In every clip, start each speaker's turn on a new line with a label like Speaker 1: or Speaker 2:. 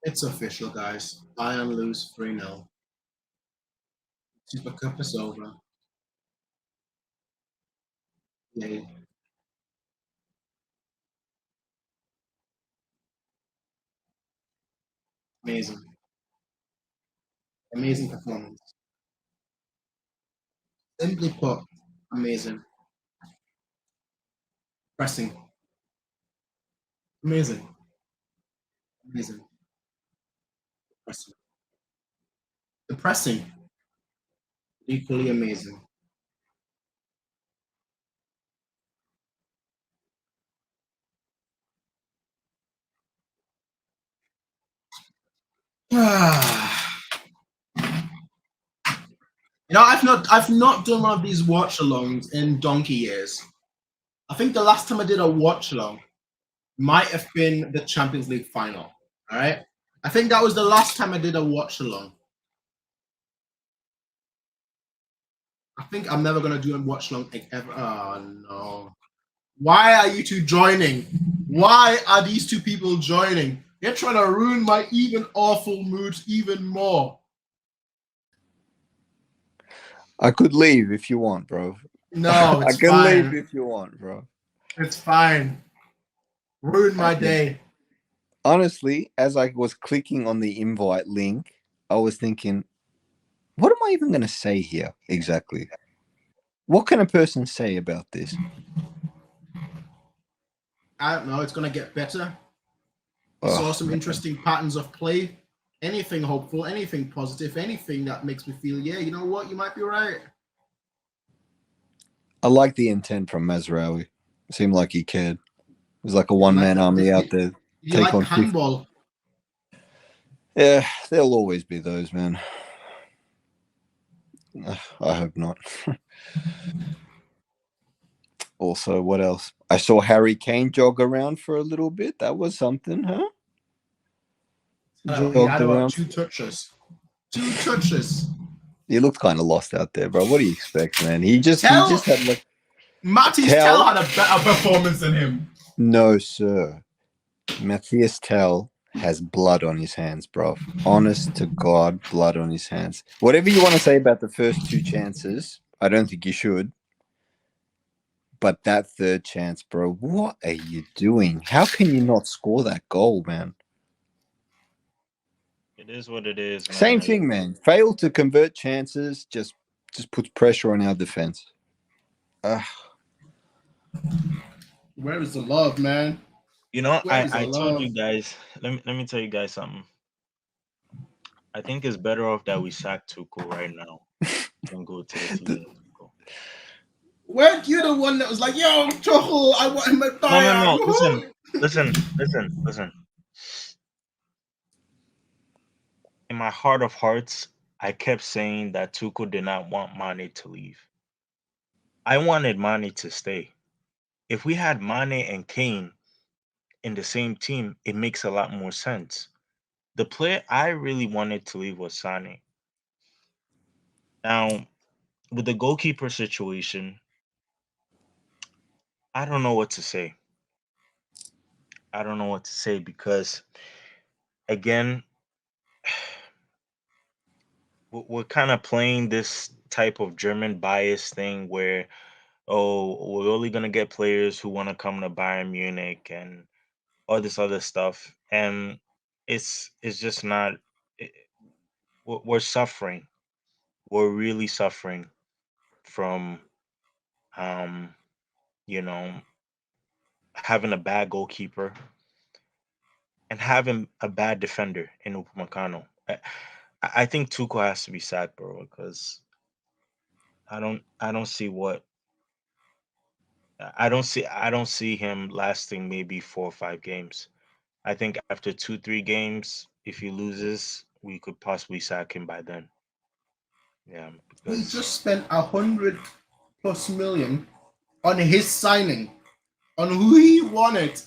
Speaker 1: It's official, guys. Bayern lose 3-0. Supercup is over. Yay. Amazing. Amazing performance. Simply put, amazing. Pressing. Amazing. Amazing. Pressing. The pressing. Equally amazing. I've not done one of these watch alongs in donkey years. I think the last time I did a watch along might have been the Champions League final. All right. I think that was the last time I did a watch along. I think I'm never gonna do a watch along ever. Oh no. Why are you two joining? Why are these two people joining? You're trying to ruin my even awful mood even more.
Speaker 2: I could leave if you want, bro.
Speaker 1: No,
Speaker 2: I
Speaker 1: it's
Speaker 2: can
Speaker 1: fine.
Speaker 2: leave if you want, bro.
Speaker 1: It's fine. Ruin my day.
Speaker 2: Honestly, as I was clicking on the invite link, I was thinking, what am I even going to say here exactly? What can a person say about this?
Speaker 1: I don't know. It's going to get better. Saw some interesting patterns of play. Anything hopeful, anything positive, anything that makes me feel, yeah, you know what? You might be right.
Speaker 2: I like the intent from Mazraoui. Seemed like he cared. It was like a one-man army out there.
Speaker 1: You like the handball?
Speaker 2: Yeah, there'll always be those, man. I hope not. Also, what else? I saw Harry Kane jog around for a little bit. That was something, huh?
Speaker 1: He had about 2 touches. 2 touches.
Speaker 2: He looked kind of lost out there, bro. What do you expect, man? He just had like
Speaker 1: Matthias Tell had a better performance than him.
Speaker 2: No, sir. Matthias Tell has blood on his hands, bro. Honest to God, blood on his hands. Whatever you want to say about the first 2 chances, I don't think you should. But that third chance, bro, what are you doing? How can you not score that goal, man?
Speaker 3: It is what it is, man.
Speaker 2: Same thing, man. Fail to convert chances, just puts pressure on our defense.
Speaker 1: Where is the love, man?
Speaker 3: You know, I told you guys. Let me tell you guys something. I think it's better off that we sack Tuchel right now than go to the season.
Speaker 1: Weren't you the one that was like, "Yo, Tuchel, I want him at Bayern"?
Speaker 3: No. Listen. In my heart of hearts, I kept saying that Tuchel did not want Mane to leave. I wanted Mane to stay. If we had Mane and Kane in the same team, it makes a lot more sense. The player I really wanted to leave was Sane. Now, with the goalkeeper situation, I don't know what to say. I don't know what to say because, again, we're kind of playing this type of German bias thing where, oh, we're only gonna get players who want to come to Bayern Munich and all this other stuff, and it's just not. We're suffering. We're really suffering from, um, you know, having a bad goalkeeper and having a bad defender in Upamecano. I think Tuchel has to be sacked, bro, because I don't see what I don't see him lasting maybe 4 or 5 games. I think after 2 3 games, if he loses, we could possibly sack him by then. Yeah,
Speaker 1: We
Speaker 3: because
Speaker 1: just spent 100+ million on his signing, on who he wanted.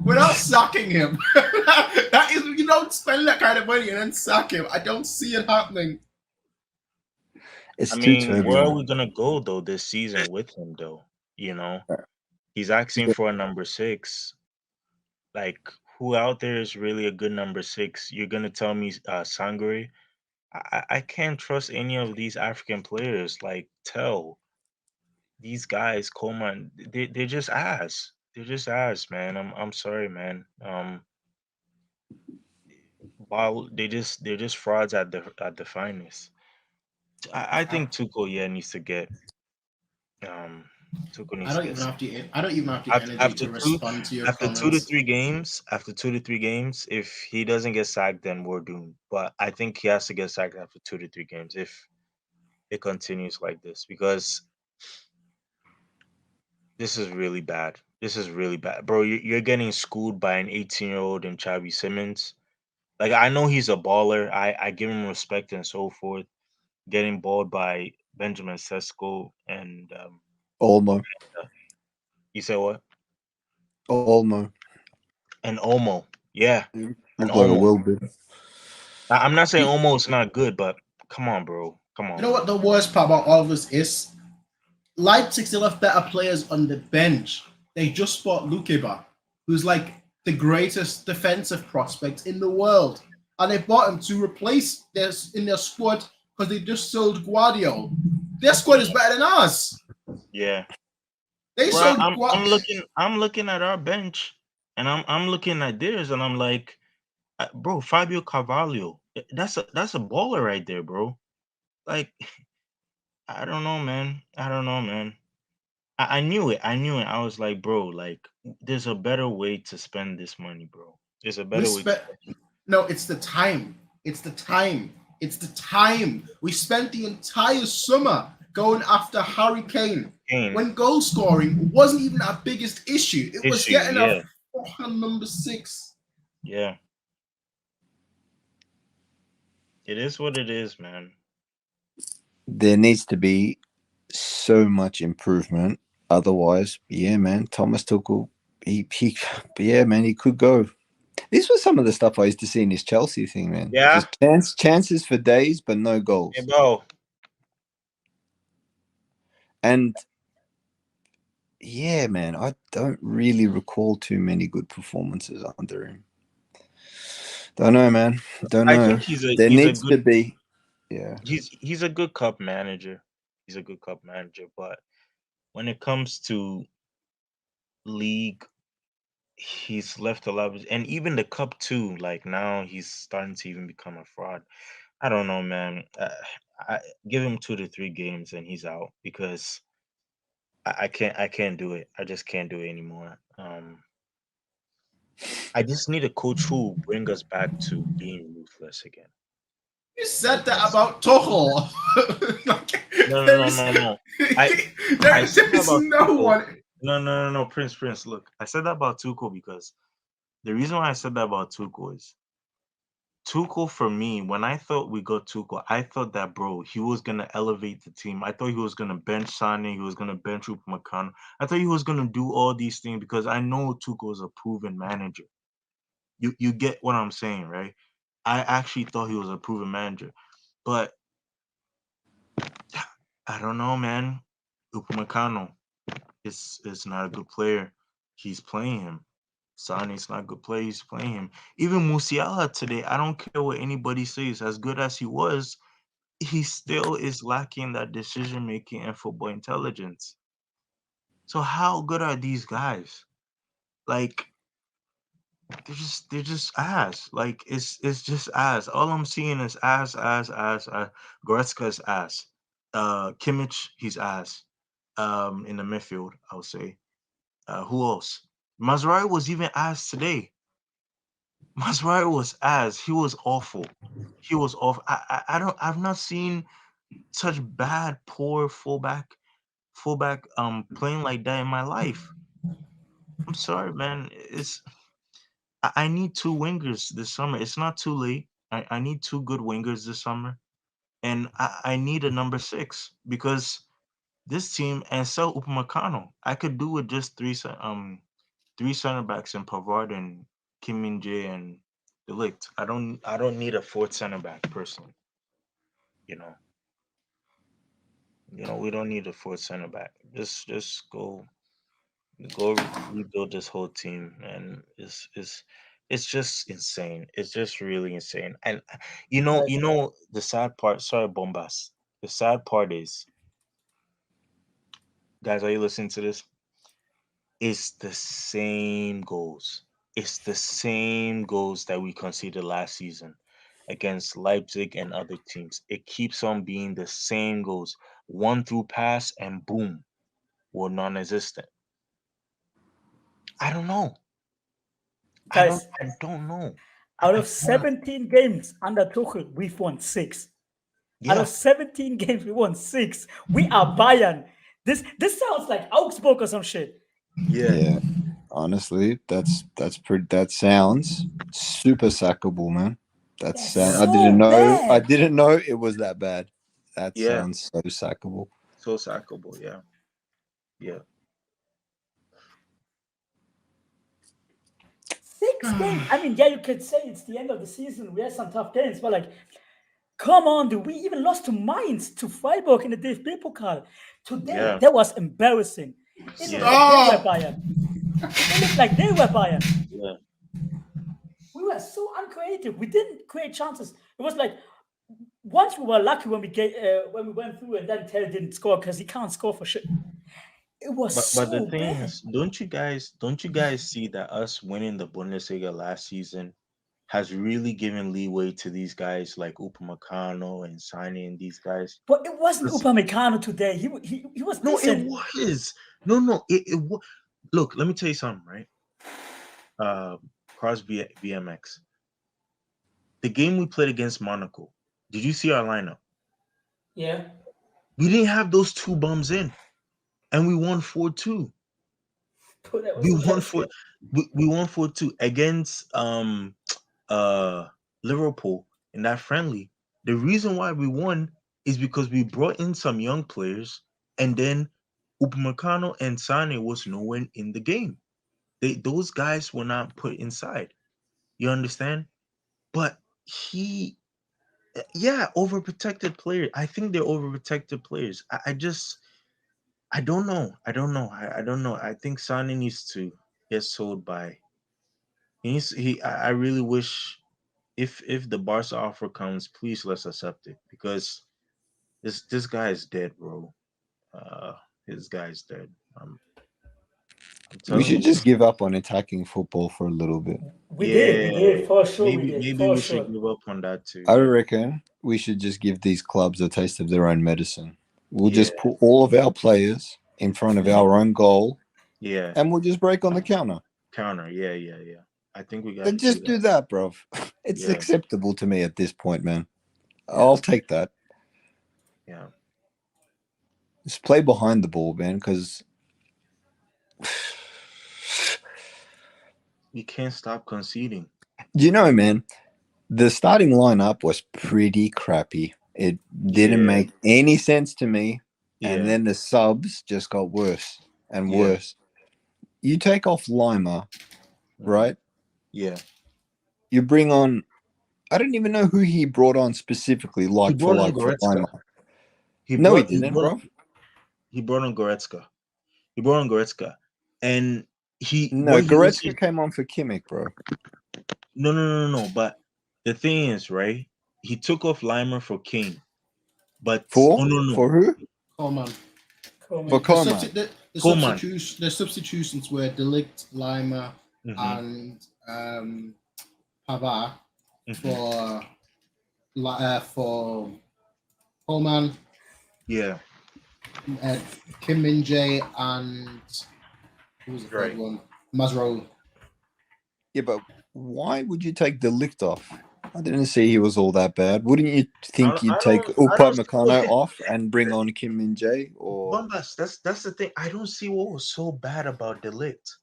Speaker 1: We're not sacking him. That is, you don't spend that kind of money and then sack him. I don't see it happening.
Speaker 2: It's
Speaker 3: I
Speaker 2: too
Speaker 3: mean, where are
Speaker 2: turbulent.
Speaker 3: we gonna go though this season with him though? You know, he's asking for a number 6. Like, who out there is really a good number 6? You're gonna tell me Sangare? I can't trust any of these African players. Like Tell, these guys, Coleman, they're just ass. They're just ass, man. I'm sorry, man. While they're just frauds at the finest. I
Speaker 1: I,
Speaker 3: think Tuchel, yeah, needs to get um Tuchel
Speaker 1: I
Speaker 3: needs to
Speaker 1: don't
Speaker 3: get
Speaker 1: even have
Speaker 3: sacked.
Speaker 1: the I don't even have the
Speaker 3: After
Speaker 1: energy
Speaker 3: after
Speaker 1: to
Speaker 3: two
Speaker 1: respond to your
Speaker 3: after 2 to
Speaker 1: comments.
Speaker 3: 3 games, if he doesn't get sacked, then we're doomed. But I think he has to get sacked after 2 to 3 games if it continues like this, because this is really bad. This is really bad, bro. You're getting schooled by an 18-year-old in Chavi Simmons. Like, I know he's a baller. I give him respect and so forth. Getting balled by Benjamin Sesko and
Speaker 2: Olmo.
Speaker 3: you said what?
Speaker 2: Olmo.
Speaker 3: And Omo. Yeah, and
Speaker 2: Looked like a
Speaker 3: Omo.
Speaker 2: Wilbur.
Speaker 3: I'm not saying
Speaker 1: You,
Speaker 3: Omo is not good, but come on, bro. Come
Speaker 1: you
Speaker 3: on,
Speaker 1: know what
Speaker 3: bro.
Speaker 1: the worst part about all of this is? Leipzig still have better players on the bench. They just bought Lukeba, who's like the greatest defensive prospect in the world. And they bought him to replace this in their squad because they just sold Guardiola. Their squad is better than ours.
Speaker 3: Yeah.
Speaker 1: They
Speaker 3: Bro,
Speaker 1: sold
Speaker 3: I'm looking at our bench, and I'm looking at theirs, and I'm like, bro, Fabio Carvalho, that's a baller right there, bro. Like, I don't know, man. I don't know, man. I knew it. I knew it. I was like, bro, like, there's a better way to spend this money, bro. There's a
Speaker 1: we
Speaker 3: better way to
Speaker 1: spent no, it's the time. It's the time. It's the time. We spent the entire summer going after Harry Kane
Speaker 3: gain
Speaker 1: when goal scoring wasn't even our biggest issue. It was
Speaker 3: issue.
Speaker 1: getting our
Speaker 3: Yeah,
Speaker 1: fucking number 6.
Speaker 3: yeah. It is what it is, man.
Speaker 2: There needs to be so much improvement. Otherwise, yeah, man, Thomas Tuchel, yeah, man, he could go. This was some of the stuff I used to see in his Chelsea thing, man.
Speaker 3: Yeah.
Speaker 2: Just chances for days, but no
Speaker 3: Hey,
Speaker 2: goals.
Speaker 3: bro.
Speaker 2: And yeah, man, I don't really recall too many good performances under him. Don't know, man. Don't
Speaker 3: I
Speaker 2: know.
Speaker 3: think he's a
Speaker 2: There
Speaker 3: he's a
Speaker 2: needs to
Speaker 3: good
Speaker 2: be, yeah.
Speaker 3: he's a good cup manager. He's a good cup manager, but when it comes to league, he's left a lot. And even the cup too. Like, now he's starting to even become a fraud. I don't know, man. I give him 2 to 3 games and he's out, because I can't do it. I just can't do it anymore. I just need a coach who will bring us back to being ruthless again.
Speaker 1: You said
Speaker 3: Like,
Speaker 1: that
Speaker 3: that's
Speaker 1: about Tuchel. Like,
Speaker 3: no, no,
Speaker 1: there
Speaker 3: no,
Speaker 1: is
Speaker 3: no, no. I I said
Speaker 1: there
Speaker 3: that
Speaker 1: is
Speaker 3: about
Speaker 1: no
Speaker 3: Tuchel.
Speaker 1: one.
Speaker 3: No, Prince. Look, I said that about Tuchel because the reason why I said that about Tuchel is Tuchel, for me, when I thought we got Tuchel, I thought that, bro, he was gonna elevate the team. I thought he was gonna bench Sane, he was gonna bench Upamecano. I thought he was gonna do all these things because I know Tuchel is a proven manager. You get what I'm saying, right? I actually thought he was a proven manager, but I don't know, man. Upamecano is not a good player. He's playing him. Sane's not a good player. He's playing him. Even Musiala today, I don't care what anybody says. As good as he was, he still is lacking that decision making and football intelligence. So how good are these guys? Like, they're just ass. Like, it's just ass. All I'm seeing is ass. Goretzka's ass. Kimmich, he's ass. In the midfield, I would say. Who else? Mazraoui was even ass today. Mazraoui was ass. He was awful. He was awful. I've not seen such bad, poor fullback playing like that in my life. I'm sorry, man. I need 2 wingers this summer. It's not too late. I need 2 good wingers this summer. And I need a number 6, because this team, and sell Upamecano. I could do with just three center backs in Pavard and Kim Min Jae and Delict. I don't need a fourth center back personally. You know. We don't need a fourth center back. Just go rebuild this whole team, and it's it's just insane. It's just really insane. And
Speaker 4: Like,
Speaker 3: the sad part. Sorry, Bombas. The sad part is, guys, are you listening to this? It's the same goals. It's the same goals that we conceded last season against Leipzig and other teams. It keeps on being the same goals. One through pass and boom, we're non-existent. I don't know.
Speaker 4: guys,
Speaker 3: I don't know.
Speaker 4: out
Speaker 3: I
Speaker 4: of
Speaker 3: cannot.
Speaker 4: 17 games under Tuchel, we've won 6. Out
Speaker 3: Yeah,
Speaker 4: of 17 games, we won 6. We are Bayern. This sounds like Augsburg or some shit.
Speaker 3: yeah.
Speaker 2: Yeah. Honestly, that's pretty. That sounds super sackable, man.
Speaker 4: That's
Speaker 2: I didn't
Speaker 4: so
Speaker 2: know. I
Speaker 4: bad.
Speaker 2: didn't know it was that bad. That
Speaker 3: Yeah.
Speaker 2: sounds so sackable.
Speaker 3: So sackable. Yeah, yeah.
Speaker 4: 6 games. I mean, yeah, you could say it's the end of the season. We had some tough games, but like, come on, dude. We even lost to Mainz, to Freiburg in the DFB Pokal. Today,
Speaker 3: Yeah.
Speaker 4: that was embarrassing. It looked like they were Bayern. It looked like they were Bayern.
Speaker 3: Yeah.
Speaker 4: We were so uncreative. We didn't create chances. It was like once we were lucky when we went through and then Terry didn't score because he can't score for shit. It was
Speaker 3: But the
Speaker 4: so
Speaker 3: thing
Speaker 4: bad.
Speaker 3: is, don't you guys see that us winning the Bundesliga last season has really given leeway to these guys like Upamecano and signing these guys?
Speaker 4: But it wasn't
Speaker 3: 'Cause-
Speaker 4: Upamecano today. He was
Speaker 3: No, it
Speaker 4: decent.
Speaker 3: was. No, it was. Look, let me tell you something, right? Crosby BMX. The game we played against Monaco. Did you see our lineup?
Speaker 4: Yeah.
Speaker 3: We didn't have those two bums in, and we won 4-2.
Speaker 4: But that was
Speaker 3: We won
Speaker 4: embarrassing.
Speaker 3: 4. We won 4-2 against uh Liverpool in that friendly. The reason why we won is because we brought in some young players, and then Upamecano and Sane was nowhere in the game. Those guys were not put inside. You understand? But yeah, overprotected players. I think they're overprotected players. I don't know. I don't know. I think Sane needs to get sold by. I really wish if the Barca offer comes, please let's accept it because this guy is dead, bro. Uh, his guy is dead. I'm
Speaker 2: We
Speaker 3: telling
Speaker 2: should
Speaker 3: you.
Speaker 2: just give up on attacking football for a little bit.
Speaker 4: We
Speaker 3: Yeah,
Speaker 4: did, for sure. We did,
Speaker 3: maybe
Speaker 4: for
Speaker 3: we
Speaker 4: sure.
Speaker 3: should give up on that too.
Speaker 2: I
Speaker 3: Yeah,
Speaker 2: reckon we should just give these clubs a taste of their own medicine. We'll
Speaker 3: yeah,
Speaker 2: just put all of our players in front of our own goal,
Speaker 3: yeah.
Speaker 2: and we'll just break on the counter.
Speaker 3: Counter. Yeah. I think we got to
Speaker 2: Then
Speaker 3: do
Speaker 2: just do
Speaker 3: that.
Speaker 2: that, bro. It's
Speaker 3: Yeah,
Speaker 2: acceptable to me at this point, man.
Speaker 3: yeah,
Speaker 2: I'll take that.
Speaker 3: yeah.
Speaker 2: Just play behind the ball, man, because
Speaker 3: You can't stop conceding.
Speaker 2: you know, man, the starting lineup was pretty crappy. It didn't
Speaker 3: Yeah,
Speaker 2: make any sense to me. And
Speaker 3: yeah,
Speaker 2: then the subs just got worse and
Speaker 3: yeah.
Speaker 2: worse. You take off Lima, right?
Speaker 3: Yeah.
Speaker 2: You bring on, I don't even know who he brought on specifically,
Speaker 3: He
Speaker 2: like for
Speaker 3: brought on
Speaker 2: like for
Speaker 3: Goretzka.
Speaker 2: Lima.
Speaker 3: He
Speaker 2: No, he
Speaker 3: brought he
Speaker 2: didn't,
Speaker 3: brought
Speaker 2: bro.
Speaker 3: he brought on Goretzka. He brought on Goretzka, and
Speaker 2: No,
Speaker 3: what he was
Speaker 2: Goretzka came on for Kimmich, bro.
Speaker 3: no. But the thing is, right? He took off Limer for Kane, but
Speaker 2: For?
Speaker 3: oh no,
Speaker 2: For who?
Speaker 1: Coleman.
Speaker 4: Coleman.
Speaker 2: For Coleman.
Speaker 3: Coleman.
Speaker 1: The substitutions were Delict, Lima,
Speaker 3: Mhm,
Speaker 1: and Pavard
Speaker 3: mhm.
Speaker 1: for Coleman,
Speaker 3: Yeah,
Speaker 1: Kim Min Jae, and who was the third
Speaker 3: right.
Speaker 1: one? Mazraoui.
Speaker 2: Yeah, but why would you take the lift off? I didn't see he was all that bad. Wouldn't you think you'd take
Speaker 3: I don't see
Speaker 2: Upamecano off and bring on Kim Min Jae? Or
Speaker 3: Bombas. That's the thing. I don't see what was so bad about Delict.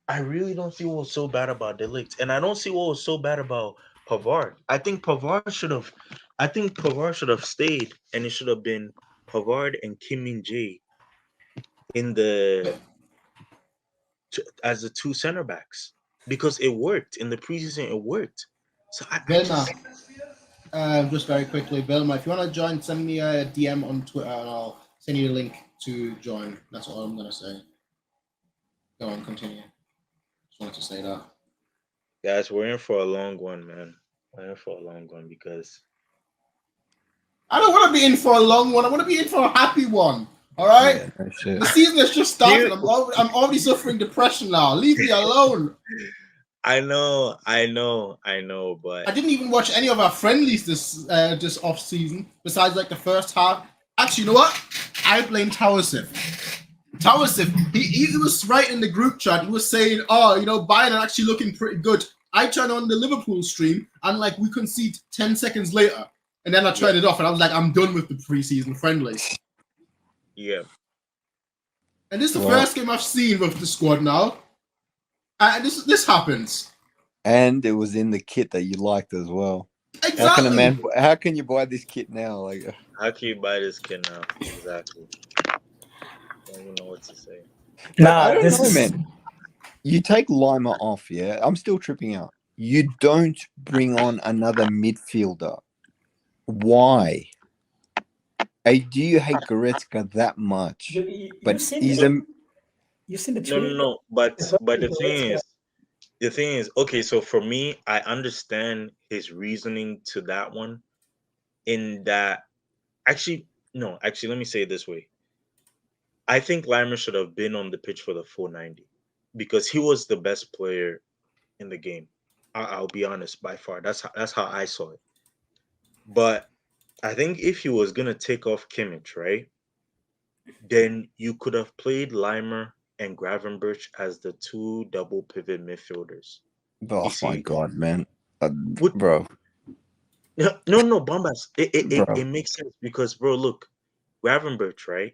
Speaker 3: I really don't see what was so bad about Delict, and I don't see what was so bad about Pavard. I think Pavard should have stayed, and it should have been Pavard and Kim Min Jae in as the two center backs because it worked in the preseason. It worked. So I
Speaker 1: Vilma,
Speaker 3: just
Speaker 1: just very quickly, Vilma, if you want to join, send me a DM on Twitter and I'll send you a link to join. That's all I'm going to say. Go on, continue. Just wanted to say that.
Speaker 3: Guys, we're in for a long one, man. We're in for a long one because
Speaker 1: I don't want to be in for a long one. I want to be in for a happy one. All right.
Speaker 2: Yeah, no shit.
Speaker 1: The season has just started.
Speaker 3: You-
Speaker 1: I'm already suffering depression now. Leave me alone.
Speaker 3: I know, but
Speaker 1: I didn't even watch any of our friendlies this off season. Besides like the first half. Actually, you know what? I blame Towersif. Towersif, he was right in the group chat. He was saying, "Oh, you know, Bayern are actually looking pretty good." I turned on the Liverpool stream and like we concede 10 seconds later, and then I turned it off and I was like, "I'm done with the preseason friendlies."
Speaker 3: yeah.
Speaker 1: And this is the
Speaker 2: Well-
Speaker 1: first game I've seen with the squad now. And this happens.
Speaker 2: And it was in the kit that you liked as well.
Speaker 1: Exactly.
Speaker 2: How can you buy this kit now? Like,
Speaker 3: How can you buy this kid now? Exactly. Don't even know what to say.
Speaker 4: Nah,
Speaker 2: I don't
Speaker 4: this
Speaker 2: know,
Speaker 4: is
Speaker 2: man. You take Lima off, yeah. I'm still tripping out. You don't bring on another midfielder. Why? Do you hate Goretzka that much?
Speaker 4: you've
Speaker 2: But
Speaker 4: seen
Speaker 2: he's
Speaker 4: the, you've seen the
Speaker 3: No,
Speaker 4: tweet.
Speaker 3: no, no. But the
Speaker 4: Goretzka.
Speaker 3: thing is, okay. So for me, I understand his reasoning to that one. In that, actually, no. Actually, let me say it this way. I think Limer should have been on the pitch for the 490 because he was the best player in the game. I'll be honest, by far. That's how I saw it. But I think if he was gonna take off Kimmich, right, then you could have played Limer and Gravenberch as the two double pivot midfielders.
Speaker 2: oh
Speaker 3: You
Speaker 2: my
Speaker 3: see,
Speaker 2: god, man,
Speaker 3: Would-
Speaker 2: bro,
Speaker 3: no, Bombas. It
Speaker 2: bro.
Speaker 3: makes sense because, bro, look, Gravenberch, right?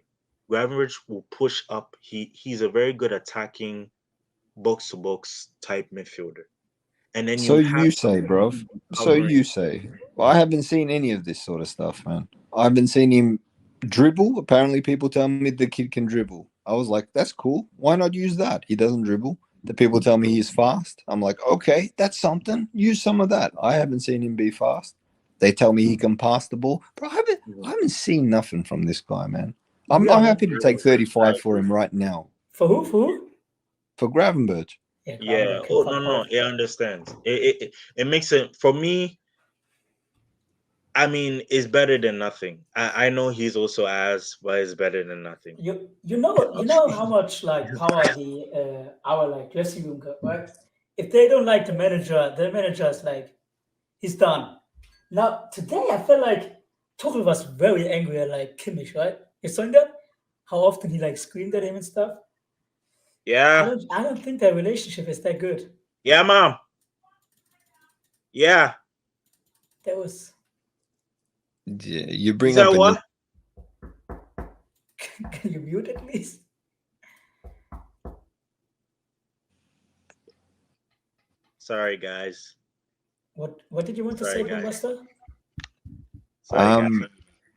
Speaker 3: Gravenberch will push up. He's a very good attacking box to box type midfielder. And then
Speaker 2: So
Speaker 3: you have
Speaker 2: you say, bro. So
Speaker 3: covering.
Speaker 2: you say. Well, I haven't seen any of this sort of stuff, man. I haven't seen him dribble. Apparently, people tell me the kid can dribble. I was like, that's cool. Why not use that? He doesn't dribble. The people tell me he's fast. I'm like, okay, that's something. Use some of that. I haven't seen him be fast. They tell me he can pass the ball. Bro, I haven't seen nothing from this guy, man. I'm happy to take 35 for him right now.
Speaker 4: For who? For who?
Speaker 2: For Gravenberch.
Speaker 3: Yeah.
Speaker 4: Gravenberch,
Speaker 3: Oh
Speaker 4: fuck
Speaker 3: no,
Speaker 4: off.
Speaker 3: it understands. It makes it for me. I mean, it's better than nothing. I know he's also ass, but it's better than nothing.
Speaker 4: You know how much like power the our like dressing room got, right? If they don't like the manager's like he's done. Now today I feel like Tuchel was very angry at like Kimmich, right? You saw that? How often he like screamed at him and stuff.
Speaker 3: Yeah,
Speaker 4: I don't think their relationship is that good.
Speaker 3: yeah, mom. Yeah.
Speaker 4: That was
Speaker 2: Yeah, you
Speaker 3: Is
Speaker 2: bring
Speaker 3: that
Speaker 2: up a
Speaker 3: what?
Speaker 4: can you mute at least?
Speaker 3: Sorry, guys.
Speaker 4: What did you want to
Speaker 3: Sorry,
Speaker 4: say,
Speaker 3: guys.
Speaker 4: Buster?
Speaker 3: Sorry, guys.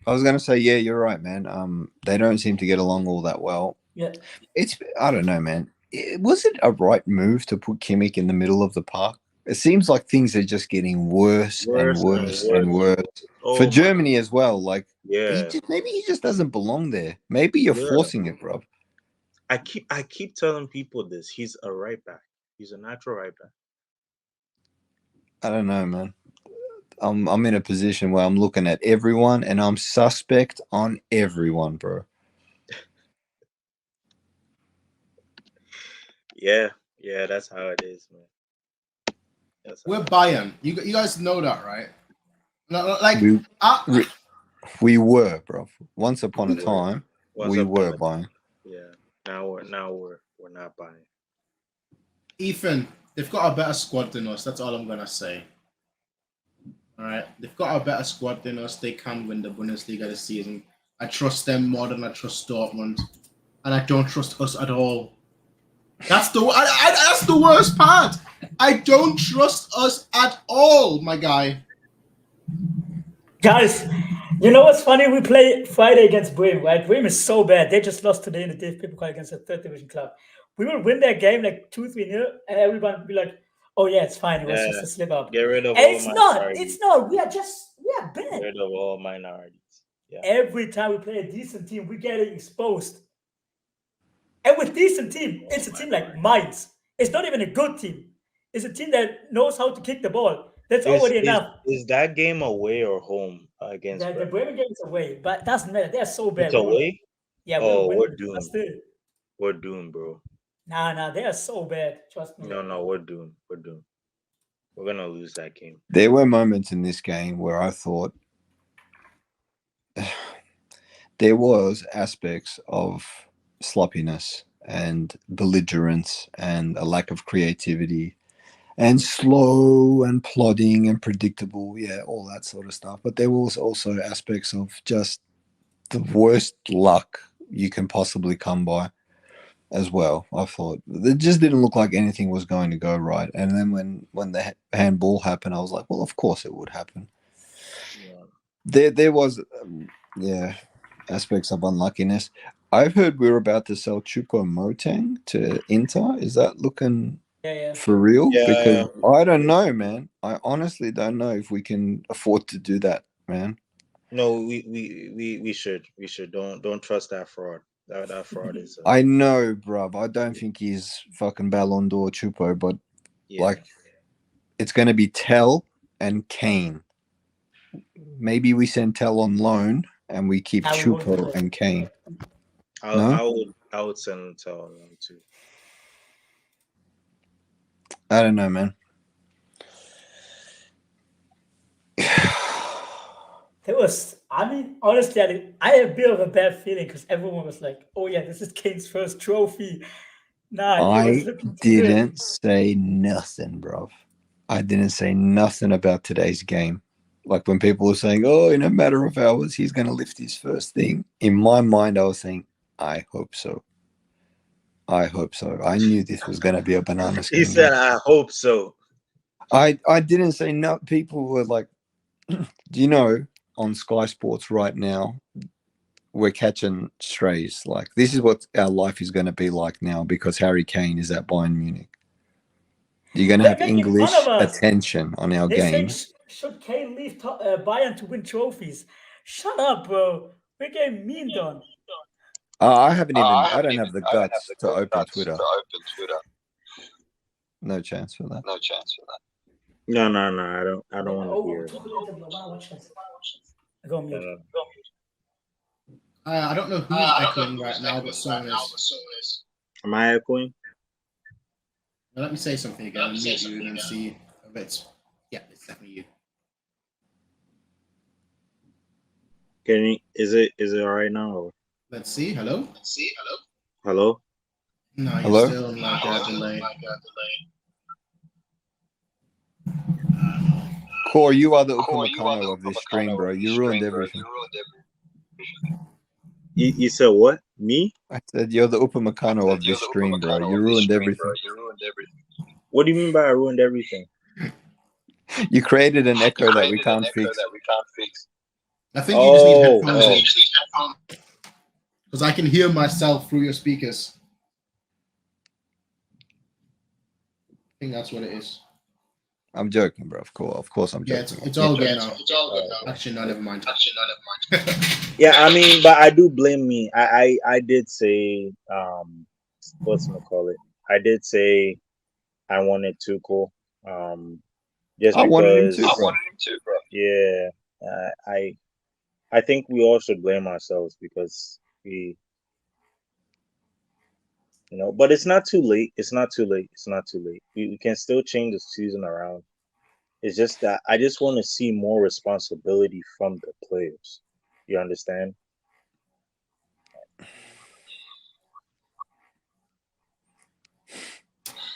Speaker 2: I was gonna say, yeah, you're right, man. They don't seem to get along all that well.
Speaker 4: Yeah.
Speaker 2: I don't know, man. Was it a right move to put Kimmich in the middle of the park? It seems like things are just getting worse and worse and worse
Speaker 3: Oh
Speaker 2: for
Speaker 3: my-
Speaker 2: Germany as well. Like,
Speaker 3: Yeah.
Speaker 2: maybe he just doesn't belong there. Maybe you're
Speaker 3: Yeah.
Speaker 2: forcing it, bro.
Speaker 3: I keep telling people this. He's a right back. He's a natural right back.
Speaker 2: I don't know, man. I'm in a position where I'm looking at everyone and I'm suspect on everyone, bro.
Speaker 3: Yeah, that's how it is, man. That's how
Speaker 1: We're
Speaker 3: it is.
Speaker 1: Bayern. You guys know that, right? Like,
Speaker 2: We were, bro. Once upon a
Speaker 3: We were.
Speaker 2: time,
Speaker 3: Once
Speaker 2: we
Speaker 3: upon
Speaker 2: were
Speaker 3: a-
Speaker 2: buying.
Speaker 3: Yeah. Now we're not buying.
Speaker 1: Ethan, they've got a better squad than us. That's all I'm gonna say. All right, they've got a better squad than us. They can win the Bundesliga this season. I trust them more than I trust Dortmund, and I don't trust us at all. That's that's the worst part. I don't trust us at all, my guy.
Speaker 4: Guys, you know what's funny? We play Friday against Bremen, right? Bremen is so bad. They just lost today in the DFB Pokal against a third division club. We will win that game like 2-3-0, and everyone will be like, "Oh yeah, it's fine. It was just a slip up."
Speaker 3: Get rid of
Speaker 4: And
Speaker 3: all
Speaker 4: it's
Speaker 3: minorities.
Speaker 4: not. We are
Speaker 3: Get
Speaker 4: bad.
Speaker 3: rid of all minorities. Yeah.
Speaker 4: Every time we play a decent team, we get exposed. And with decent team, it's a team like Mainz. It's not even a good team. is a team that knows how to kick the ball. That's
Speaker 3: Is,
Speaker 4: already
Speaker 3: is
Speaker 4: enough.
Speaker 3: is that game away or home against
Speaker 4: The
Speaker 3: Bremen?
Speaker 4: Bremen game is away, but it doesn't matter. They're so bad.
Speaker 3: It's away.
Speaker 4: Yeah,
Speaker 3: Oh,
Speaker 4: we'll
Speaker 3: we're
Speaker 4: win.
Speaker 3: doomed.
Speaker 4: But still,
Speaker 3: We're doomed, bro.
Speaker 4: nah, they are so bad. Trust me.
Speaker 3: No, we're doomed. We're doomed. We're gonna lose that game.
Speaker 2: There were moments in this game where I thought there was aspects of sloppiness and belligerence and a lack of creativity and slow and plodding and predictable, all that sort of stuff. But there was also aspects of just the worst luck you can possibly come by as well. I thought it just didn't look like anything was going to go right. And then when the handball happened, I was like, well, of course it would happen.
Speaker 3: Yeah.
Speaker 2: There was, aspects of unluckiness. I've heard we're about to sell Choupo-Moting to Inter. Is that looking for real?
Speaker 3: Yeah.
Speaker 2: Because I don't know, man. I honestly don't know if we can afford to do that, man.
Speaker 3: No, we should. Don't trust that fraud. That fraud is.
Speaker 2: I know, bruv. I don't think he's fucking Ballon d'Or Choupo, but like, it's going to be Tell and Kane. Maybe we send Tell on loan and we keep Choupo and Kane.
Speaker 3: I would send Tell on loan too.
Speaker 2: I don't know, man.
Speaker 4: Honestly, I had a bit of a bad feeling because everyone was like, oh yeah, this is Kane's first trophy.
Speaker 2: I didn't say nothing, bro. I didn't say nothing about today's game. Like when people were saying, oh, in a matter of hours, he's going to lift his first thing. In my mind, I was saying, I hope so. I hope so. I knew this was going to be a banana skin.
Speaker 3: He said, I hope so.
Speaker 2: I didn't say no. People were like, do you know, on Sky Sports right now, we're catching strays. Like, this is what our life is going to be like now because Harry Kane is at Bayern Munich. You're going to have English attention on our game.
Speaker 4: Should Kane leave Bayern to win trophies? Shut up, bro. We're getting mean done.
Speaker 2: I don't have the guts to open Twitter. No chance for that.
Speaker 3: No. I don't want to hear it.
Speaker 4: Go mute.
Speaker 1: I don't know who's echoing right now, but someone is.
Speaker 3: Am I echoing?
Speaker 1: Now, let me say something again and mute you and then see if it's. Yeah, it's definitely you.
Speaker 3: Is it all right now? Or?
Speaker 1: Let's see. Hello?
Speaker 3: Hello?
Speaker 1: No, you're
Speaker 2: Hello?
Speaker 1: still on like a delay.
Speaker 2: Core, you are the Upamecano of this stream, bro. You ruined everything.
Speaker 3: You said what? Me?
Speaker 2: I said you're the Upamecano of this stream, bro. You ruined everything.
Speaker 3: What do you mean by I ruined everything?
Speaker 2: You created an echo that we can't fix.
Speaker 1: I think you just need headphones. Because I can hear myself through your speakers. I think that's what it is.
Speaker 2: I'm joking, bro. Of course I'm joking.
Speaker 1: Yeah, it's all good now. Actually, no, never mind.
Speaker 3: Yeah, I mean, but I do blame me. I did say, what's gonna call it? I did say I wanted Tuchel. Just
Speaker 2: I
Speaker 3: because.
Speaker 2: wanted him too, bro.
Speaker 3: Yeah, I think we all should blame ourselves because we, but it's not too late. It's not too late. We can still change the season around. It's just that I just want to see more responsibility from the players. You understand?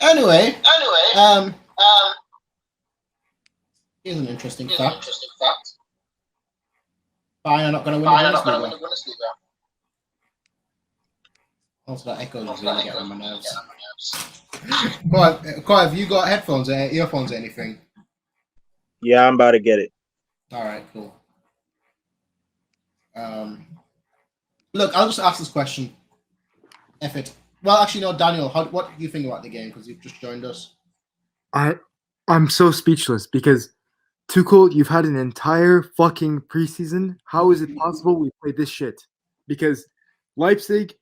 Speaker 1: Anyway, here's an interesting fact. Bayern are not going to win the Bundesliga. Also, that echo is really getting on my nerves. Koi, have you got headphones or earphones or anything?
Speaker 3: Yeah, I'm about to get it.
Speaker 1: All right, cool. Look, I'll just ask this question. F it. Well, actually, no, Daniel, what do you think about the game? Because you've just joined us.
Speaker 5: I'm so speechless because Tuchel, you've had an entire fucking preseason. How is it possible we played this shit? Because Leipzig,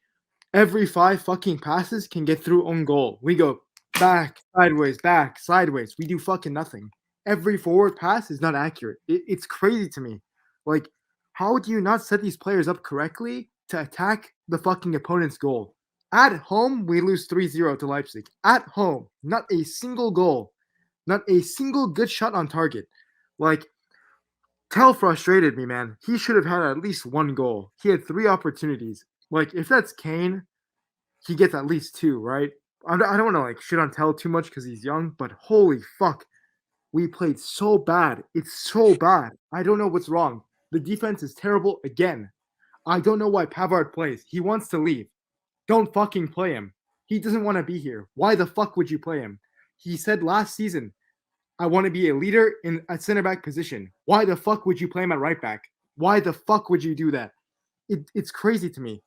Speaker 5: every 5 fucking passes can get through own goal. We go back, sideways. We do fucking nothing. Every forward pass is not accurate. It's crazy to me. Like, how do you not set these players up correctly to attack the fucking opponent's goal? At home, we lose 3-0 to Leipzig. At home, not a single goal. Not a single good shot on target. Like, Tell frustrated me, man. He should have had at least one goal. He had 3 opportunities. Like, if that's Kane, he gets at least 2, right? I don't want to, like, shit on Tell too much because he's young, but holy fuck. We played so bad. It's so bad. I don't know what's wrong. The defense is terrible again. I don't know why Pavard plays. He wants to leave. Don't fucking play him. He doesn't want to be here. Why the fuck would you play him? He said last season, I want to be a leader in a center back position. Why the fuck would you play him at right back? Why the fuck would you do that? It's crazy to me.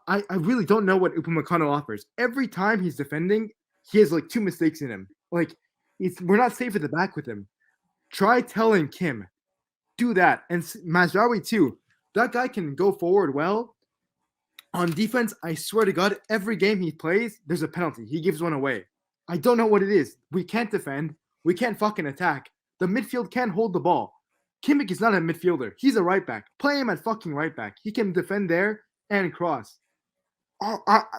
Speaker 5: I really don't know what Upamecano offers. Every time he's defending, he has like 2 mistakes in him. Like, we're not safe at the back with him. Try telling Kim. Do that. And Mazraoui too. That guy can go forward well. On defense, I swear to God, every game he plays, there's a penalty. He gives one away. I don't know what it is. We can't defend. We can't fucking attack. The midfield can't hold the ball. Kimmich is not a midfielder. He's a right back. Play him at fucking right back. He can defend there and cross.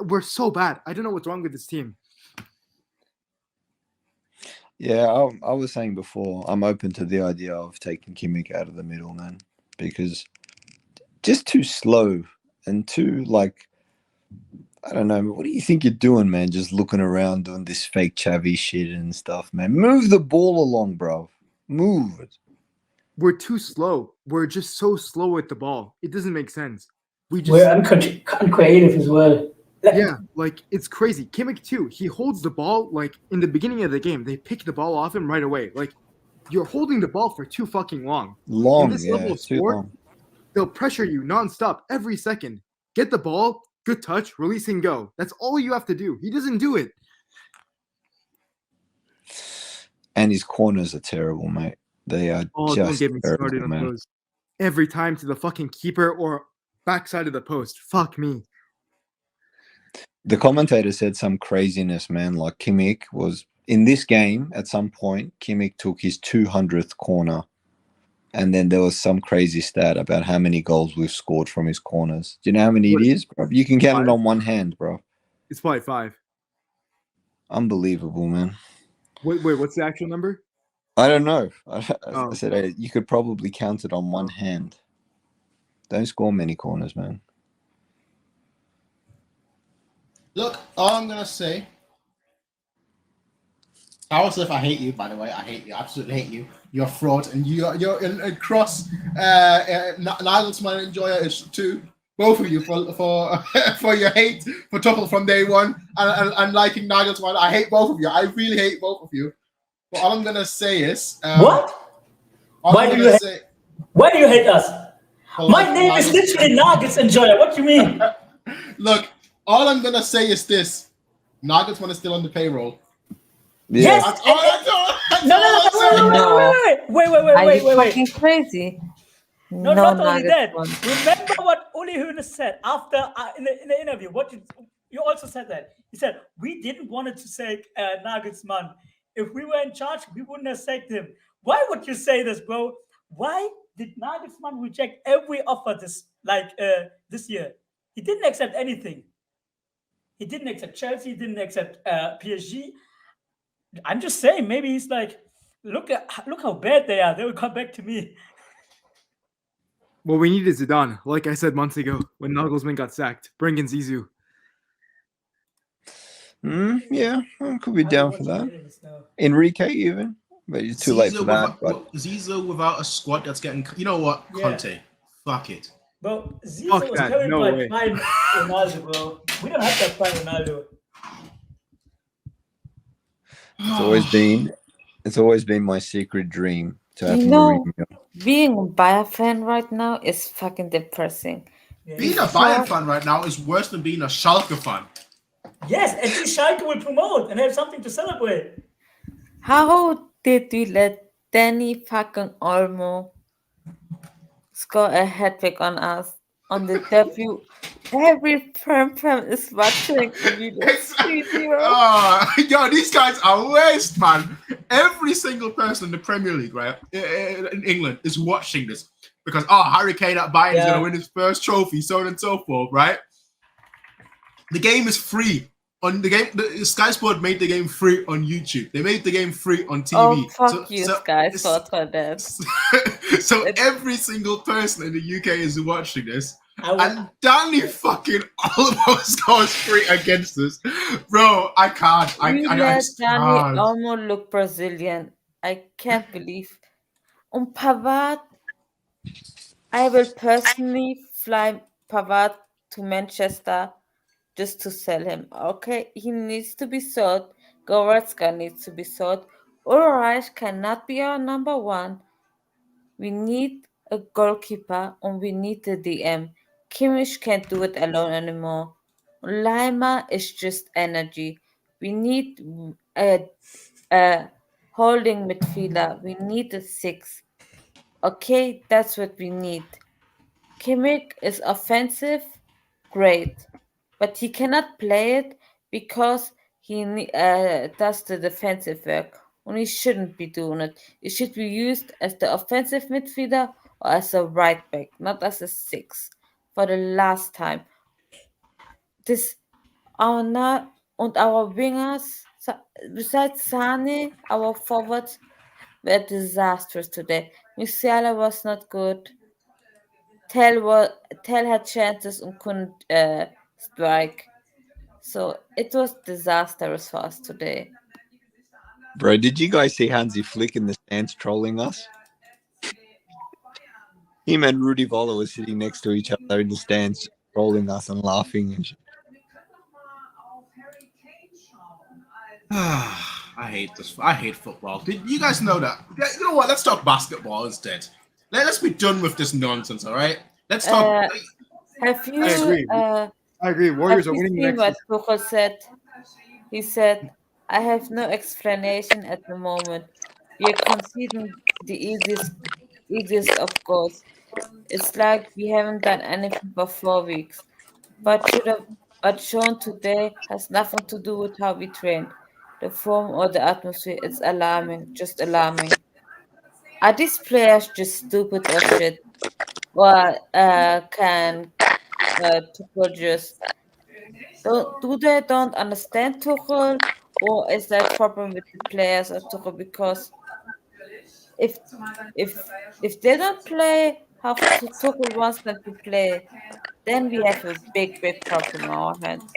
Speaker 5: We're so bad. I don't know what's wrong with this team.
Speaker 2: Yeah, I was saying before, I'm open to the idea of taking Kimmich out of the middle, man, because just too slow and too, like, I don't know. What do you think you're doing, man? Just looking around doing this fake Xavi shit and stuff, man. Move the ball along, bro. Move it.
Speaker 5: We're too slow. We're just so slow with the ball. It doesn't make sense.
Speaker 4: We're uncreative as well.
Speaker 5: Yeah, like, it's crazy. Kimmich too. He holds the ball, like, in the beginning of the game. They pick the ball off him right away. Like, you're holding the ball for too fucking long. In this level of sport, they'll pressure you nonstop every second. Get the ball, good touch, release and go. That's all you have to do. He doesn't do it.
Speaker 2: And his corners are terrible, mate. They are just
Speaker 5: don't get me
Speaker 2: terrible,
Speaker 5: started on
Speaker 2: man.
Speaker 5: those. Every time to the fucking keeper or backside of the post. Fuck me.
Speaker 2: The commentator said some craziness, man. Like, Kimmich was in this game at some point. Kimmich took his 200th corner, and then there was some crazy stat about how many goals we've scored from his corners. Do you know how many it is, bro? You can count it on one hand, bro.
Speaker 5: It's probably 5.
Speaker 2: Unbelievable, man.
Speaker 5: Wait, what's the actual number?
Speaker 2: I don't know. I said you could probably count it on one hand. Don't score many corners, man.
Speaker 1: Look, all I'm gonna say. If I hate you, by the way. I hate you. I absolutely hate you. You're a fraud, and you're in cross. Nagelsmann enjoyer is too. Both of you for for your hate for Tuchel from day one and liking Nagelsmann. I hate both of you. I really hate both of you. But all I'm gonna say is
Speaker 4: what? Why do you hate us? My name is literally Nuggets Enjoyer. What do you mean?
Speaker 1: Look, all I'm gonna say is this: Nagelsmann is still on the payroll.
Speaker 2: Yeah.
Speaker 4: Yes. Wait.
Speaker 6: Fucking crazy.
Speaker 4: No, not only
Speaker 6: Nuggets
Speaker 4: that.
Speaker 6: one.
Speaker 4: Remember what Uli Hoeneß said after in the interview. What you also said that he said we didn't want to say Nagelsmann. If we were in charge, we wouldn't have sacked him. Why would you say this, bro? Why did Nagelsmann reject every offer this year? He didn't accept anything. He didn't accept Chelsea. He didn't accept PSG. I'm just saying, maybe he's like, look how bad they are. They will come back to me.
Speaker 5: What we need is Zidane, like I said months ago when Nagelsmann got sacked. Bring in Zizou.
Speaker 2: Yeah, I could be down for that. Enrique even, but it's too late for that. But
Speaker 1: Zizou without a squad that's getting, you know what, Conte, fuck it.
Speaker 4: Bro, Zizou was carried by prime Ronaldo, bro. We don't have that prime Ronaldo.
Speaker 2: It's always been my secret dream to have
Speaker 6: Mourinho. Being a Bayern fan right now is fucking depressing.
Speaker 4: Yeah.
Speaker 1: Being a Bayern fan right now is worse than being a Schalke fan.
Speaker 4: Yes, at least Schalke will promote and have something to celebrate.
Speaker 6: How did we let Danny fucking Olmo score a hat-trick on us on the debut Every perm is watching
Speaker 1: It's,
Speaker 6: videos. 3-0.
Speaker 1: yo, these guys are waste, man. Every single person in the Premier League, right, in England, is watching this because Harry Kane at Bayern is going to win his first trophy, so on and so forth, right? The game is free on the game. The Sky Sport made the game free on YouTube. They made the game free on TV.
Speaker 6: Oh, fuck you, Sky Sport, for that.
Speaker 1: So every single person in the UK is watching this. And Danny fucking almost goes free against us. Bro, I can't.
Speaker 6: You
Speaker 1: I
Speaker 6: let
Speaker 1: just
Speaker 6: Danny
Speaker 1: can't.
Speaker 6: almost look Brazilian. I can't believe. Und Pavard, I will personally fly Pavard to Manchester just to sell him. Okay, he needs to be sold. Goretzka needs to be sold. Ulreich cannot be our number one. We need a goalkeeper and we need the DM. Kimmich can't do it alone anymore. Lima is just energy. We need a holding midfielder. We need a 6. Okay, that's what we need. Kimmich is offensive, great, but he cannot play it because he does the defensive work, and he shouldn't be doing it. He should be used as the offensive midfielder or as a right back, not as a 6. For the last time, this our and our wingers, besides Sane, our forwards were disastrous today. Musiala was not good. Tell had chances and couldn't strike. So it was disastrous for us today.
Speaker 2: Bro, did you guys see Hansi Flick in the stands trolling us? Him and Rudy Voller were sitting next to each other in the stands, trolling us and laughing and shit.
Speaker 1: I hate this. I hate football. Did you guys know that? You know what? Let's talk basketball instead. Let's be done with this nonsense, all right? Let's talk.
Speaker 6: Have you?
Speaker 5: I agree. Warriors
Speaker 6: have
Speaker 5: are
Speaker 6: you
Speaker 5: winning the
Speaker 6: seen
Speaker 5: next.
Speaker 6: what Tuchel said? He said, "I have no explanation at the moment. We are conceding the easiest of goals. It's like we haven't done anything for 4 weeks. But shown today has nothing to do with how we trained, the form or the atmosphere. It's alarming, just alarming. Are these players just stupid or shit? Or can Tuchel just don't understand Tuchel, or is that problem with the players of Tuchel? Because if if they don't play how Tuchel wants them to play, then we have a big problem on our hands.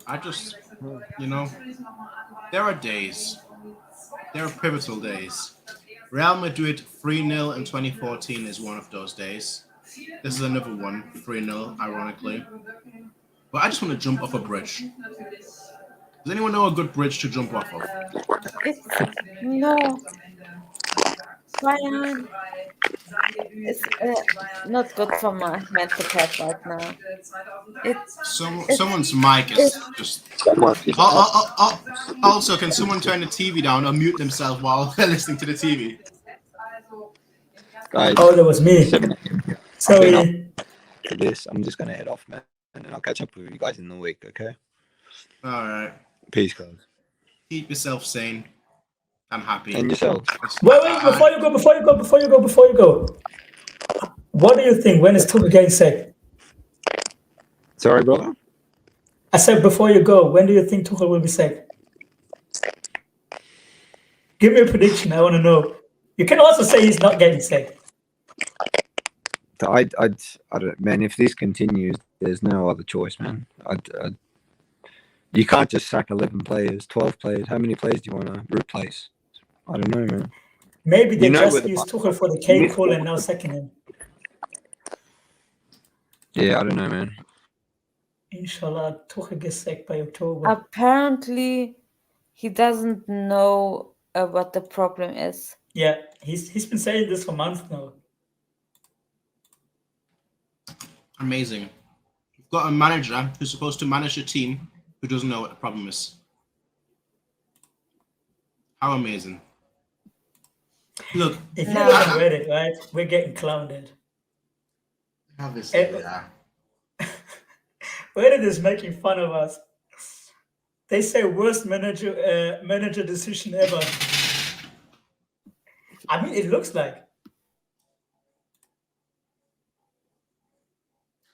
Speaker 1: I just, there are days, there are pivotal days. Real Madrid 3-0 in 2014 is one of those days. This is another one, 3-0, ironically. But I just want to jump off a bridge. Does anyone know a good bridge to jump off of?
Speaker 6: No. Bayern is not good for my mental health right now.
Speaker 1: Someone's mic is just. Also, can someone turn the TV down or mute themselves while they're listening to the TV?
Speaker 2: Guys,
Speaker 4: Oh, that was me. Sorry.
Speaker 2: For this, I'm just gonna head off, man, and then I'll catch up with you guys in the week. Okay.
Speaker 1: All right.
Speaker 2: Peace, guys.
Speaker 1: Keep yourself sane. I'm happy.
Speaker 2: And yourself.
Speaker 4: Wait, before you go. What do you think? When is Tuchel getting sacked?
Speaker 2: Sorry, brother.
Speaker 4: I said before you go, when do you think Tuchel will be sacked? Give me a prediction. I want to know. You can also say he's not getting sacked.
Speaker 2: I don't, man. If this continues, there's no other choice, man. You can't just sack 11 players, 12 players. How many players do you want to replace? I don't know, man.
Speaker 4: Maybe they just used Tuchel for the cake call and now second him.
Speaker 2: Yeah, I don't know, man.
Speaker 4: Inshallah, Tuchel gets sacked by October.
Speaker 6: Apparently, he doesn't know what the problem is.
Speaker 4: Yeah, he's been saying this for months now.
Speaker 1: Amazing. You've got a manager who's supposed to manage a team who doesn't know what the problem is. How amazing. Look,
Speaker 4: if you look at Reddit, right, we're getting clowned.
Speaker 1: Obviously, yeah.
Speaker 4: Reddit is making fun of us. They say worst manager decision ever. I mean, it looks like.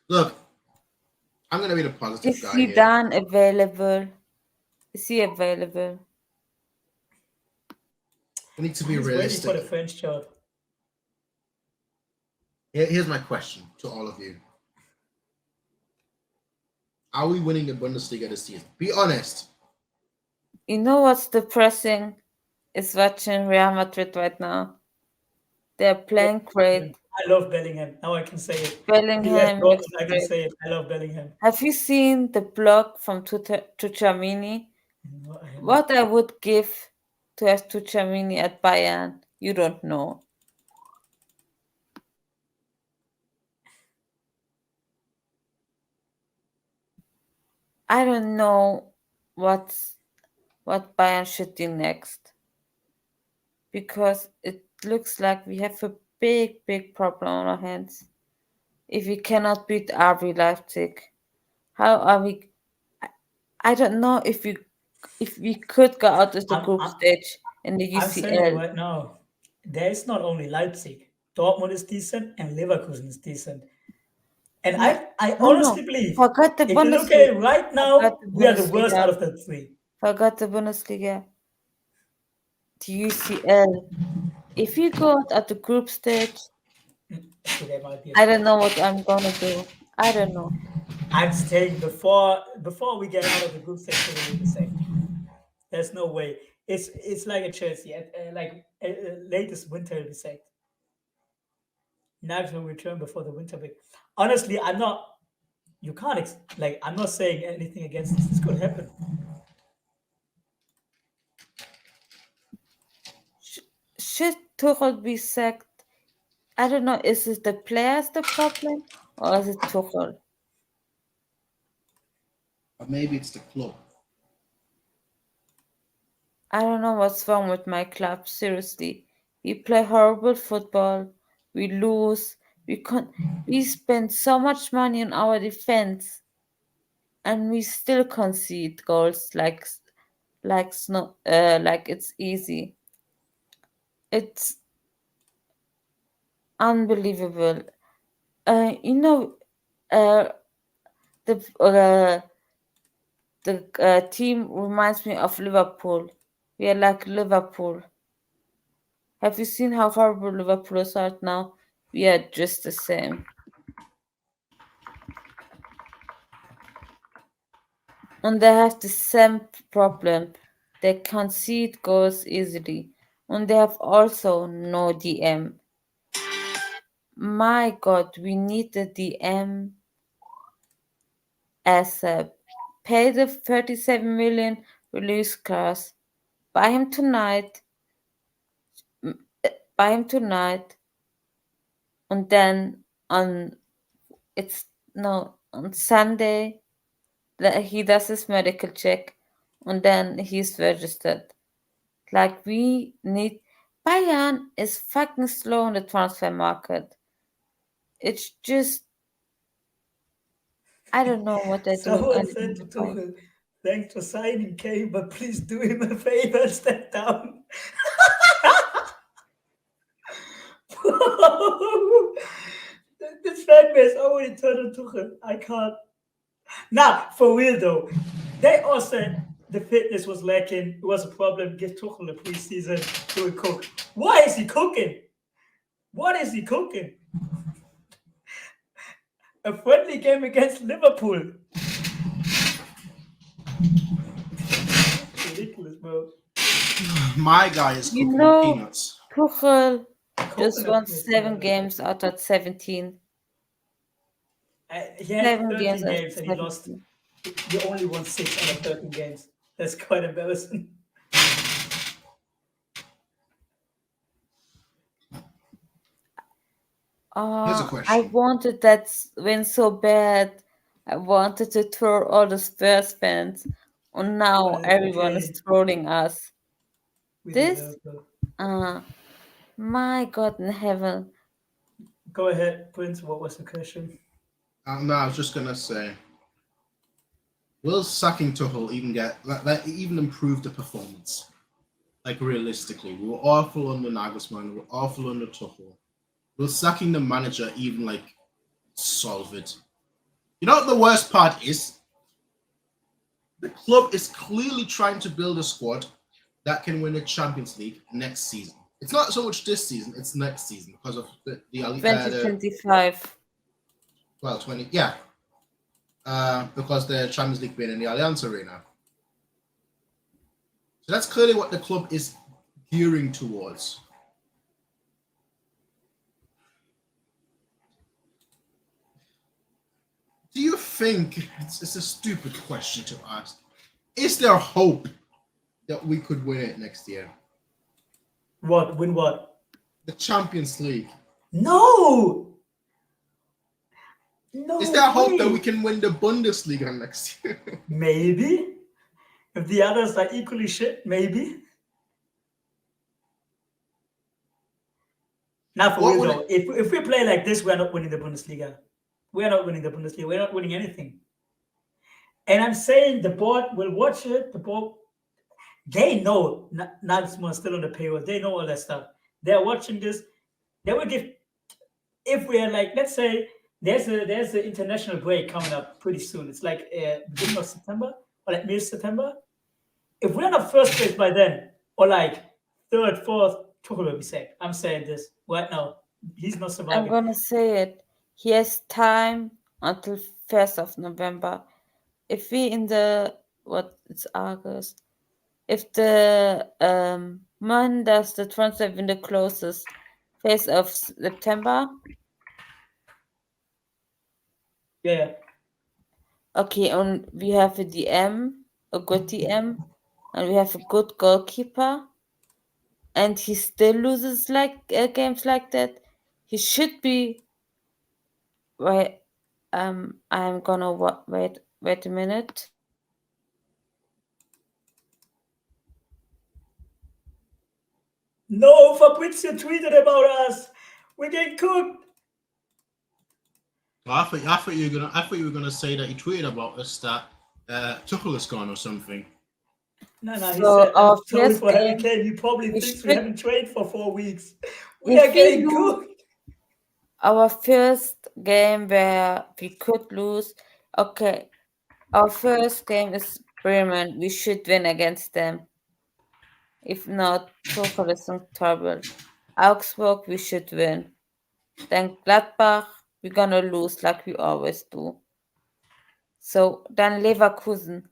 Speaker 1: Look, I'm gonna be the positive
Speaker 6: Is
Speaker 1: guy
Speaker 6: he
Speaker 1: here.
Speaker 6: done available? Is he available?
Speaker 1: We need to be
Speaker 4: He's waiting
Speaker 1: realistic.
Speaker 4: for the French job.
Speaker 1: Here's my question to all of you. Are we winning the Bundesliga this season? Be honest.
Speaker 6: You know what's depressing? Is watching Real Madrid right now. They're playing great.
Speaker 4: I love Bellingham. Now I can say it.
Speaker 6: Bellingham looks
Speaker 4: I can
Speaker 6: great.
Speaker 4: say it. I love Bellingham.
Speaker 6: Have you seen the blog from Tucciamini?
Speaker 4: No, I haven't.
Speaker 6: What I would give to have Tucciamini at Bayern, you don't know. I don't know what Bayern should do next, because it looks like we have a big problem on our hands. If we cannot beat RB Leipzig, how are we? I don't know if we could go out of the group stage in the
Speaker 4: I'm saying it
Speaker 6: UCL.
Speaker 4: right now. There is not only Leipzig. Dortmund is decent and Leverkusen is decent. And I honestly believe,
Speaker 6: Forget the
Speaker 4: if you look at
Speaker 6: Bundesliga.
Speaker 4: it right now,
Speaker 6: Forget the
Speaker 4: we are the worst
Speaker 6: Bundesliga.
Speaker 4: out of the three.
Speaker 6: Forgot the Bundesliga. The UCL. If we go out at the group stage,
Speaker 4: So there might be a
Speaker 6: I don't know what I'm gonna do. I don't know.
Speaker 4: I'm saying before we get out of the group stage, we will be safe. There's no way. It's like a Chelsea. Latest winter will be safe. Nags will return before the winter break. Honestly, I'm not. You can't I'm not saying anything against this. This could happen.
Speaker 6: Should Tuchel be sacked? I don't know. Is it the players the problem, or is it Tuchel?
Speaker 1: Or maybe it's the club.
Speaker 6: I don't know what's wrong with my club. Seriously, we play horrible football. We lose. We spend so much money on our defense, and we still concede goals like it's easy. It's unbelievable. You know, the team reminds me of Liverpool. We are like Liverpool. Have you seen how horrible Liverpool is right now? We are just the same. And they have the same problem. They concede goals easily. And they have also no DM. My God, we need the DM ASAP. Pay the 37 million release clause. Buy him tonight. And then on Sunday he does his medical check, and then he's registered. Like, we need. Bayern is fucking slow on the transfer market. It's just, I don't know what they're doing.
Speaker 4: Someone said to Tuchel, "Thanks for signing Kane, but please do him a favor and step down." This fan base already turned on Tuchel. I can't. Nah, for real though. They all said the fitness was lacking. It was a problem. Give Tuchel a preseason. He will cook. Why is he cooking? What is he cooking? A friendly game against Liverpool. Ridiculous, bro.
Speaker 1: My guy is
Speaker 6: You
Speaker 1: cooking
Speaker 6: know,
Speaker 1: peanuts.
Speaker 6: Tuchel just
Speaker 4: Coconut
Speaker 6: won
Speaker 4: milk,
Speaker 6: 7
Speaker 4: yeah.
Speaker 6: games out of 17.
Speaker 4: He had
Speaker 6: 7
Speaker 4: 13
Speaker 6: games out of
Speaker 4: games and he lost.
Speaker 6: 17.
Speaker 4: He only won 6 out of 13 games. That's quite embarrassing.
Speaker 1: Here's a
Speaker 6: I
Speaker 1: question.
Speaker 6: wanted that win so bad. I wanted to throw all the Spurs fans, and now
Speaker 4: Well,
Speaker 6: everyone
Speaker 4: okay.
Speaker 6: is trolling us.
Speaker 4: We
Speaker 6: This,
Speaker 4: deserve though.
Speaker 6: my God in heaven.
Speaker 4: Go ahead, Prince. What was the question?
Speaker 1: No, I was just gonna say, will sacking Tuchel even even improve the performance? Like realistically, we were awful under Nagelsmann. We were awful under Tuchel. Will sacking the manager even like solve it? You know what the worst part is? The club is clearly trying to build a squad that can win the Champions League next season. It's not so much this season; it's next season because of the
Speaker 6: 2025.
Speaker 1: well, 20, yeah. Because the Champions League being in the Allianz Arena. So that's clearly what the club is gearing towards. Do you think, it's a stupid question to ask, is there hope that we could win it next year?
Speaker 4: What? Win what?
Speaker 1: The Champions League.
Speaker 4: No! No.
Speaker 1: Is there hope that
Speaker 4: way.
Speaker 1: we can win the Bundesliga next year?
Speaker 4: Maybe. If the others are equally shit, maybe. Now, for
Speaker 1: What
Speaker 4: real
Speaker 1: would
Speaker 4: though, if we play like this, we're not winning the Bundesliga. We're not winning the Bundesliga. We're not winning anything. And I'm saying the board will watch it. The board, they know Nagelsmann's still on the payroll. They know all that stuff. They're watching this. They will give. If we are like, let's say, there's an international break coming up pretty soon. It's like beginning of September or like mid-September. If we're not first place by then, or like third, fourth, Tuchel will be safe. I'm saying this right now. He's not
Speaker 6: I'm
Speaker 4: surviving.
Speaker 6: gonna say it. He has time until 1st of November. If we in the it's August. If the man does the transfer window closes 1st of September.
Speaker 4: Yeah.
Speaker 6: Okay, and we have a DM, a good DM, and we have a good goalkeeper, and he still loses like games like that. He should be. Wait, I'm gonna wait a minute.
Speaker 4: No, Fabrizio tweeted about us. We're getting cooked.
Speaker 1: I thought you were gonna say that he tweeted about us that Tuchel is gone or something.
Speaker 4: No, he
Speaker 6: So
Speaker 4: said,
Speaker 6: our
Speaker 4: I'm sorry
Speaker 6: first
Speaker 4: for Harry
Speaker 6: game,
Speaker 4: Kane. He probably
Speaker 6: we
Speaker 4: thinks we
Speaker 6: should-
Speaker 4: haven't trained for 4 weeks. We
Speaker 6: If
Speaker 4: are
Speaker 6: we
Speaker 4: getting
Speaker 6: lose-
Speaker 4: cooked.
Speaker 6: Our first game where we could lose. Okay, our first game is Bremen. We should win against them. If not, Tuchel is in trouble. Augsburg, we should win. Then Gladbach, we're gonna lose like we always do. So then Leverkusen.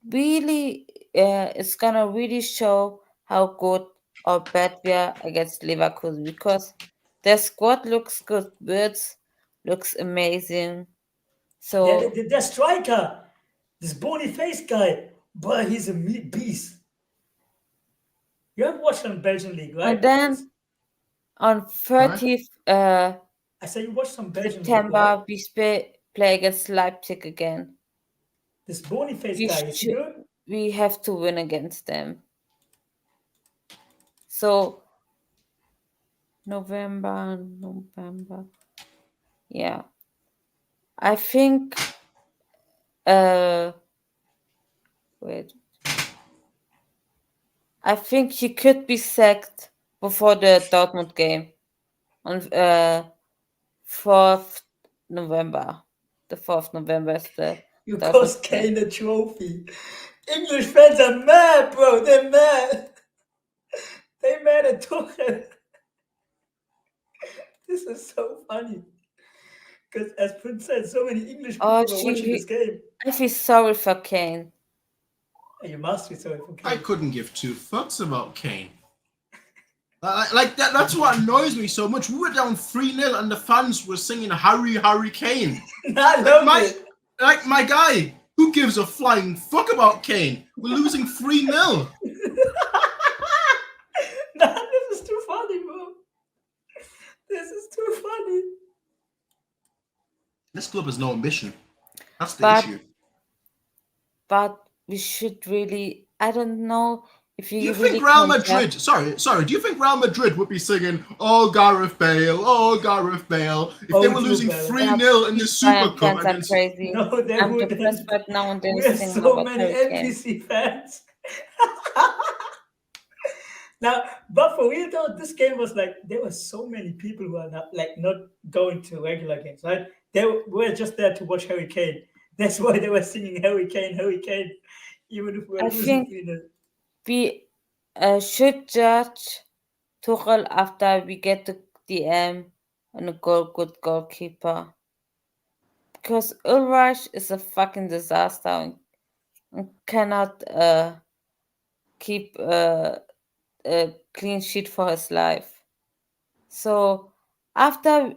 Speaker 6: Really, it's gonna really show how good or bad we are against Leverkusen because their squad looks good. Wirtz looks amazing. So
Speaker 4: Yeah, their striker, this bony face guy, but he's a beast. You have watched some Belgian league, right?
Speaker 6: and then on 30th
Speaker 4: I said you watched some Belgian league, right?
Speaker 6: September we play against Leipzig again.
Speaker 4: This bony face
Speaker 6: We
Speaker 4: guy, is he good?
Speaker 6: We have to win against them. So November. Yeah. I think wait. I think he could be sacked before the Dortmund game on 4th November. The 4th November is the
Speaker 4: You
Speaker 6: Dortmund
Speaker 4: cost
Speaker 6: game.
Speaker 4: Kane a trophy. English fans are mad, bro. They're mad. They mad at Tuchel. This is so funny. Because as Prince said, so many English people
Speaker 6: Oh,
Speaker 4: are watching this game.
Speaker 6: I feel sorry for Kane.
Speaker 4: And you must be sorry for
Speaker 1: I
Speaker 4: Kane.
Speaker 1: couldn't give two fucks about Kane. Like that's what annoys me so much. We were down 3-0 and the fans were singing Harry, Harry Kane.
Speaker 4: I love it.
Speaker 1: Like my guy, who gives a flying fuck about Kane? We're losing 3-0.
Speaker 4: Nah, this is too funny, bro. This is too funny.
Speaker 1: This club has no ambition. That's the
Speaker 6: But-
Speaker 1: issue.
Speaker 6: But we should really, I don't know If
Speaker 1: Do
Speaker 6: you
Speaker 1: you
Speaker 6: really
Speaker 1: think Real
Speaker 6: compare,
Speaker 1: Madrid? Sorry. Do you think Real Madrid would be singing "Oh Gareth Bale, oh Gareth Bale" if they
Speaker 4: Oh,
Speaker 1: were
Speaker 4: Jude
Speaker 1: losing
Speaker 4: Bellingham.
Speaker 1: 3-0 in the
Speaker 6: these
Speaker 1: Super
Speaker 6: Bayern
Speaker 1: Cup
Speaker 6: fans are
Speaker 1: against?
Speaker 6: crazy.
Speaker 4: No, they
Speaker 6: I'm depressed
Speaker 4: wouldn't.
Speaker 6: right now and they're
Speaker 4: We have
Speaker 6: singing
Speaker 4: so
Speaker 6: about
Speaker 4: many
Speaker 6: Harry Kane.
Speaker 4: NPC fans. Now, but for real though, this game was like there were so many people who are not going to regular games, right? They were just there to watch Harry Kane. That's why they were singing Harry Kane, even if we were
Speaker 6: I
Speaker 4: losing
Speaker 6: think
Speaker 4: 3-0.
Speaker 6: we should judge Tuchel after we get the DM and a good goalkeeper. Because Ulreich is a fucking disaster and cannot keep a clean sheet for his life. So after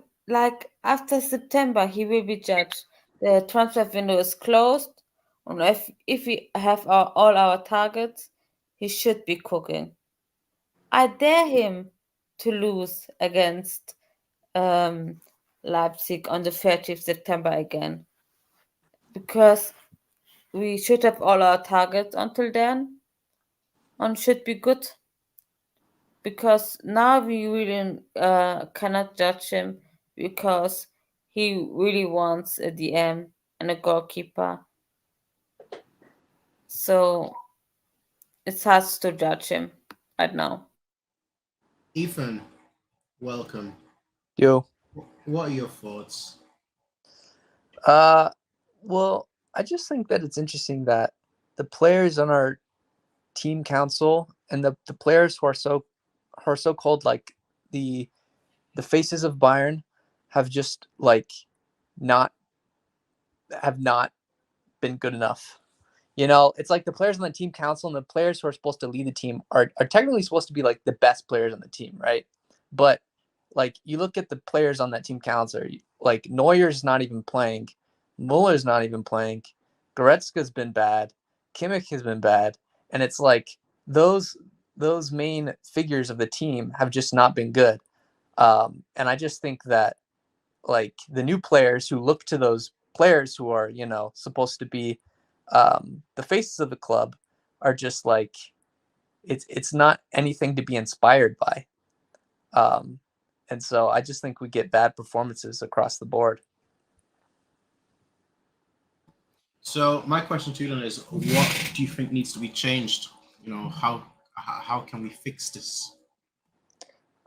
Speaker 6: September, he will be judged. The transfer window is closed, and if we have all our targets, he should be cooking. I dare him to lose against Leipzig on the 30th September again, because we should have all our targets until then, and should be good. Because now we really cannot judge him because he really wants a DM and a goalkeeper. So it's hard to judge him right now.
Speaker 1: Ethan, welcome.
Speaker 7: Yo.
Speaker 1: What are your thoughts?
Speaker 7: Well, I just think that it's interesting that the players on our team council and the players who are so called like the faces of Bayern have just like not been good enough. You know, it's like the players on the team council and the players who are supposed to lead the team are technically supposed to be like the best players on the team, right? But like you look at the players on that team council, like Neuer's not even playing, Muller's not even playing, Goretzka's been bad, Kimmich has been bad, and it's like those main figures of the team have just not been good. And I just think that like the new players who look to those players who are, you know, supposed to be the faces of the club are just like it's not anything to be inspired by. And so I just think we get bad performances across the board.
Speaker 1: So my question to you then is, what do you think needs to be changed? You know, how can we fix this?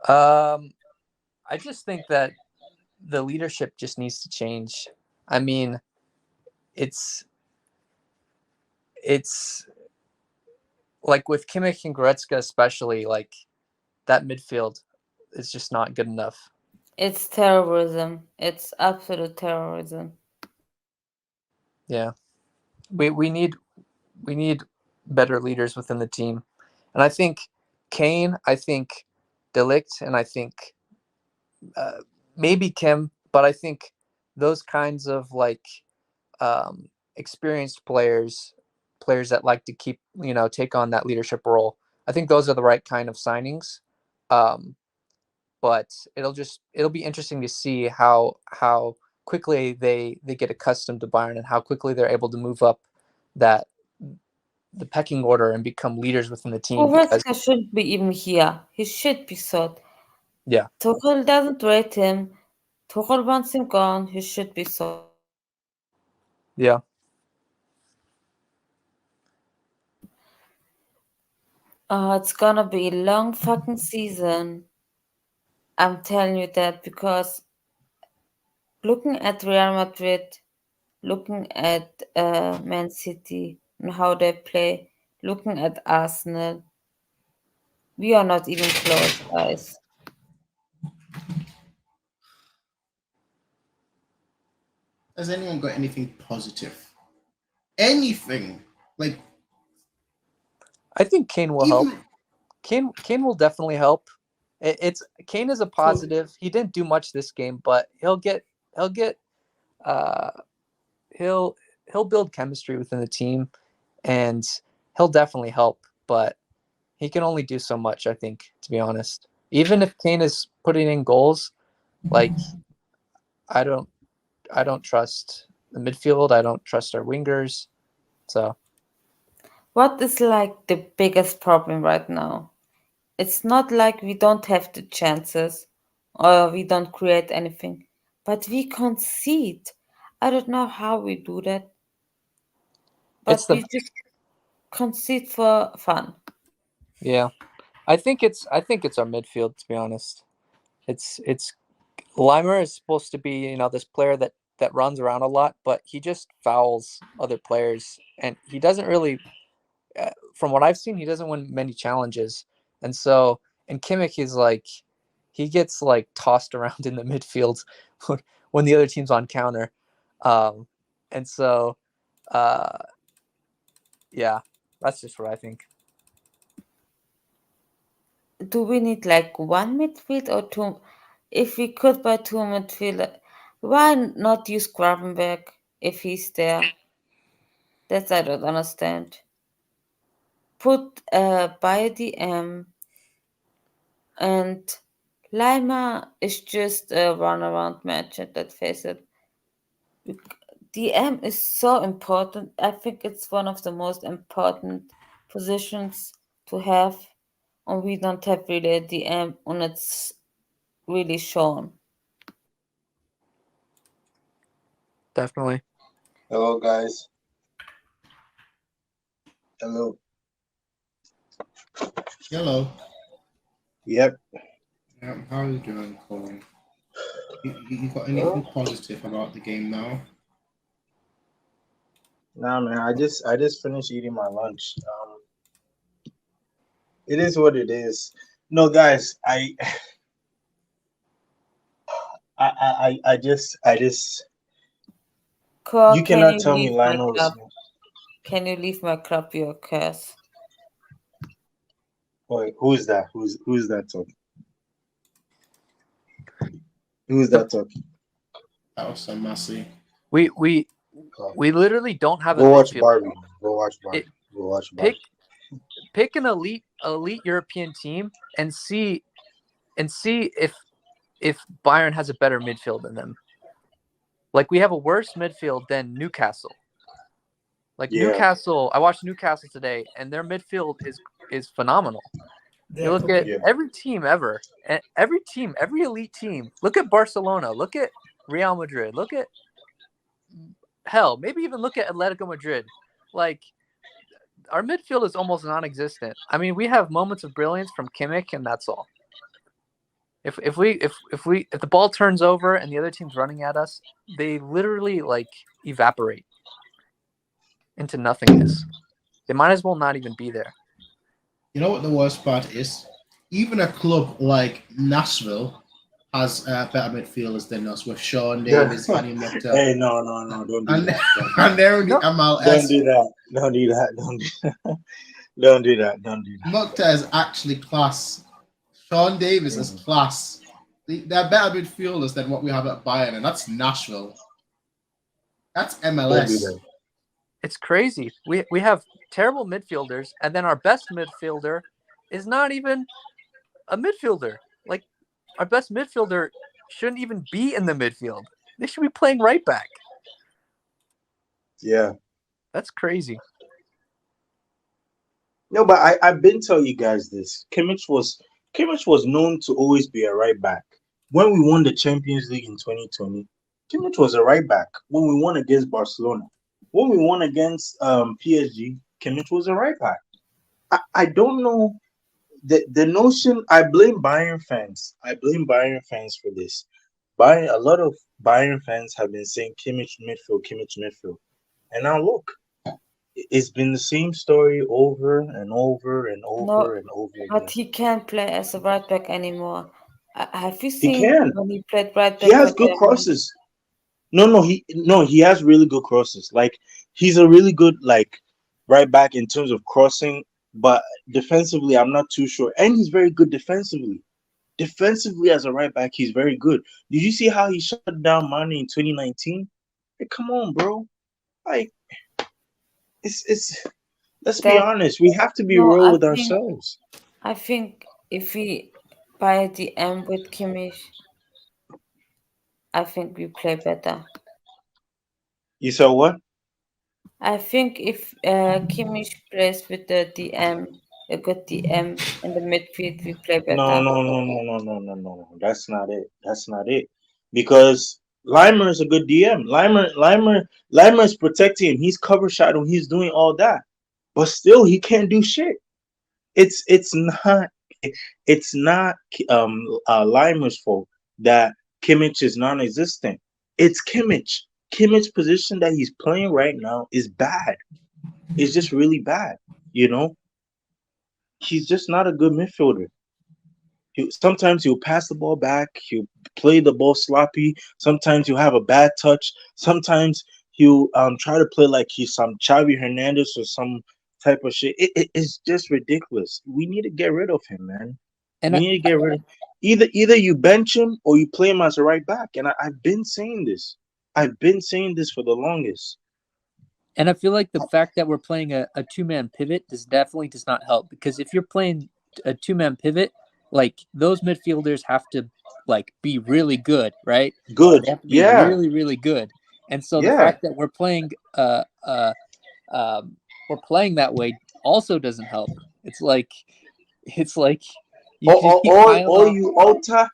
Speaker 7: I just think that the leadership just needs to change. I mean, it's like with Kimmich and Goretzka especially, like that midfield is just not good enough.
Speaker 6: It's terrorism. It's absolute terrorism.
Speaker 7: Yeah. We need better leaders within the team. And I think Kane, I think De Ligt, and I think maybe Kim, but I think those kinds of like experienced players that like to keep, you know, take on that leadership role. I think those are the right kind of signings. But it'll be interesting to see how quickly they get accustomed to Bayern and how quickly they're able to move up the pecking order and become leaders within the team. Because
Speaker 6: Goretzka shouldn't be even here. He should be sold.
Speaker 7: yeah,
Speaker 6: Tuchel doesn't rate him. Tuchel wants him gone. He should be sold.
Speaker 7: yeah,
Speaker 6: It's gonna be a long fucking season. I'm telling you that because looking at Real Madrid, looking at Man City and how they play, looking at Arsenal, we are not even close, guys.
Speaker 1: Has anyone got anything positive? Anything like
Speaker 7: I think Kane will help.
Speaker 1: even
Speaker 7: Kane will definitely help. It's Kane is a positive. He didn't do much this game, but he'll get uh he'll build chemistry within the team, and he'll definitely help. But he can only do so much, I think, to be honest. Even if Kane is putting in goals, like I don't trust the midfield. I don't trust our wingers. So
Speaker 6: What is like the biggest problem right now? It's not like we don't have the chances or we don't create anything, but we concede. I don't know how we do that,
Speaker 7: It's
Speaker 6: but
Speaker 7: the
Speaker 6: we just concede for fun.
Speaker 7: yeah. I think it's our midfield, to be honest. It's Limer is supposed to be, this player that runs around a lot, but he just fouls other players, and he doesn't really, from what I've seen, he doesn't win many challenges. And so, and Kimmich is like, he gets like tossed around in the midfield when the other team's on counter. And so, uh, yeah, that's just what I think.
Speaker 6: Do we need like one midfield or two? If we could buy two midfielder, why not use Gravenberg if he's there? That's I don't understand. Put buy DM and Lima is just a runaround match. Let's face it. DM is so important. I think it's one of the most important positions to have, and we don't have really a DM, and it's really shown.
Speaker 7: Definitely.
Speaker 8: Hello, guys. Hello.
Speaker 1: Hello.
Speaker 8: Yep.
Speaker 1: How are you doing, Colin? You got anything positive about the game now?
Speaker 8: Nah, man. I just finished eating my lunch. It is what it is. No, guys. I just.
Speaker 6: Cor,
Speaker 8: You
Speaker 6: can
Speaker 8: cannot
Speaker 6: you
Speaker 8: tell me
Speaker 6: leave my
Speaker 8: Lionel's.
Speaker 6: club? Can you leave my club, you curse?
Speaker 8: Wait, who's that? Who's that talking? Who's that talking?
Speaker 1: That was so messy.
Speaker 7: We
Speaker 8: Oh.
Speaker 7: literally don't have a
Speaker 8: Go watch
Speaker 7: midfield.
Speaker 8: Barbie. Go watch Barbie.
Speaker 7: It-
Speaker 8: Go watch Barbie.
Speaker 7: Pick an elite European team and see if Bayern has a better midfield than them. Like, we have a worse midfield than Newcastle. Like,
Speaker 8: Yeah.
Speaker 7: Newcastle, I watched Newcastle today, and their midfield is phenomenal. You look at
Speaker 8: Yeah.
Speaker 7: every team ever, and every elite team. Look at Barcelona. Look at Real Madrid. Look at maybe even look at Atletico Madrid. Like, our midfield is almost non-existent. I mean, we have moments of brilliance from Kimmich, and that's all. If the ball turns over and the other team's running at us, they literally like evaporate into nothingness. They might as well not even be there.
Speaker 1: You know what the worst part is? Even a club like Nashville has better midfielders than us with Sean Davis, Fanny Mokhtar,
Speaker 8: Hey, no, don't do
Speaker 1: and,
Speaker 8: that.
Speaker 1: and they're in the
Speaker 7: No,
Speaker 1: MLS.
Speaker 8: Don't do that. Don't do that. Don't do that. Don't do that. Don't do that.
Speaker 1: Mokhtar is actually class. Sean Davis is class. They're better midfielders than what we have at Bayern, and that's Nashville. That's
Speaker 8: Don't do
Speaker 1: MLS.
Speaker 8: that.
Speaker 7: It's crazy. We have terrible midfielders, and then our best midfielder is not even a midfielder. Like, our best midfielder shouldn't even be in the midfield. They should be playing right back.
Speaker 8: Yeah.
Speaker 7: That's crazy.
Speaker 8: No, but I've been telling you guys this. Kimmich was known to always be a right back. When we won the Champions League in 2020, Kimmich was a right back. When we won against Barcelona, when we won against PSG, Kimmich was a right back. I don't know the notion. I blame Bayern fans. I blame Bayern fans for this. A lot of Bayern fans have been saying Kimmich midfield, and now look. It's been the same story over and over and over and over again.
Speaker 6: But he can't play as a right back anymore. Have you
Speaker 8: He
Speaker 6: seen
Speaker 8: can.
Speaker 6: when he played right back?
Speaker 8: He has
Speaker 6: for
Speaker 8: good
Speaker 6: Germany?
Speaker 8: crosses. No, he has really good crosses. Like, he's a really good right back in terms of crossing, but defensively, I'm not too sure. And he's very good defensively. Defensively, as a right back, he's very good. Did you see how he shut down Mane in 2019? Hey, come on, bro. Like, it's. Let's be
Speaker 6: That
Speaker 8: honest. We have to be
Speaker 6: no,
Speaker 8: real with ourselves.
Speaker 6: I think if we buy the M with Kimmich, I think we play better.
Speaker 8: You saw what?
Speaker 6: I think if Kimmich plays with the DM, a good DM in the midfield, we play
Speaker 8: No,
Speaker 6: better.
Speaker 8: no, no, no, no, no, no, no. That's not it. That's not it. Because Limer is a good DM. Limer is protecting him. He's cover shadowing. He's doing all that. But still, he can't do shit. It's not it's not Limer's fault that Kimmich is non-existent. It's Kimmich. Kimmich's position that he's playing right now is bad. It's just really bad. You know, he's just not a good midfielder. Sometimes he'll pass the ball back. He'll play the ball sloppy. Sometimes he'll have a bad touch. Sometimes he'll try to play like he's some Xavi Hernandez or some type of shit. It's just ridiculous. We need to get rid of him, man.
Speaker 7: And
Speaker 8: We need to get rid of either you bench him or you play him as a right back. And I've been saying this. I've been saying this for the longest.
Speaker 7: I feel like the fact that we're playing a two-man pivot definitely does not help, because if you're playing a two-man pivot, like those midfielders have to like be really good, right?
Speaker 8: Good.
Speaker 7: They have to be
Speaker 8: Yeah.
Speaker 7: really, really good. And so the
Speaker 8: Yeah.
Speaker 7: fact that we're playing that way also doesn't help. It's like you just keep piling
Speaker 8: Or
Speaker 7: on.
Speaker 8: you alter.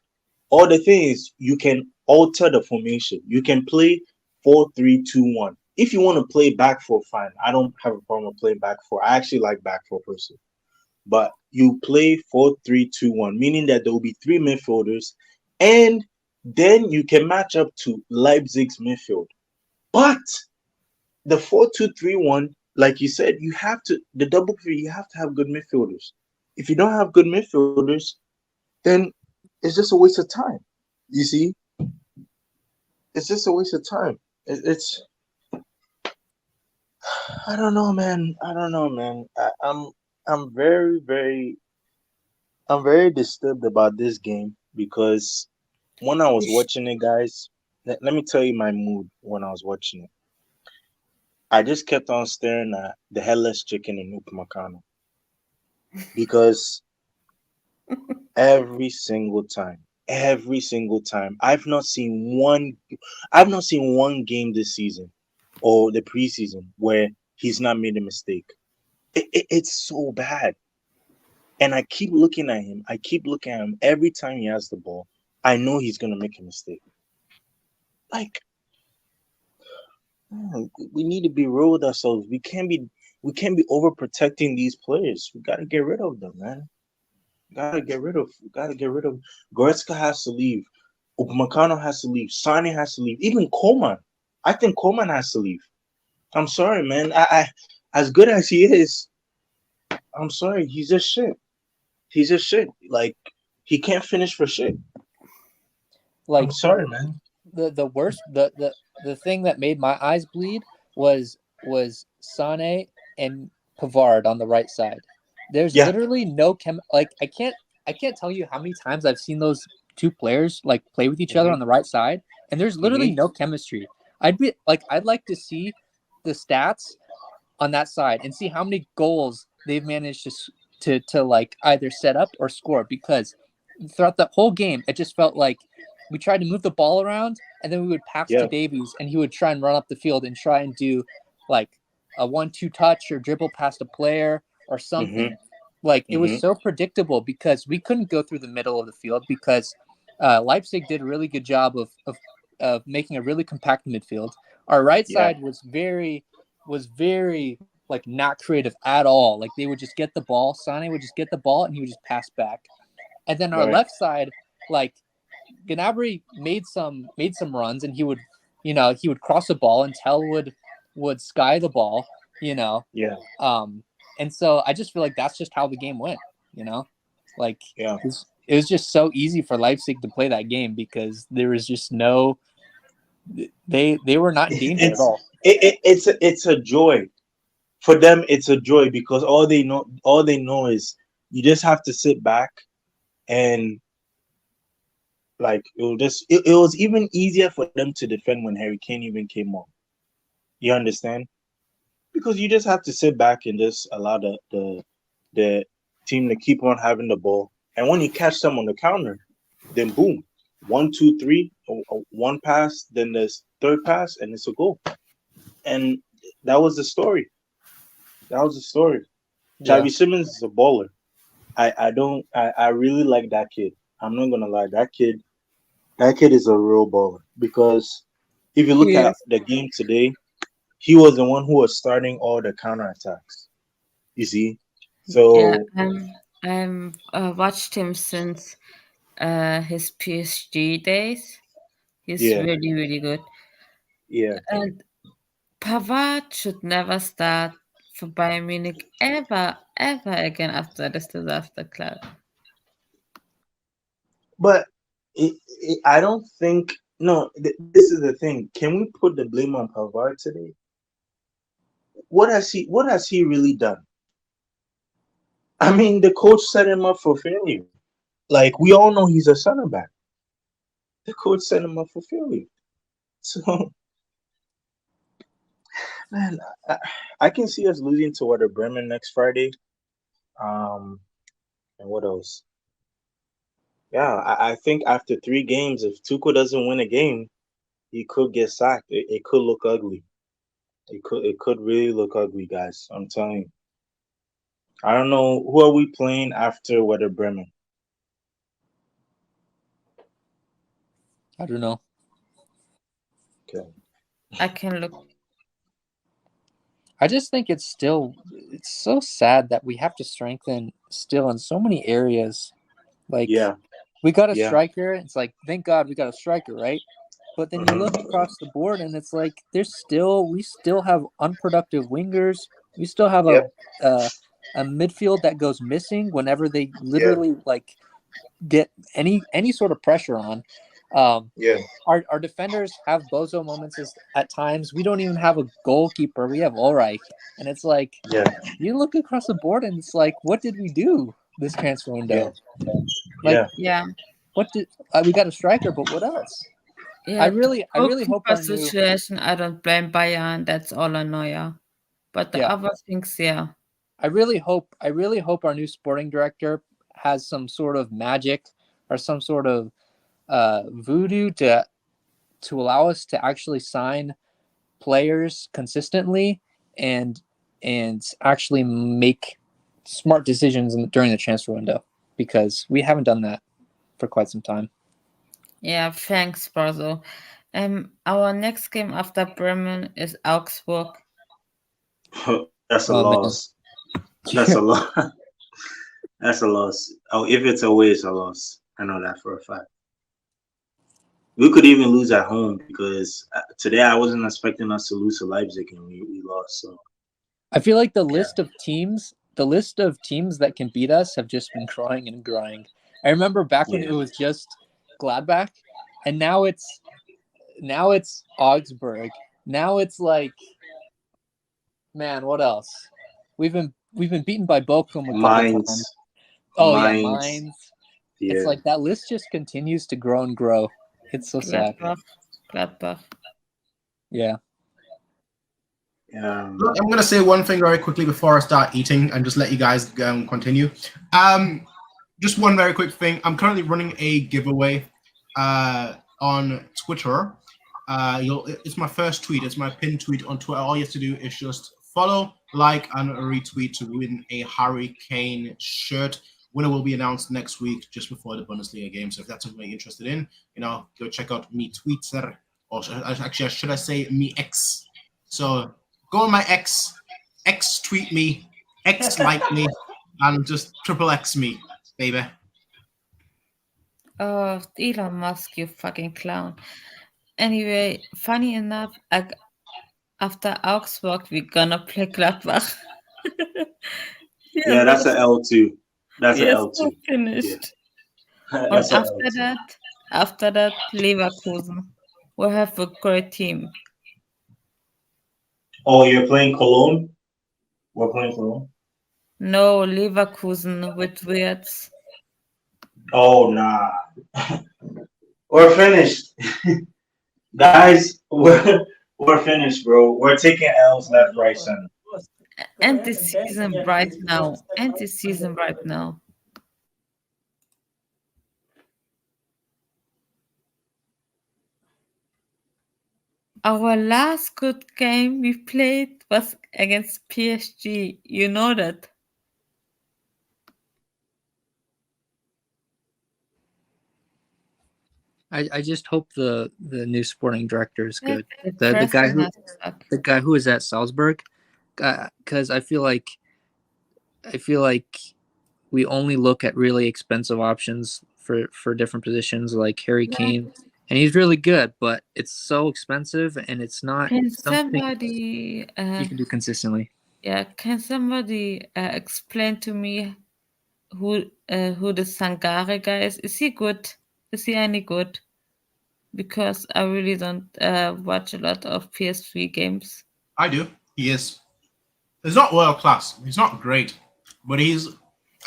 Speaker 8: All the thing is, you can alter the formation. You can play 4-3-2-1. If you want to play back four, fine. I don't have a problem with playing back four. I actually like back four personally. But you play 4-3-2-1, meaning that there will be three midfielders, and then you can match up to Leipzig's midfield. But the 4-2-3-1, like you said, you have to the double three. You have to have good midfielders. If you don't have good midfielders, then it's just a waste of time. You see, it's just a waste of time. It's I don't know, man. I don't know, man. I'm very disturbed about this game because when I was watching it, guys, let me tell you my mood when I was watching it. I just kept on staring at the headless chicken in Upamecano because every single time, I've not seen one game this season or the preseason where he's not made a mistake. It's so bad. And I keep looking at him. Every time he has the ball. I know he's gonna make a mistake. Like, we need to be real with ourselves. We can't be overprotecting these players. We gotta get rid of them, man. Gotta get rid of. Goretzka has to leave. Upamecano has to leave. Sane has to leave. Even Coman. I think Coman has to leave. I'm sorry, man. I as good as he is, I'm sorry. He's just shit. Like, he can't finish for shit.
Speaker 7: Like,
Speaker 8: I'm sorry, man.
Speaker 7: The worst the thing that made my eyes bleed was Sane and Pavard on the right side. There's literally no I can't tell you how many times I've seen those two players like play with each other on the right side, and there's literally no chemistry. I'd like to see the stats on that side and see how many goals they've managed to like either set up or score, because throughout the whole game it just felt like we tried to move the ball around and then we would pass to Davies and he would try and run up the field and try and do like a 1-2 touch or dribble past a player or something. Like, it was so predictable because we couldn't go through the middle of the field because Leipzig did a really good job of making a really compact midfield. Our right side was very like not creative at all. Like, they would just get the ball. Sane would just get the ball and he would just pass back. And then our left side, like, Gnabry made some runs and he would cross the ball and Tell would sky the ball, and so I just feel like that's just how the game went, like it was just so easy for Leipzig to play that game because there was just they were not in danger at all.
Speaker 8: It's a joy for them. It's a joy because all they know is you just have to sit back and like it was even easier for them to defend when Harry Kane even came on. You understand? Because you just have to sit back and just allow the team to keep on having the ball. And when you catch them on the counter, then boom, 1, 2, 3, one pass, then there's third pass, and it's a goal. And That was the story. That was the story.
Speaker 7: Yeah.
Speaker 8: Xavi Simmons is a baller. I really like that kid. I'm not gonna lie. That kid is a real baller because if you look at
Speaker 6: Yes.
Speaker 8: the game today, he was the one who was starting all the counterattacks. You see?
Speaker 6: Yeah,
Speaker 8: So
Speaker 6: I'm watched him since his PSG days. He's
Speaker 8: yeah,
Speaker 6: really, really good.
Speaker 8: yeah.
Speaker 6: And Pavard should never start for Bayern Munich ever, ever again after this disaster club.
Speaker 8: But I don't think no. This is the thing. Can we put the blame on Pavard today? What has he really done? I mean, the coach set him up for failure. Like we all know he's a center back. The coach set him up for failure. So man, I can see us losing to Werder Bremen next Friday. And what else? Yeah, I think after 3 games, if Tuchel doesn't win a game, he could get sacked. It could look ugly. It could really look ugly, guys. I'm telling you. I don't know who are we playing after Werder Bremen.
Speaker 7: I don't know.
Speaker 8: Okay.
Speaker 6: I can look.
Speaker 7: I just think it's so sad that we have to strengthen still in so many areas. Like
Speaker 8: Yeah.
Speaker 7: we got a
Speaker 8: Yeah.
Speaker 7: striker. It's like, thank God we got a striker, right? But then you look across the board and it's like we still have unproductive wingers. We still have
Speaker 8: Yep.
Speaker 7: a midfield that goes missing whenever they
Speaker 8: Yeah.
Speaker 7: literally like get any sort of pressure on.
Speaker 8: Yeah.
Speaker 7: Our defenders have bozo moments at times. We don't even have a goalkeeper. We have Ulreich. And it's like
Speaker 8: Yeah.
Speaker 7: you look across the board and it's like, what did we do this transfer window?
Speaker 8: Yeah.
Speaker 7: Like,
Speaker 8: Yeah.
Speaker 6: Yeah,
Speaker 7: what did we got a striker, but what else?
Speaker 6: yeah.
Speaker 7: I really hope
Speaker 6: Goalkeeper
Speaker 7: our new
Speaker 6: situation. I don't blame Bayern. That's all on Neuer. But the
Speaker 7: yeah.
Speaker 6: other things, yeah.
Speaker 7: I really hope our new sporting director has some sort of magic or some sort of voodoo to allow us to actually sign players consistently and actually make smart decisions during the transfer window, because we haven't done that for quite some time.
Speaker 6: Yeah, thanks, Barzo. Our next game after Bremen is Augsburg.
Speaker 8: That's a
Speaker 7: Oh, man.
Speaker 8: loss. That's a loss. That's a loss. Oh, if it's away, it's a loss. I know that for a fact. We could even lose at home because today I wasn't expecting us to lose to Leipzig and we lost. So
Speaker 7: I feel like the list of teams that can beat us have just been growing and growing. I remember back when it was just Gladbach, and now it's Augsburg. Now it's like, man, what else? We've been beaten by Bochum a couple
Speaker 8: Mainz.
Speaker 7: times. Oh yeah,
Speaker 8: Mainz.
Speaker 7: Mainz.
Speaker 8: Yeah.
Speaker 7: It's like that list just continues to grow and grow. It's so sad.
Speaker 6: Gladbach.
Speaker 7: Yeah.
Speaker 1: I'm going to say one thing very quickly before I start eating and just let you guys continue. Just one very quick thing. I'm currently running a giveaway on Twitter. It's my first tweet. It's my pinned tweet on Twitter. All you have to do is just follow, like, and retweet to win a Harry Kane shirt. Winner will be announced next week, just before the Bundesliga game. So if that's something you're interested in, go check out me Twitter, or actually, should I say me X? So go on my X tweet me, X like me, and just triple X me, baby.
Speaker 6: Oh, Elon Musk, you fucking clown. Anyway, funny enough, after Augsburg, we're gonna play Gladbach.
Speaker 8: Yeah, that's an L2. That's an
Speaker 6: Yes,
Speaker 8: L2.
Speaker 6: we're finished.
Speaker 8: Yeah.
Speaker 6: And after that, Leverkusen. We have a great team.
Speaker 8: Oh, you're playing Cologne? We're playing Cologne?
Speaker 6: No, Leverkusen with Wirtz.
Speaker 8: Oh, nah. We're finished. Guys, we're finished, bro. We're taking L's left, right, center.
Speaker 6: End the season right now. End the season right now. Our last good game we played was against PSG. You know that.
Speaker 7: I just hope the new sporting director is good.
Speaker 6: The
Speaker 7: The guy
Speaker 6: pressing
Speaker 7: who
Speaker 6: has sucked.
Speaker 7: the guy who is at Salzburg, because I feel like we only look at really expensive options for different positions like Harry Kane, and he's really good, but it's so expensive and it's not
Speaker 6: Can
Speaker 7: something
Speaker 6: somebody,
Speaker 7: you can do consistently.
Speaker 6: can somebody explain to me who the Sangare guy is? Is he good? Is he any good? Because I really don't watch a lot of PS3 games.
Speaker 1: I do. He is. He's not world class. He's not great, but he's, as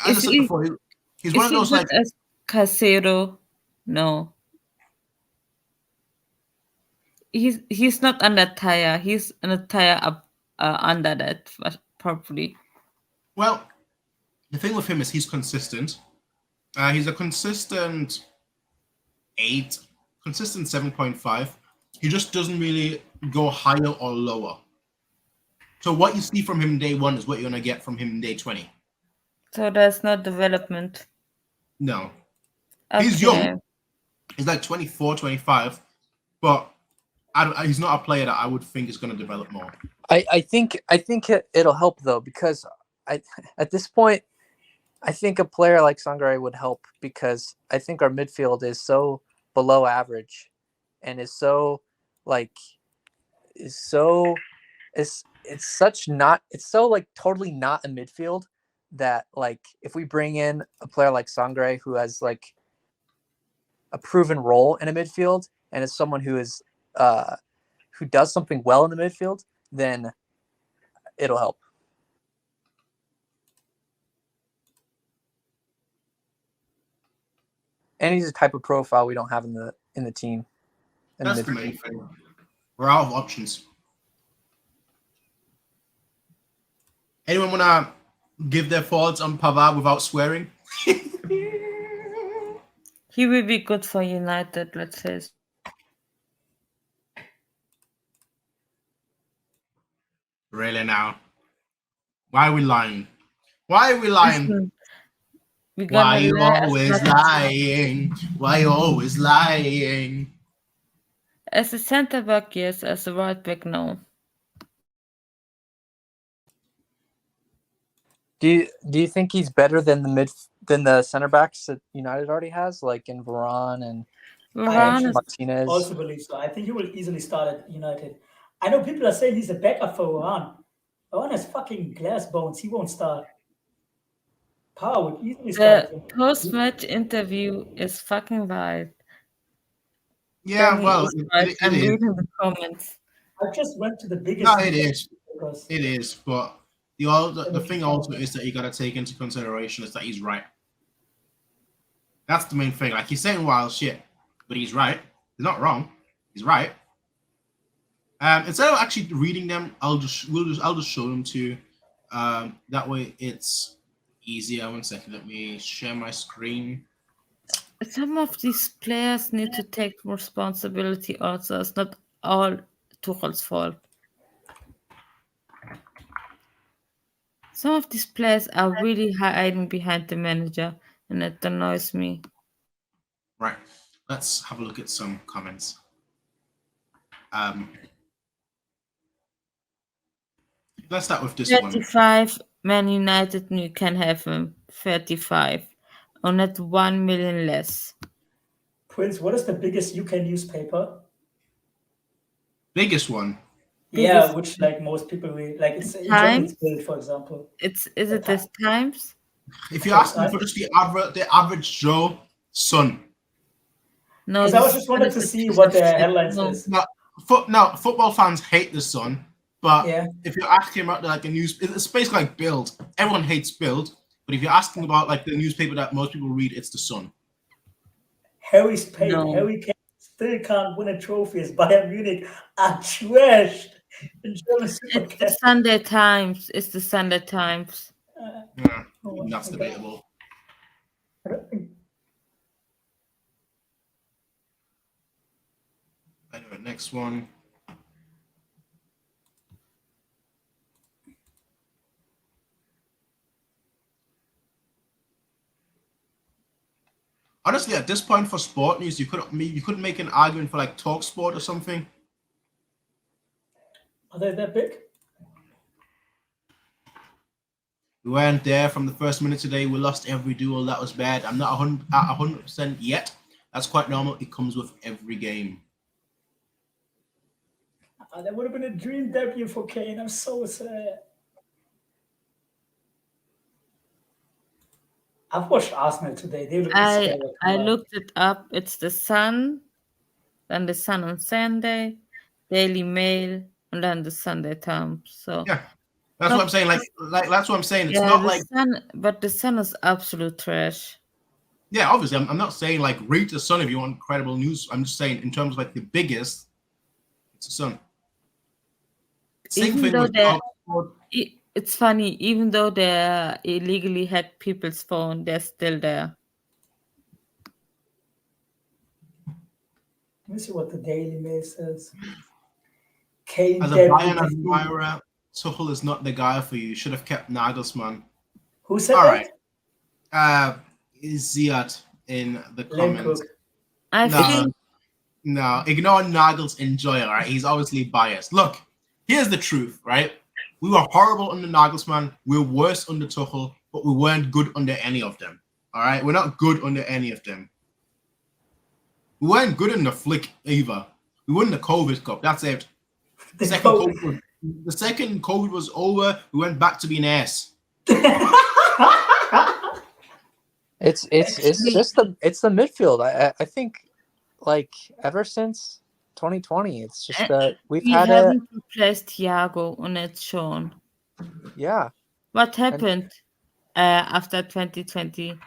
Speaker 1: I
Speaker 6: Is
Speaker 1: said
Speaker 6: he
Speaker 1: before, he's one
Speaker 6: is
Speaker 1: of
Speaker 6: he
Speaker 1: those
Speaker 6: good
Speaker 1: like.
Speaker 6: as Casero? No. He's not on that tire. He's on a tire up under that probably.
Speaker 1: Well, the thing with him is he's consistent. He's a consistent 8, consistent 7.5. He just doesn't really go higher or lower. So what you see from him day 1 is what you're gonna get from him day 20.
Speaker 6: So there's no development.
Speaker 1: No,
Speaker 6: Okay.
Speaker 1: he's young. He's like 24, 25, but he's not a player that I would think is going to develop more.
Speaker 7: I think it'll help though, because at this point I think a player like Sangare would help, because I think our midfield is so below average and is so like it's so like totally not a midfield that, like, if we bring in a player like Sangare who has like a proven role in a midfield and is someone who is who does something well in the midfield, then it'll help. And he's a type of profile we don't have in the team.
Speaker 1: That's the main thing. We're out of options. Anyone want to give their thoughts on Pavard without swearing?
Speaker 6: He will be good for United, let's say.
Speaker 1: Really now? Why are we lying? Why are we lying?
Speaker 6: Listen, we're
Speaker 1: Why
Speaker 6: gonna
Speaker 1: you
Speaker 6: lie as
Speaker 1: always
Speaker 6: much
Speaker 1: lying? Why you always lying?
Speaker 6: as a centre back, yes. As a right back, no.
Speaker 7: Do you think he's better than the center backs that United already has, like in Varane and
Speaker 4: Varane is
Speaker 7: Martinez?
Speaker 4: also believe so. I think he will easily start at United. I know people are saying he's a backup for Varane. Varane has fucking glass bones. He won't start. Power would easily start.
Speaker 6: The post-match interview is fucking wild.
Speaker 1: Yeah,
Speaker 6: Danny
Speaker 1: well,
Speaker 6: is right.
Speaker 1: it
Speaker 6: I'm
Speaker 1: is.
Speaker 6: reading the comments.
Speaker 4: I just went to the biggest.
Speaker 1: No, it is. It is, but the thing also is that you got to take into consideration is that he's right. That's the main thing. Like, he's saying wild shit, but he's right. He's not wrong. He's right. Instead of actually reading them, I'll just show them to you. That way it's easier. 1 second. Let me share my screen.
Speaker 6: Some of these players need to take responsibility also. It's not all Tuchel's fault. Some of these players are really hiding behind the manager, and it annoys me.
Speaker 1: Right. Let's have a look at some comments. Let's start with this one.
Speaker 6: 35, Man United, you can have him. 35. Or not 1 million less.
Speaker 4: Prince, what is the biggest UK newspaper?
Speaker 1: Biggest one.
Speaker 4: Yeah,
Speaker 6: Biggest-
Speaker 4: which like most people read. Like it's in
Speaker 6: Times?
Speaker 4: German Bild, for example.
Speaker 6: Is it this Times?
Speaker 1: If you're asking for just the average Joe, Sun.
Speaker 6: No,
Speaker 4: Because I was
Speaker 6: this
Speaker 4: just wanted
Speaker 6: is
Speaker 4: to see
Speaker 6: 100%
Speaker 4: what the
Speaker 6: shit.
Speaker 4: headline
Speaker 6: No.
Speaker 4: says.
Speaker 1: Now, football fans hate the Sun, but
Speaker 4: Yeah.
Speaker 1: if you're asking about like a news, it's basically like Bild. Everyone hates Bild, but if you're asking about like the newspaper that most people read, it's the Sun.
Speaker 4: Harry's paid.
Speaker 6: No.
Speaker 4: Harry Kane still can't win a trophy as Bayern Munich are trashed in German
Speaker 6: It's the
Speaker 4: Supercup.
Speaker 6: Sunday Times. It's the Sunday Times.
Speaker 1: Yeah,
Speaker 4: Oh my
Speaker 1: that's
Speaker 4: God.
Speaker 1: debatable.
Speaker 4: I don't think-
Speaker 1: Anyway, next one. Honestly, at this point for sport news, you could make an argument for like Talk Sport or something.
Speaker 4: Are they that big?
Speaker 1: We weren't there from the first minute today. We lost every duel. That was bad. I'm not 100% yet. That's quite normal. It comes with every game.
Speaker 4: That would have been a dream debut for Kane. I'm so sad. I've watched Arsenal today. They look scary.
Speaker 6: I looked it up. It's the Sun, then the Sun on Sunday, Daily Mail, and then the Sunday Times. So
Speaker 1: yeah, that's what I'm saying. Like that's what I'm saying. It's
Speaker 6: yeah,
Speaker 1: not
Speaker 6: the
Speaker 1: like
Speaker 6: Sun, but the Sun is absolute trash.
Speaker 1: Yeah, obviously, I'm not saying like read the Sun if you want credible news. I'm just saying in terms of like the biggest, it's the Sun. Same
Speaker 6: Even
Speaker 1: thing
Speaker 6: though
Speaker 1: with
Speaker 6: it's funny, even though they illegally hacked people's phone, they're still there.
Speaker 4: Let me see what the Daily Mail says. Kane
Speaker 1: as a Bayern admirer, Tuchel is not the guy for you. You should have kept Nagelsmann.
Speaker 4: Who said
Speaker 1: All
Speaker 4: that?
Speaker 1: right. Is Ziad in the comments? No, ignore Nagels enjoy, all right? He's obviously biased. Look, here's the truth, right? We were horrible under Nagelsmann. We were worse under Tuchel, but we weren't good under any of them. All right? We're not good under any of them. We weren't good in the flick either. We won the COVID Cup. That's it. The second COVID was over, we went back to being ass.
Speaker 7: It's just the midfield. I think like ever since 2020, it's just that we
Speaker 6: haven't replaced Thiago and it's shown.
Speaker 7: Yeah.
Speaker 6: What happened after 2020?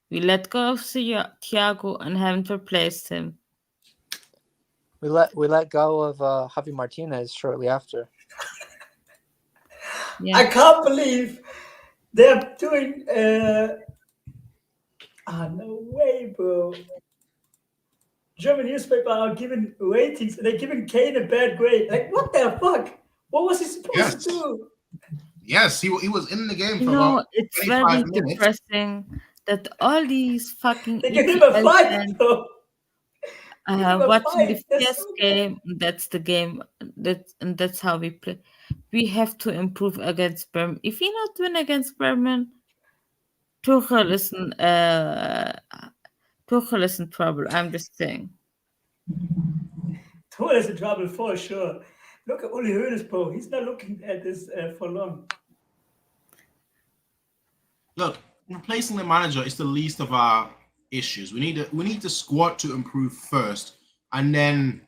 Speaker 6: We let go of Thiago and haven't replaced him.
Speaker 7: We let go of Javi Martinez shortly after.
Speaker 4: Yeah. I can't believe they're doing. No way, bro. German newspaper are giving ratings. They're giving Kane a bad grade. Like, what the fuck? What was he supposed to do?
Speaker 1: Yes, he was in the game for about
Speaker 6: it's very depressing that all these fucking
Speaker 4: they give him a 5, though.
Speaker 6: Watching the first game, that's the game. That's how we play. We have to improve against Bremen. If we not win against Bremen, Tuchel is in trouble. I'm just saying.
Speaker 4: Tuchel is in trouble for sure. Look at Uli Hoeneß, bro. He's not looking at this for long.
Speaker 1: Look, replacing the manager is the least of our issues. We need the squad to improve first, and then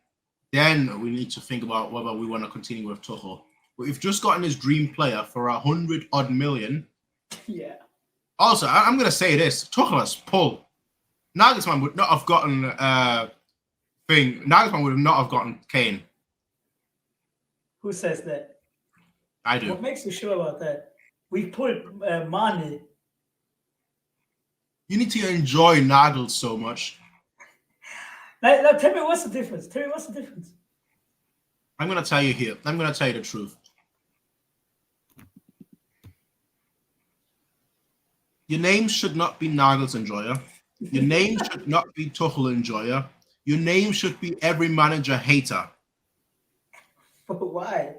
Speaker 1: we need to think about whether we want to continue with Tuchel. But we've just gotten his dream player for 100-odd million.
Speaker 4: Yeah.
Speaker 1: Also, I'm going to say this: Tuchel has pulled. Nagelsmann would not have gotten Nagelsmann would not have gotten Kane.
Speaker 4: Who says that?
Speaker 1: I do.
Speaker 4: What makes you sure about that? We pulled Mane.
Speaker 1: You need to enjoy Nagels so much.
Speaker 4: Now, tell me what's the difference.
Speaker 1: I'm going to tell you here. I'm going to tell you the truth. Your name should not be Nagels Enjoyer. Your name should not be Tuchel Enjoyer. Your name should be every manager hater.
Speaker 4: Why?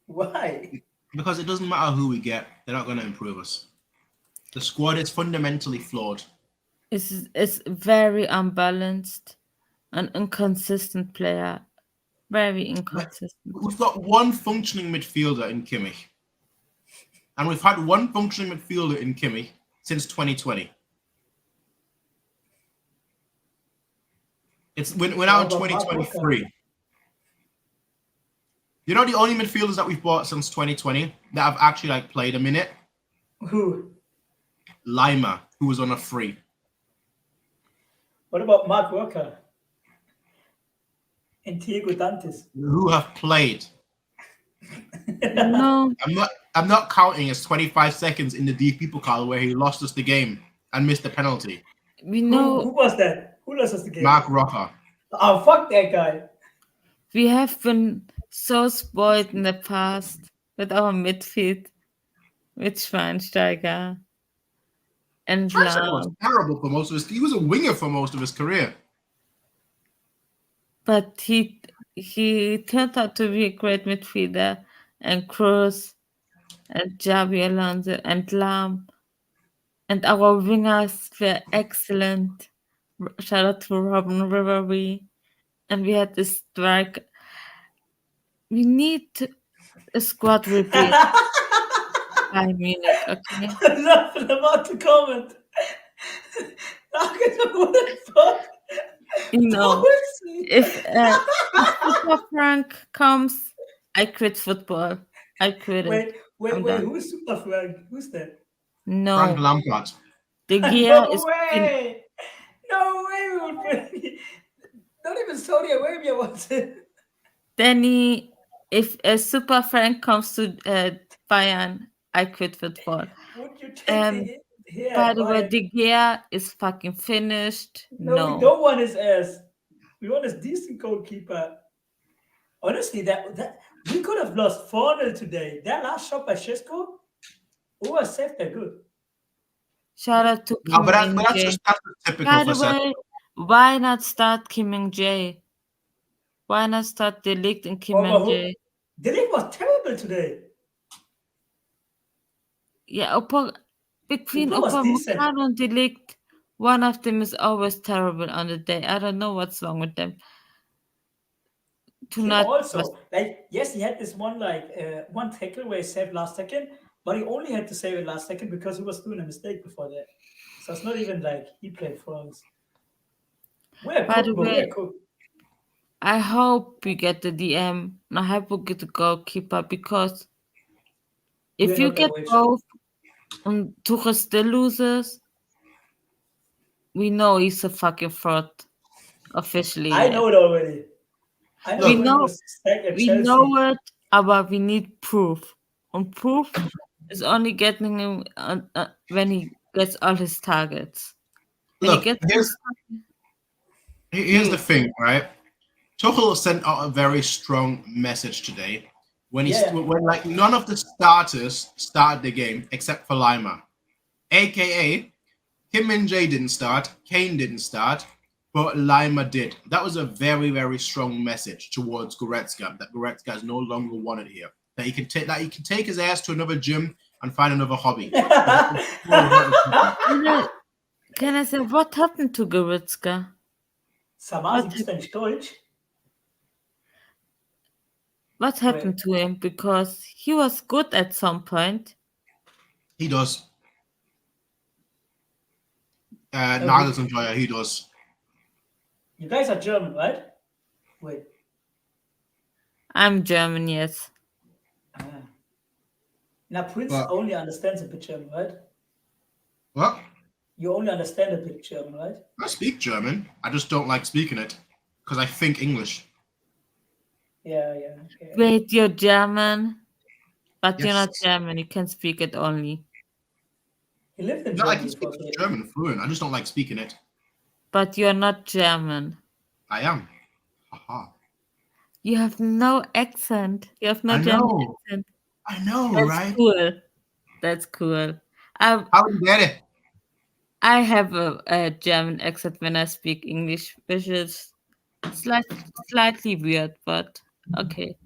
Speaker 4: Why?
Speaker 1: Because it doesn't matter who we get. They're not going to improve us. The squad is fundamentally flawed.
Speaker 6: It's very unbalanced and inconsistent player. Very inconsistent.
Speaker 1: We've got one functioning midfielder in Kimmich. And we've had one functioning midfielder in Kimmich since 2020. We're now in 2023. You know the only midfielders that we've bought since 2020 that have actually played a minute?
Speaker 4: Who?
Speaker 1: Lima, who was on a free.
Speaker 4: What about Mark Walker? And Diego Dantes?
Speaker 1: Who have played.
Speaker 6: No.
Speaker 1: I'm not counting as 25 seconds in the DP Pokal where he lost us the game and missed the penalty.
Speaker 6: We know
Speaker 4: who was that? Who lost us the game?
Speaker 1: Mark Rocker.
Speaker 4: Oh, fuck that guy.
Speaker 6: We have been so spoiled in the past with our midfield with Schweinsteiger. and
Speaker 1: Schweinsteiger was
Speaker 6: Lahm.
Speaker 1: terrible for most of his. He was a winger for most of his career.
Speaker 6: But he turned out to be a great midfielder, and Kroos and Xabi Alonso and Lahm, and our wingers were excellent. Shout out to Robin Ribery, and we had this strike. We need a squad rebuild by Munich, okay?
Speaker 4: I'm not about to comment. How can I fuck?
Speaker 6: You know, if Super Frank comes, I quit football. I quit it.
Speaker 4: Wait,
Speaker 6: I'm done.
Speaker 4: who's Super Frank? Who's that?
Speaker 1: Frank
Speaker 6: No,
Speaker 1: Lampard.
Speaker 6: De Gea
Speaker 4: No
Speaker 6: is
Speaker 4: way! No way, we would play. Not even Saudi Arabia wants it.
Speaker 6: Danny. If a Super Frank comes to Bayern, I quit football.
Speaker 4: Would you take the here
Speaker 6: By
Speaker 4: at
Speaker 6: the way,
Speaker 4: Bayern?
Speaker 6: De Gea is fucking finished.
Speaker 4: No, we don't want his ass. We want his decent goalkeeper. Honestly, that we could have lost 4-0 today. That last shot by Shesko, who was saved that good.
Speaker 6: Shout out to
Speaker 1: No,
Speaker 6: Kim
Speaker 1: but that's
Speaker 6: Min-jae.
Speaker 1: just that's typical
Speaker 6: By
Speaker 1: for
Speaker 6: the way, why not start Kim Min-jae? Why not start De Ligt and Kim Min-jae?
Speaker 4: De Ligt was terrible today.
Speaker 6: Yeah, between
Speaker 4: Upamecano was decent.
Speaker 6: Upamecano and De Ligt, one of them is always terrible on the day. I don't know what's wrong with them.
Speaker 4: Him also, like, yes, he had this one one tackle where he saved last second, but he only had to save it last second because he was doing a mistake before that. So it's not even like he played for us.
Speaker 6: By the way, I hope we get the DM and I hope we get the goalkeeper, because if you get both and Tuchel still loses, we know he's a fucking fraud. Officially.
Speaker 4: I know it already. I know
Speaker 6: we know it, but we need proof. And proof is only getting him when he gets all his targets.
Speaker 1: Look, here's the thing, right? Tuchel sent out a very strong message today when when like none of the starters started the game except for Lima, aka Kim Min-jae didn't start, Kane didn't start, but Lima did. That was a very, very strong message towards Goretzka, that Goretzka is no longer wanted here. That he can take his ass to another gym and find another hobby.
Speaker 6: Can I say what happened to Goretzka? What happened to him? Because he was good at some point.
Speaker 1: He does. Nagelsmann, he does.
Speaker 4: You guys are German, right? Wait.
Speaker 6: I'm German, yes.
Speaker 4: Now, Prince only understands a bit German, right?
Speaker 1: What?
Speaker 4: You only understand a bit German, right?
Speaker 1: I speak German. I just don't like speaking it because I think English.
Speaker 4: Yeah. Okay.
Speaker 6: Wait, you're German? But you're not German. You can speak it only.
Speaker 4: He lived in Germany.
Speaker 1: I can speak German fluent. I just don't like speaking it.
Speaker 6: But you're not German.
Speaker 1: I am. Haha.
Speaker 6: You have no accent. You have no German accent.
Speaker 1: I know,
Speaker 6: That's
Speaker 1: right?
Speaker 6: Cool. That's cool.
Speaker 1: How do you get it?
Speaker 6: I have a German accent when I speak English, which is slightly weird, but okay.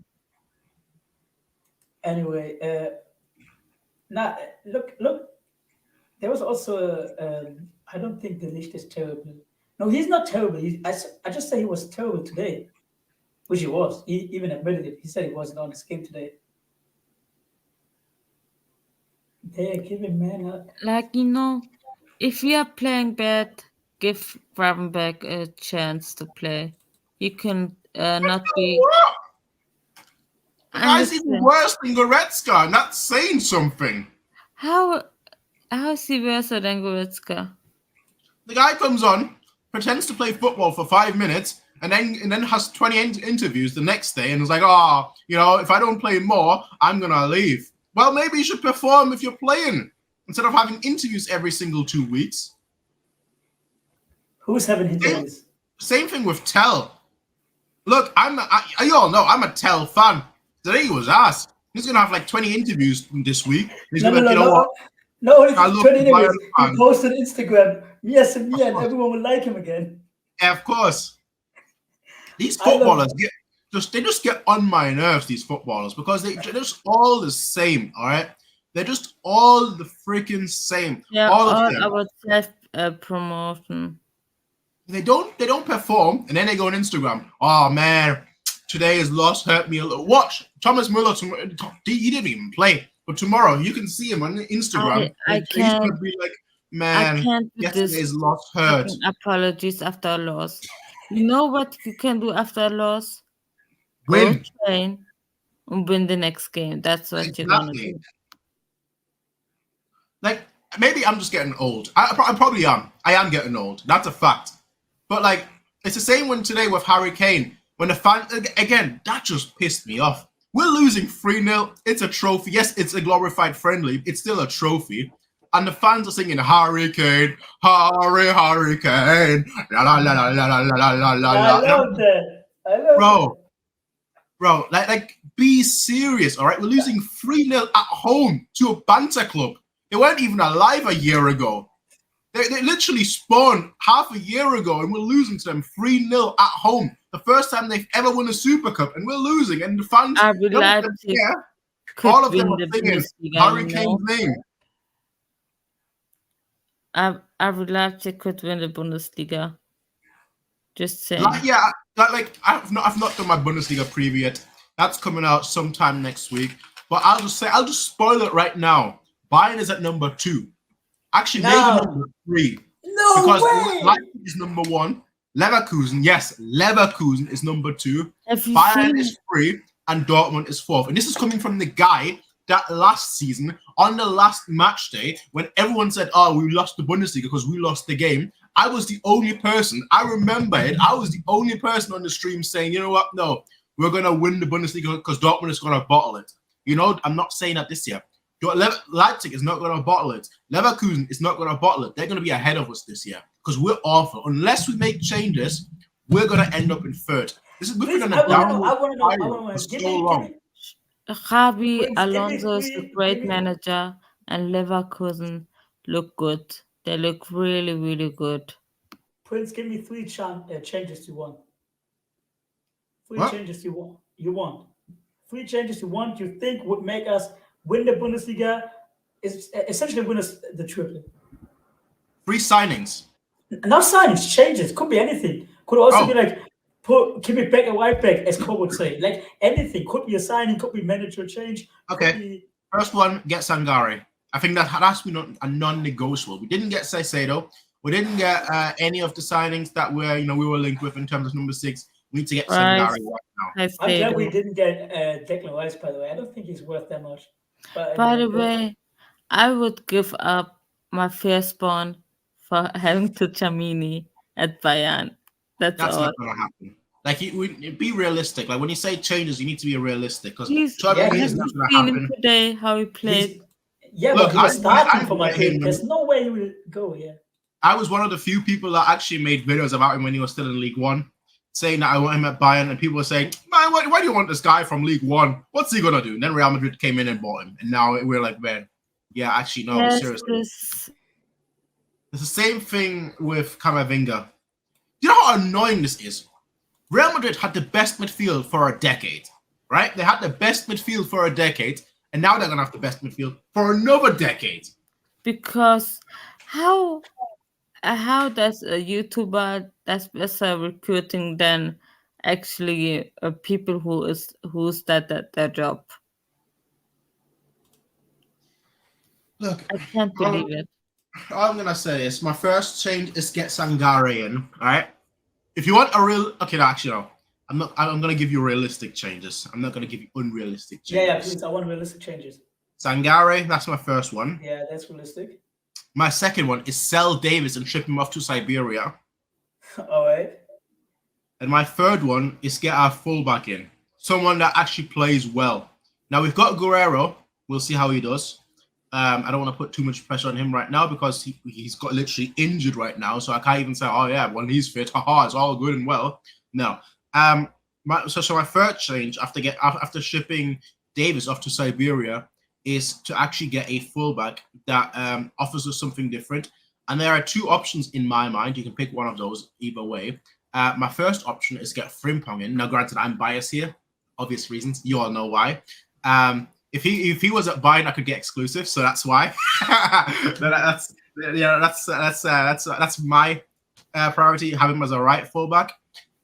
Speaker 4: Anyway, now look. There was also I don't think the Ligt is terrible. No, he's not terrible. I just say he was terrible today, which he was. He even admitted it. He said he wasn't on his game today. They're giving man up.
Speaker 6: Like, if we are playing bad, give Gravenberg a chance to play. You can not be.
Speaker 1: The guy's even worse than Goretzka. Not saying something.
Speaker 6: How is he worse than Goretzka?
Speaker 1: The guy comes on, pretends to play football for 5 minutes, and then has 20 interviews the next day, and is like, if I don't play more, I'm gonna leave. Well, maybe you should perform if you're playing instead of having interviews every single 2 weeks.
Speaker 4: Who's having interviews?
Speaker 1: Same thing with Tell. Look, you all know I'm a Tell fan. Today he was asked. He's gonna have like 20 interviews this week. He's gonna be like, what?
Speaker 4: No, it's
Speaker 1: I love
Speaker 4: 20
Speaker 1: the Bayern
Speaker 4: anyways. He
Speaker 1: fan.
Speaker 4: posted Instagram, MiaSanMia, and
Speaker 1: course.
Speaker 4: everyone will like him again.
Speaker 1: Yeah, of course. These
Speaker 4: I love
Speaker 1: footballers they just get on my nerves, these footballers, because they're just all the same, all right? They're just all the freaking same.
Speaker 6: Yeah,
Speaker 1: all of
Speaker 6: all
Speaker 1: them.
Speaker 6: about self promotion.
Speaker 1: They don't perform, and then they go on Instagram. Oh man, today's loss hurt me a little. Watch Thomas Muller. He didn't even play, but tomorrow you can see him on Instagram.
Speaker 6: I
Speaker 1: He's gonna be like, man,
Speaker 6: I can't do
Speaker 1: yesterday's
Speaker 6: this
Speaker 1: loss hurt.
Speaker 6: fucking apologies after a loss. You know what you can do after a loss? Go
Speaker 1: Win.
Speaker 6: train and win the next game. That's what you're gonna
Speaker 1: Exactly.
Speaker 6: do.
Speaker 1: Like, maybe I'm just getting old. I probably am. I am getting old. That's a fact. But like, it's the same one today with Harry Kane. When the fan again, that just pissed me off. We're losing 3-0. It's a trophy. Yes, it's a glorified friendly. It's still a trophy. And the fans are singing Harry Kane, Harry Kane. La la la la la la la la
Speaker 4: I
Speaker 1: la.
Speaker 4: love that. I love
Speaker 1: Bro, like, be serious, all right? We're losing 3-0 at home to a banter club. They weren't even alive a year ago. They literally spawned half a year ago, and we're losing to them 3-0 at home. The first time they've ever won a Super Cup, and we're losing. And the fans,
Speaker 6: RB Leipzig could
Speaker 1: all of them
Speaker 6: win
Speaker 1: are
Speaker 6: the
Speaker 1: singing
Speaker 6: Bundesliga.
Speaker 1: Harry
Speaker 6: You
Speaker 1: Kane's
Speaker 6: know?
Speaker 1: name.
Speaker 6: RB Leipzig could win the Bundesliga. Just saying.
Speaker 1: I've not done my Bundesliga preview yet. That's coming out sometime next week. But I'll just spoil it right now. Bayern is at number 2. Actually, maybe number 3.
Speaker 4: No
Speaker 1: because
Speaker 4: way!
Speaker 1: Leipzig is number 1. Leverkusen, yes, Leverkusen is number 2.
Speaker 6: Have you
Speaker 1: Bayern
Speaker 6: seen
Speaker 1: is 3, and Dortmund is 4th. And this is coming from the guy that last season, on the last match day, when everyone said, oh, we lost the Bundesliga because we lost the game, I was the only person, I remember it, I was the only person on the stream saying, you know what, no, we're going to win the Bundesliga because Dortmund is going to bottle it. You know, I'm not saying that this year. Leipzig is not going to bottle it. Leverkusen is not going to bottle it. They're going to be ahead of us this year because we're awful. Unless we make changes, we're going to end up in 3rd. This is looking on a downward spiral for so long.
Speaker 6: Xabi
Speaker 4: Prince,
Speaker 6: Alonso is a great
Speaker 4: give me-
Speaker 6: manager, and Leverkusen look good. They look really, really good.
Speaker 4: Prince, give me 3 changes you want. 3
Speaker 1: What?
Speaker 4: changes you want. 3 changes you want. You think would make us win the Bundesliga? Is essentially win us the triple.
Speaker 1: 3 signings.
Speaker 4: Not signings, changes. Could be anything. Could also
Speaker 1: Oh.
Speaker 4: be like give me back a white back, as Cole would say. Like anything. Could be a signing. Could be manager change.
Speaker 1: Okay.
Speaker 4: Could be,
Speaker 1: First one, get Sangare. I think that has to be a non-negotiable. We didn't get Caicedo. We didn't get any of the signings that we were linked with in terms of number 6. We need to get Sangare right now.
Speaker 4: I'm glad we didn't get Declan Rice, by the way. I don't think he's worth that much. But
Speaker 6: By the way, I would give up my firstborn for having to Chamini at Bayern. That's all.
Speaker 1: not going to happen. Like, be realistic. Like, when you say changes, you need to be realistic because
Speaker 6: Have
Speaker 1: is
Speaker 6: you
Speaker 1: not going to
Speaker 6: seen him
Speaker 1: happen.
Speaker 6: today, how he played?
Speaker 4: But he was starting for
Speaker 1: I
Speaker 4: Madrid.
Speaker 1: him.
Speaker 4: There's no way he will go here.
Speaker 1: I was one of the few people that actually made videos about him when he was still in League One, saying that I want him at Bayern, and people were saying, man, why do you want this guy from League One? What's he going to do? And then Real Madrid came in and bought him. And now we're like, man, yeah, actually, no,
Speaker 6: Yes,
Speaker 1: seriously. It's the same thing with Camavinga. You know how annoying this is? Real Madrid had the best midfield for a decade, right? They had the best midfield for a decade, and now they're going to have the best midfield for another decade.
Speaker 6: Because how does a YouTuber that's better recruiting than actually people who's that their job?
Speaker 1: Look,
Speaker 6: I can't believe it.
Speaker 1: all I'm going to say is my first change is get Sangare in, all right? If you want a real... Okay, no, actually, no. I'm going to give you realistic changes. I'm not going to give you unrealistic changes.
Speaker 4: Yeah, please. I want realistic changes.
Speaker 1: Sangare, that's my first one.
Speaker 4: Yeah, that's realistic.
Speaker 1: My second one is sell Davis and ship him off to Siberia.
Speaker 4: All right.
Speaker 1: And my third one is get our fullback in. Someone that actually plays well. Now, we've got Guerrero. We'll see how he does. I don't want to put too much pressure on him right now because he's got literally injured right now. So I can't even say, oh, yeah, when he's fit, haha, it's all good and well. No. So my third change after shipping Davis off to Siberia is to actually get a fullback that offers us something different. And there are two options in my mind. You can pick one of those either way. My first option is get Frimpong in. Now, granted, I'm biased here, obvious reasons. You all know why. If he was at Bayern, I could get exclusive, so that's why. that's my priority. Have him as a right fullback,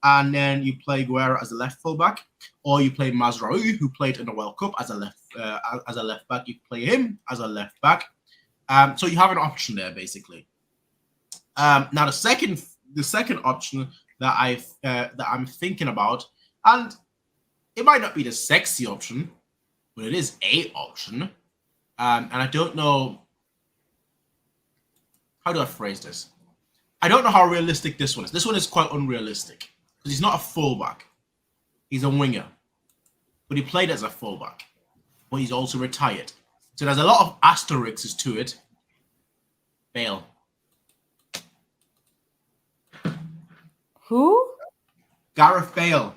Speaker 1: and then you play Guerra as a left fullback, or you play Mazraoui, who played in the World Cup as a left back. You play him as a left back. So you have an option there, basically. Now the second option that I'm thinking about, and it might not be the sexy option, but it is a option. And I don't know, how do I phrase this? I don't know how realistic this one is. This one is quite unrealistic because he's not a fullback. He's a winger, but he played as a fullback, but he's also retired. So there's a lot of asterisks to it. Bale.
Speaker 6: Who?
Speaker 1: Gareth Bale.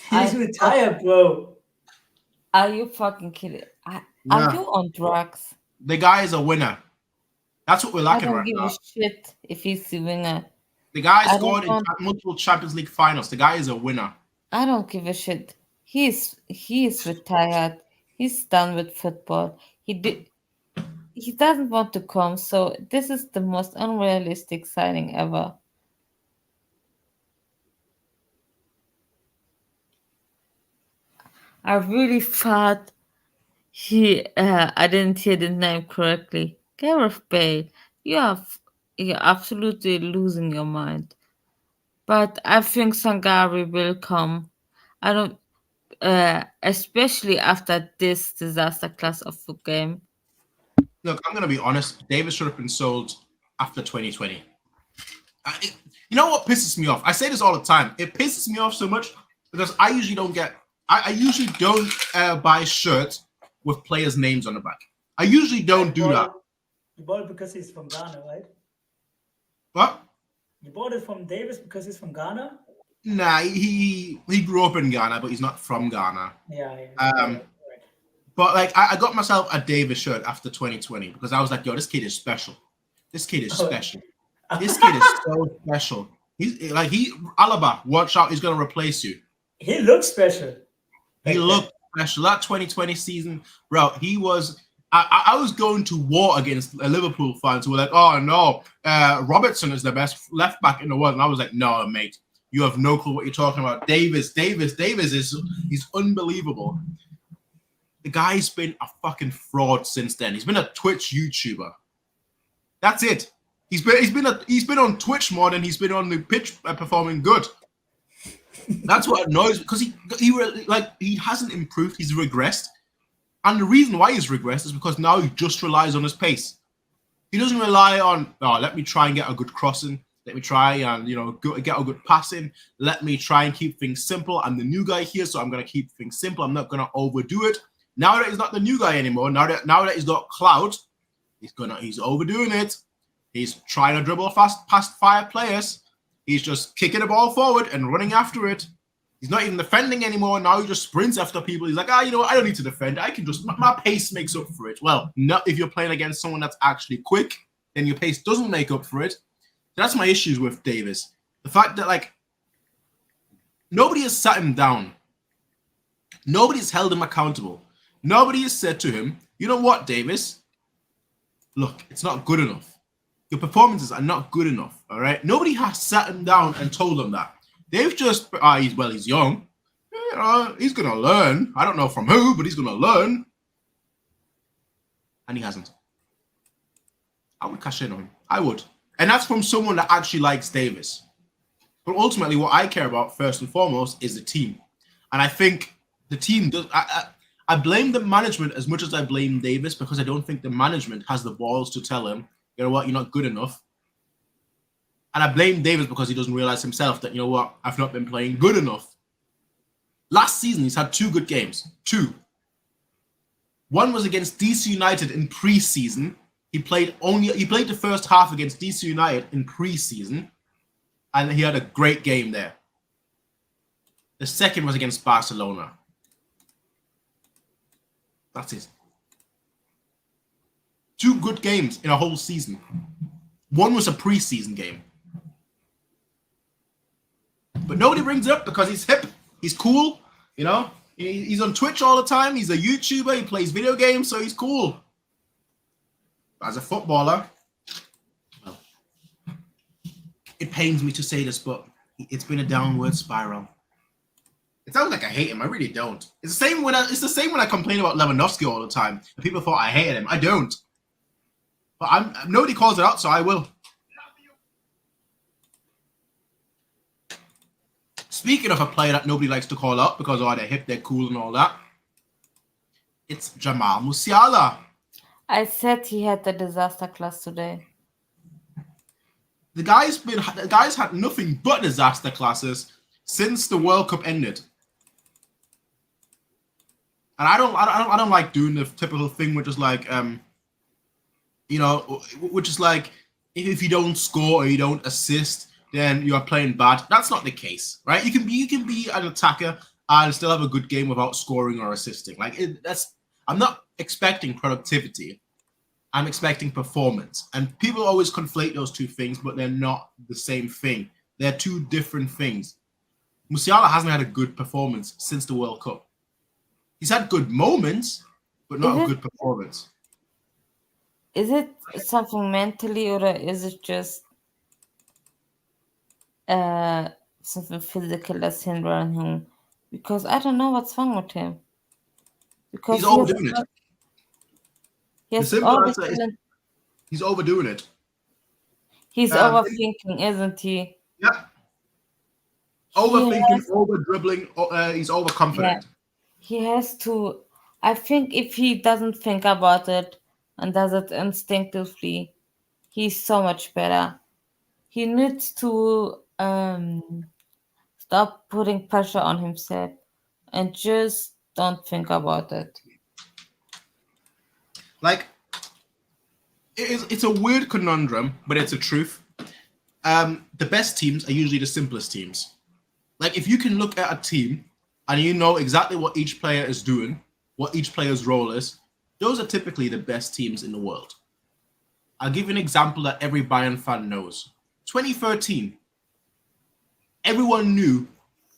Speaker 4: He's retired, bro.
Speaker 6: Are you fucking kidding? Are you on drugs?
Speaker 1: The guy is a winner. That's what we're
Speaker 6: I
Speaker 1: lacking
Speaker 6: don't
Speaker 1: right
Speaker 6: give
Speaker 1: now.
Speaker 6: a shit if he's the winner.
Speaker 1: The guy
Speaker 6: I
Speaker 1: scored
Speaker 6: don't
Speaker 1: in multiple Champions League finals. The guy is a winner.
Speaker 6: I don't give a shit. He is retired. He's done with football. He doesn't want to come, so this is the most unrealistic signing ever. I really thought I didn't hear the name correctly. Gareth Bale. You're absolutely losing your mind. But I think Sangari will come. I don't especially after this disaster class of the game.
Speaker 1: Look, I'm going to be honest. Davis should have been sold after 2020. You know what pisses me off? I say this all the time. It pisses me off so much because I usually don't buy shirts with players' names on the back. I usually don't do that.
Speaker 4: You bought it because he's from Ghana, right?
Speaker 1: What?
Speaker 4: You bought it from Davis because he's from Ghana?
Speaker 1: Nah, he grew up in Ghana, but he's not from Ghana.
Speaker 4: Yeah.
Speaker 1: Right. But like, I got myself a Davis shirt after 2020 because I was like, yo, this kid is special. This kid is special. This kid is so special. He's like, Alaba, watch out, he's gonna replace you.
Speaker 4: He looks special.
Speaker 1: He looked special. That 2020 season, bro, he was. I was going to war against Liverpool fans who were like, oh no, Robertson is the best left back in the world. And I was like, no, mate, you have no clue what you're talking about. Davis he's unbelievable. The guy's been a fucking fraud since then. He's been a Twitch YouTuber. That's it. He's been on Twitch more than he's been on the pitch performing good. That's what annoys me, because he hasn't improved. He's regressed, and the reason why he's regressed is because now he just relies on his pace. He doesn't rely on, oh, let me try and get a good crossing. Let me try and get a good passing. Let me try and keep things simple. I'm the new guy here, so I'm gonna keep things simple. I'm not gonna overdo it. Now that he's not the new guy anymore, now that he's got clout, he's overdoing it. He's trying to dribble past 5 players. He's just kicking the ball forward and running after it. He's not even defending anymore. Now he just sprints after people. He's like, you know what? I don't need to defend. I can just, my pace makes up for it. Well, not if you're playing against someone that's actually quick, then your pace doesn't make up for it. So that's my issues with Davis. The fact that, like, nobody has sat him down. Nobody's held him accountable. Nobody has said to him, you know what, Davis? Look, it's not good enough. Your performances are not good enough, all right? Nobody has sat him down and told him that. They've just, he's young. He's going to learn. I don't know from who, but he's going to learn. And he hasn't. I would cash in on him. I would. And that's from someone that actually likes Davis. But ultimately, what I care about, first and foremost, is the team. And I think the team does... I blame the management as much as I blame Davis, because I don't think the management has the balls to tell him, you know what, you're not good enough. And I blame Davis because he doesn't realize himself that, you know what, I've not been playing good enough. Last season, he's had 2 good games. 2. One was against DC United in pre-season. He played the first half against DC United in pre-season, and he had a great game there. The second was against Barcelona. That's it. 2 good games in a whole season. One was a preseason game. But nobody brings it up because he's hip. He's cool. You know, he's on Twitch all the time. He's a YouTuber. He plays video games, so he's cool. As a footballer, well, it pains me to say this, but it's been a downward spiral. It sounds like I hate him. I really don't. It's the same when I complain about Lewandowski all the time. And people thought I hated him. I don't. But nobody calls it out, so I will. Speaking of a player that nobody likes to call out because they're hip, they're cool, and all that, it's Jamal Musiala.
Speaker 6: I said he had the disaster class today.
Speaker 1: The guy's had nothing but disaster classes since the World Cup ended. And I don't like doing the typical thing, which is like, which is like if you don't score or you don't assist, then you are playing bad. That's not the case, right? You can be an attacker and still have a good game without scoring or assisting. I'm not expecting productivity. I'm expecting performance. And people always conflate those two things, but they're not the same thing. They're two different things. Musiala hasn't had a good performance since the World Cup. He's had good moments, but not a good performance.
Speaker 6: Is it something mentally, or is it just something physical that's hindering him? Because I don't know what's wrong with him. Because
Speaker 1: he's overdoing it.
Speaker 6: He's
Speaker 1: overdoing it.
Speaker 6: He's overthinking, isn't he?
Speaker 1: Yeah. Overthinking, over dribbling. He's overconfident.
Speaker 6: Yeah. He has to. I think if he doesn't think about it and does it instinctively, he's so much better. He needs to stop putting pressure on himself and just don't think about it.
Speaker 1: Like, it's a weird conundrum, but it's a truth. The best teams are usually the simplest teams. Like, if you can look at a team and you know exactly what each player is doing, what each player's role is, those are typically the best teams in the world. I'll give you an example that every Bayern fan knows. 2013, everyone knew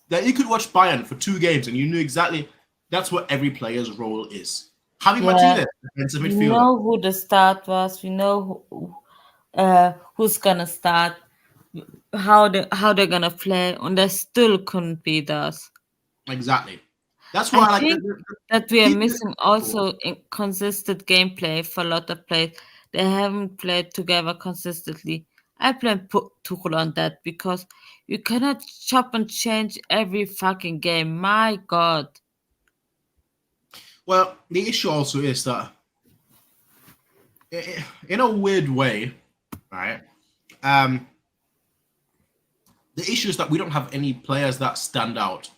Speaker 1: that you could watch Bayern for 2 games and you knew exactly that's what every player's role is. Javi Martinez, defensive midfielder.
Speaker 6: We know who the start was. We know who's gonna start, how they're gonna play, and they still couldn't beat us.
Speaker 1: Exactly. That's why
Speaker 6: I think that we are missing also consistent gameplay for a lot of players. They haven't played together consistently. I blame Tuchel on that because you cannot chop and change every fucking game. My God.
Speaker 1: Well, the issue also is that, in a weird way, right? The issue is that we don't have any players that stand out.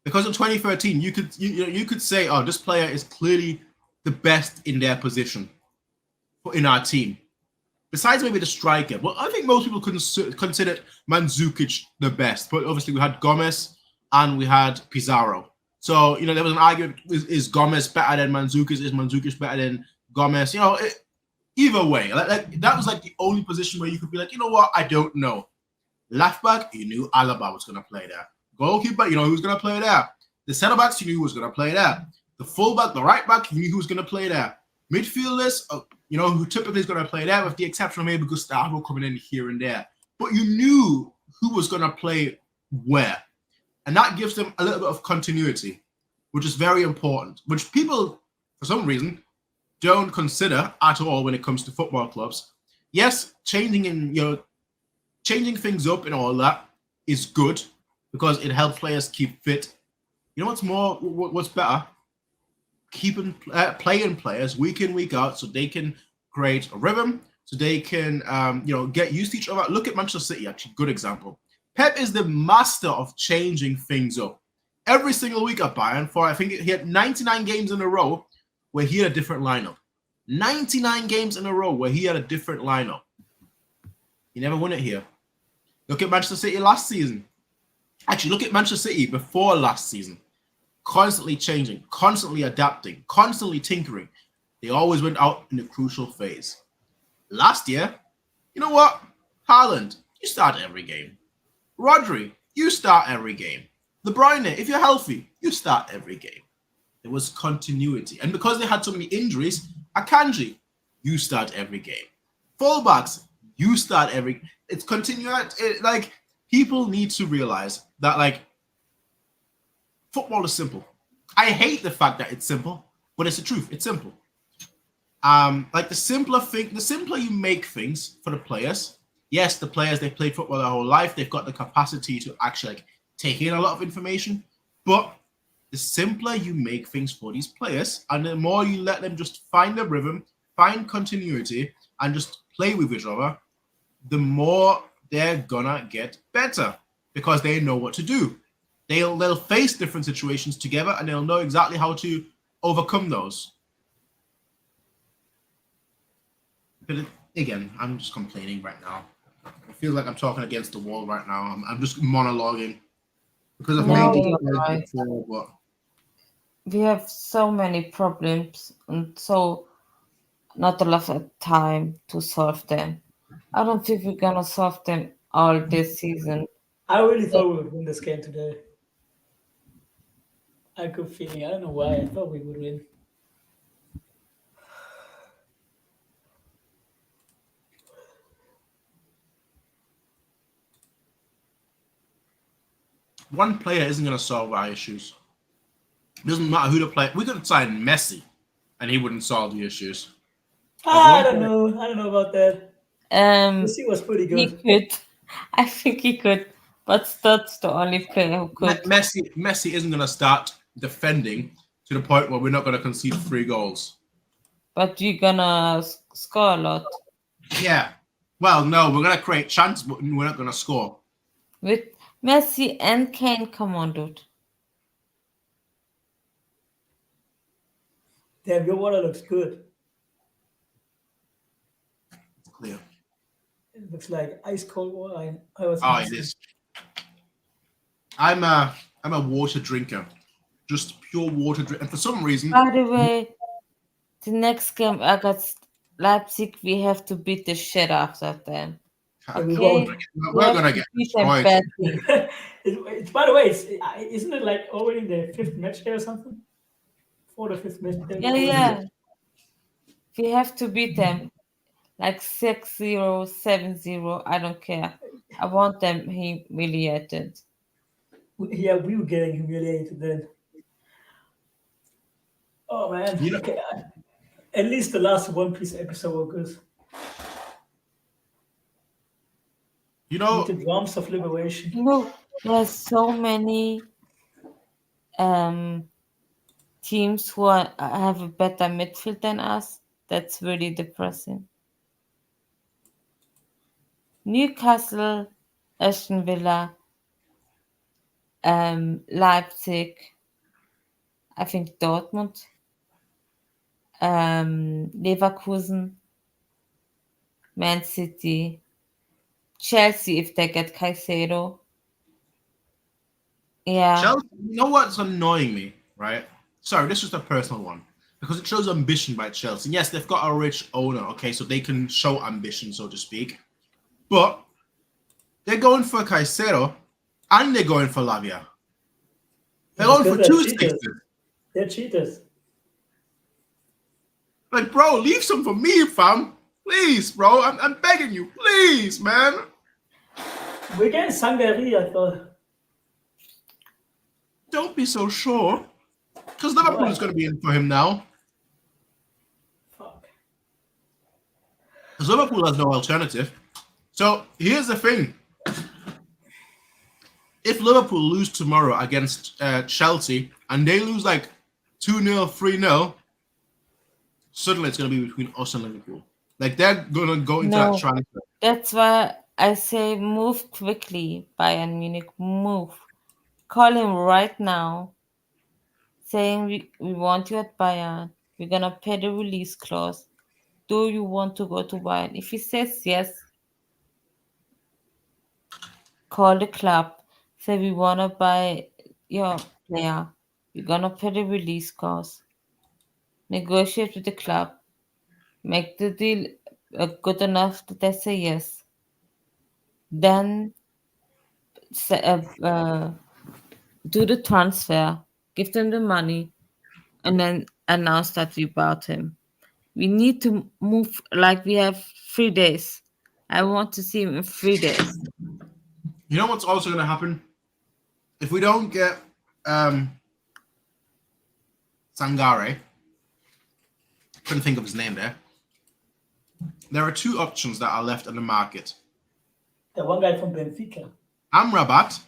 Speaker 1: Because in 2013, you could say, oh, this player is clearly the best in their position in our team. Besides maybe the striker, but I think most people consider Mandzukic the best. But obviously, we had Gomez and we had Pizarro. So, there was an argument, is Gomez better than Mandzukic? Is Mandzukic better than Gomez? Either way, that was like the only position where you could be like, you know what? I don't know. Left back, you knew Alaba was going to play there. Goalkeeper, you know who's going to play there. The centre backs, you knew who was going to play there. The full back, the right back, you knew who was going to play there. Midfielders, who typically is going to play there, with the exception of maybe Gustavo coming in here and there. But you knew who was going to play where. And that gives them a little bit of continuity, which is very important, which people, for some reason, don't consider at all when it comes to football clubs. Yes, changing things up and all that is good because it helps players keep fit. You know what's better? Keeping playing players week in, week out so they can create a rhythm, so they can get used to each other. Look at Manchester City, actually, good example. Pep is the master of changing things up. Every single week at Bayern, I think he had 99 games in a row where he had a different lineup. 99 games in a row where he had a different lineup. He never won it here. Look at Manchester City last season. Actually, look at Manchester City before last season. Constantly changing, constantly adapting, constantly tinkering. They always went out in a crucial phase. Last year, you know what? Haaland, you start every game. Rodri, you start every game. De Bruyne, if you're healthy, you start every game. There was continuity. And because they had so many injuries, Akanji, you start every game. Fullbacks, you start every. It's continuity. Like, people need to realize that, like, football is simple. I hate the fact that it's simple, but it's the truth. It's simple. Like, the simpler you make things for the players. Yes, the players, they played football their whole life. They've got the capacity to actually, like, take in a lot of information. But the simpler you make things for these players, and the more you let them just find the rhythm, find continuity, and just play with each other, the more they're gonna get better because they know what to do. They'll face different situations together, and they'll know exactly how to overcome those. But again, I'm just complaining right now. I feel like I'm talking against the wall right now. I'm just monologuing because I've
Speaker 6: No,
Speaker 1: made
Speaker 6: you're
Speaker 1: it
Speaker 6: right.
Speaker 1: before, but
Speaker 6: We have so many problems and so not a lot of time to solve them. I don't think we're gonna solve them all this season.
Speaker 4: I really thought we would win this game today. I had a good feeling. I don't know why. I thought we would win.
Speaker 1: one player isn't going to solve our issues. It doesn't matter who the player. We could sign Messi, and he wouldn't solve the issues.
Speaker 4: I don't know. I don't know about that. Messi was pretty
Speaker 6: He
Speaker 4: good.
Speaker 6: could. I think he could, but that's the only player who could.
Speaker 1: Messi isn't going to start defending to the point where we're not going to concede 3 goals.
Speaker 6: But you're gonna score a lot.
Speaker 1: Yeah. Well, no, we're going to create chances, but we're not going to score.
Speaker 6: With Messi and Kane, come on, dude.
Speaker 4: Damn, your water looks good.
Speaker 1: It's clear.
Speaker 4: It looks like ice cold water. I was.
Speaker 1: Oh, it is. I'm a water drinker, just pure water drink. And for some reason,
Speaker 6: By the way, the next game against Leipzig, we have to beat the shit out of them.
Speaker 4: Yeah, we
Speaker 6: Okay?
Speaker 4: won't.
Speaker 1: we're going to get
Speaker 6: beat them
Speaker 1: destroyed.
Speaker 6: badly.
Speaker 4: It's by the way, isn't it like already the 5th match there or something? 4th or 5th match there.
Speaker 6: Yeah. We have to beat them. Like 6-0, 7-0. I don't care. I want them humiliated.
Speaker 4: Yeah, we were getting humiliated then. Oh man.
Speaker 1: You know-
Speaker 4: Okay. At least the last One Piece episode was good.
Speaker 1: You know,
Speaker 4: The drums of liberation.
Speaker 6: You know, there's so many teams who have a better midfield than us. That's really depressing. Newcastle, Aston Villa, Leipzig, I think Dortmund, Leverkusen, Man City, Chelsea if they get Caicedo. Yeah.
Speaker 1: Chelsea, you know what's annoying me, right? Sorry, this is a personal one. Because it shows ambition by Chelsea. Yes, they've got a rich owner, okay, so they can show ambition, so to speak. But they're going for Caicedo and they're going for Lavia. They're going for
Speaker 4: Because
Speaker 1: 2
Speaker 4: they're cheaters.
Speaker 1: sixes.
Speaker 4: They're cheaters.
Speaker 1: Like, bro, leave some for me, fam. Please, bro. I'm begging you. Please, man.
Speaker 4: We're getting Sangari, I thought.
Speaker 1: Don't be so sure. Because Liverpool is going to be in for him now.
Speaker 4: Fuck.
Speaker 1: Because Liverpool has no alternative. So here's the thing. If Liverpool lose tomorrow against Chelsea and they lose like 2-0, 3-0, suddenly it's going to be between us and Liverpool. Like, they're going to go into that transfer.
Speaker 6: That's why I say move quickly, Bayern Munich, move. Call him right now, saying we want you at Bayern. We're going to pay the release clause. Do you want to go to Bayern? If he says yes, call the club. Say we want to buy your player. We're going to pay the release clause. negotiate with the club, make the deal good enough that they say yes, then do the transfer, give them the money, and then announce that we bought him. We need to move like we have 3 days. I want to see him in 3 days.
Speaker 1: You know what's also going to happen? If we don't get Sangare, couldn't think of his name there. There are two options that are left on the market.
Speaker 4: The one guy from Benfica.
Speaker 1: Amrabat,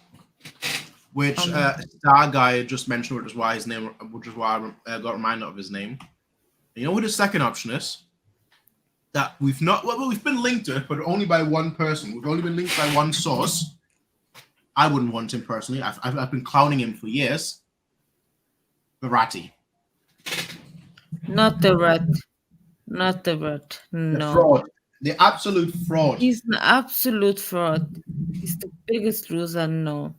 Speaker 1: which Star Guy just mentioned, which is why I got reminded of his name. You know what the second option is? That we've been linked to it, but only by one person. We've only been linked by one source. I wouldn't want him personally. I've been clowning him for years. Verratti.
Speaker 6: Not the rat. Not the rat. No.
Speaker 1: The fraud. The absolute fraud.
Speaker 6: He's an absolute fraud. He's the biggest loser. No.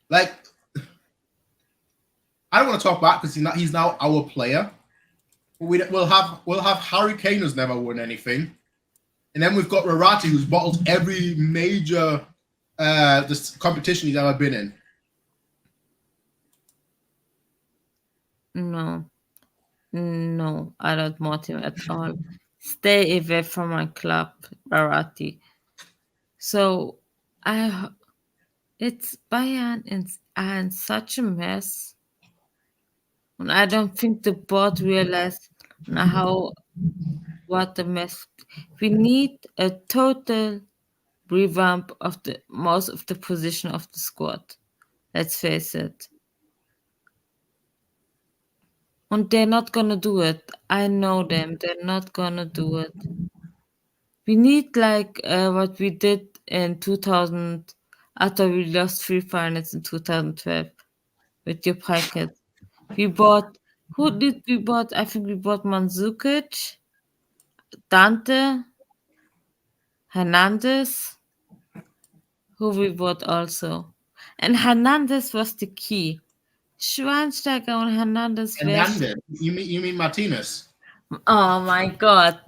Speaker 1: Like, I don't want to talk back because he's now our player. We'll have Harry Kane who's never won anything, and then we've got Verratti who's bottled every major this competition he's ever been in.
Speaker 6: No, I don't want him at all. Stay away from my club, Verratti. So it's Bayern are in such a mess. And I don't think the board realized what the mess. We need a total revamp of most of the position of the squad. Let's face it. And they're not gonna do it. I know them. They're not gonna do it. We need like what we did in 2000 after we lost 3 finals in 2012 with your packet. We bought. Who did we bought? I think we bought Mandzukic, Dante, Hernandez. Who we bought also, and Hernandez was the key. Schweinsteiger and Hernandez.
Speaker 1: Hernandez. You mean Martinez?
Speaker 6: Oh my God,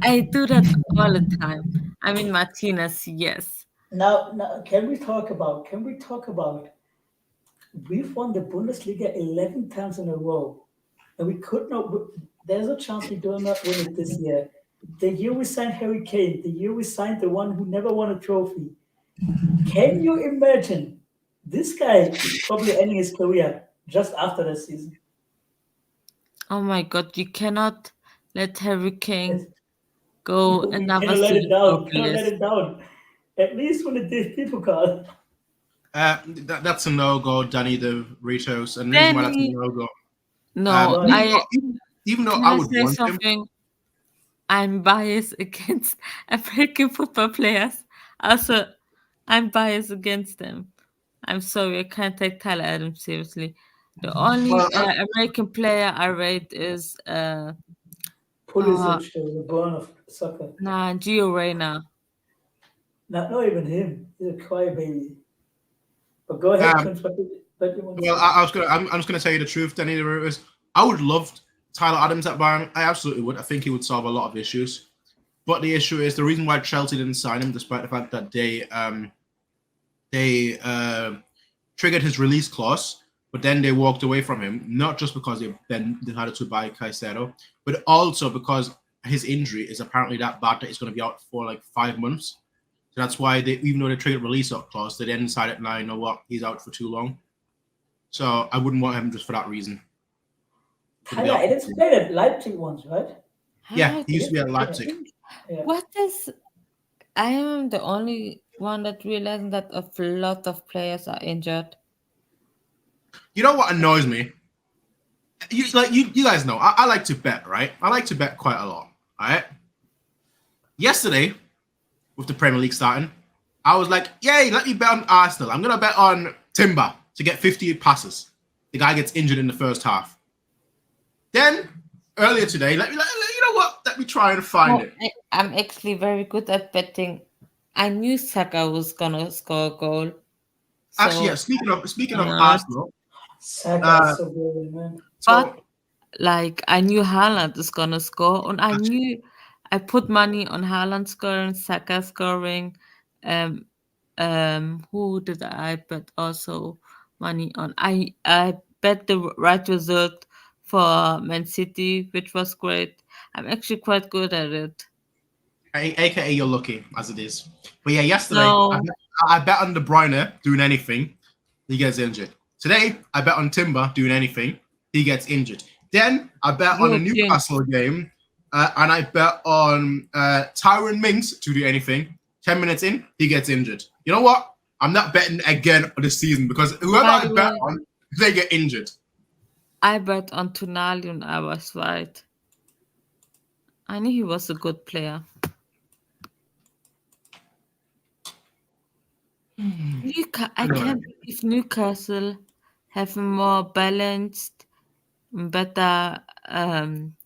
Speaker 6: I do that all the time. I mean Martinez, yes.
Speaker 4: Now, can we talk about? We've won the Bundesliga 11 times in a row, and we could not. There's a chance we do not win it this year. The year we signed Harry Kane, the year we signed the one who never won a trophy. Can you imagine? This guy is probably ending his career just after the season.
Speaker 6: Oh my God, you cannot let Harry Kane go another
Speaker 4: Cannot let
Speaker 6: season.
Speaker 4: it down. Cannot let it down. At least when it did people call.
Speaker 1: That's a no-go, Danny DeVritos. And the reason why that's a no-go.
Speaker 6: No,
Speaker 1: even though
Speaker 6: can
Speaker 1: I
Speaker 6: I
Speaker 1: would
Speaker 6: say
Speaker 1: want
Speaker 6: something?
Speaker 1: him.
Speaker 6: I'm biased against American football players. Also, I'm biased against them. I'm sorry, I can't take Tyler Adams seriously. The only American player I rate is
Speaker 4: Pulisic, the born of soccer.
Speaker 6: Gio Reyna.
Speaker 4: Not even him. He's a crybaby. But go ahead, Prince.
Speaker 1: I'm just gonna tell you the truth, Danny DeVritos. I would love Tyler Adams at Bayern. I absolutely would. I think he would solve a lot of issues. But the issue is the reason why Chelsea didn't sign him, despite the fact that they triggered his release clause, but then they walked away from him, not just because they then decided to buy Caicedo, but also because his injury is apparently that bad that he's going to be out for like 5 months. So that's why even though they triggered release clause, they then decided, now, you know what, he's out for too long. So I wouldn't want him just for that reason.
Speaker 4: Tyler Adams played at Leipzig once, right?
Speaker 1: Yeah, he used to be at Leipzig.
Speaker 4: Yeah.
Speaker 6: I am the only one that realized that a lot of players are injured.
Speaker 1: You know what annoys me? You guys know, I like to bet, right? I like to bet quite a lot, all right? Yesterday, with the Premier League starting, I was like, yay, let me bet on Arsenal. I'm going to bet on Timber to get 50 passes. The guy gets injured in the first half. Then, earlier today, you know what? Let me try and find it.
Speaker 6: I'm actually very good at betting. I knew Saka was going to score a goal.
Speaker 1: Actually, yeah, speaking of Arsenal,
Speaker 4: Saka's so good, man.
Speaker 6: But like I knew Haaland is gonna score, and I put money on Haaland scoring, Saka scoring. Um, who did I bet also money on? I bet the right result for Man City, which was great. I'm actually quite good at it.
Speaker 1: AKA you're lucky as it is. But yeah, yesterday
Speaker 6: No,
Speaker 1: I bet on De Bruyne doing anything, he gets injured. Today I bet on Timber doing anything, he gets injured. Then I bet on a
Speaker 6: you think
Speaker 1: Newcastle game, and I bet on Tyron Mings to do anything. 10 minutes in, he gets injured. You know what? I'm not betting again this season because whoever
Speaker 6: by
Speaker 1: I
Speaker 6: the
Speaker 1: bet
Speaker 6: way,
Speaker 1: on, they get injured.
Speaker 6: I bet on Tonali and I was right. I knew he was a good player. I can't believe Newcastle have a more balanced, better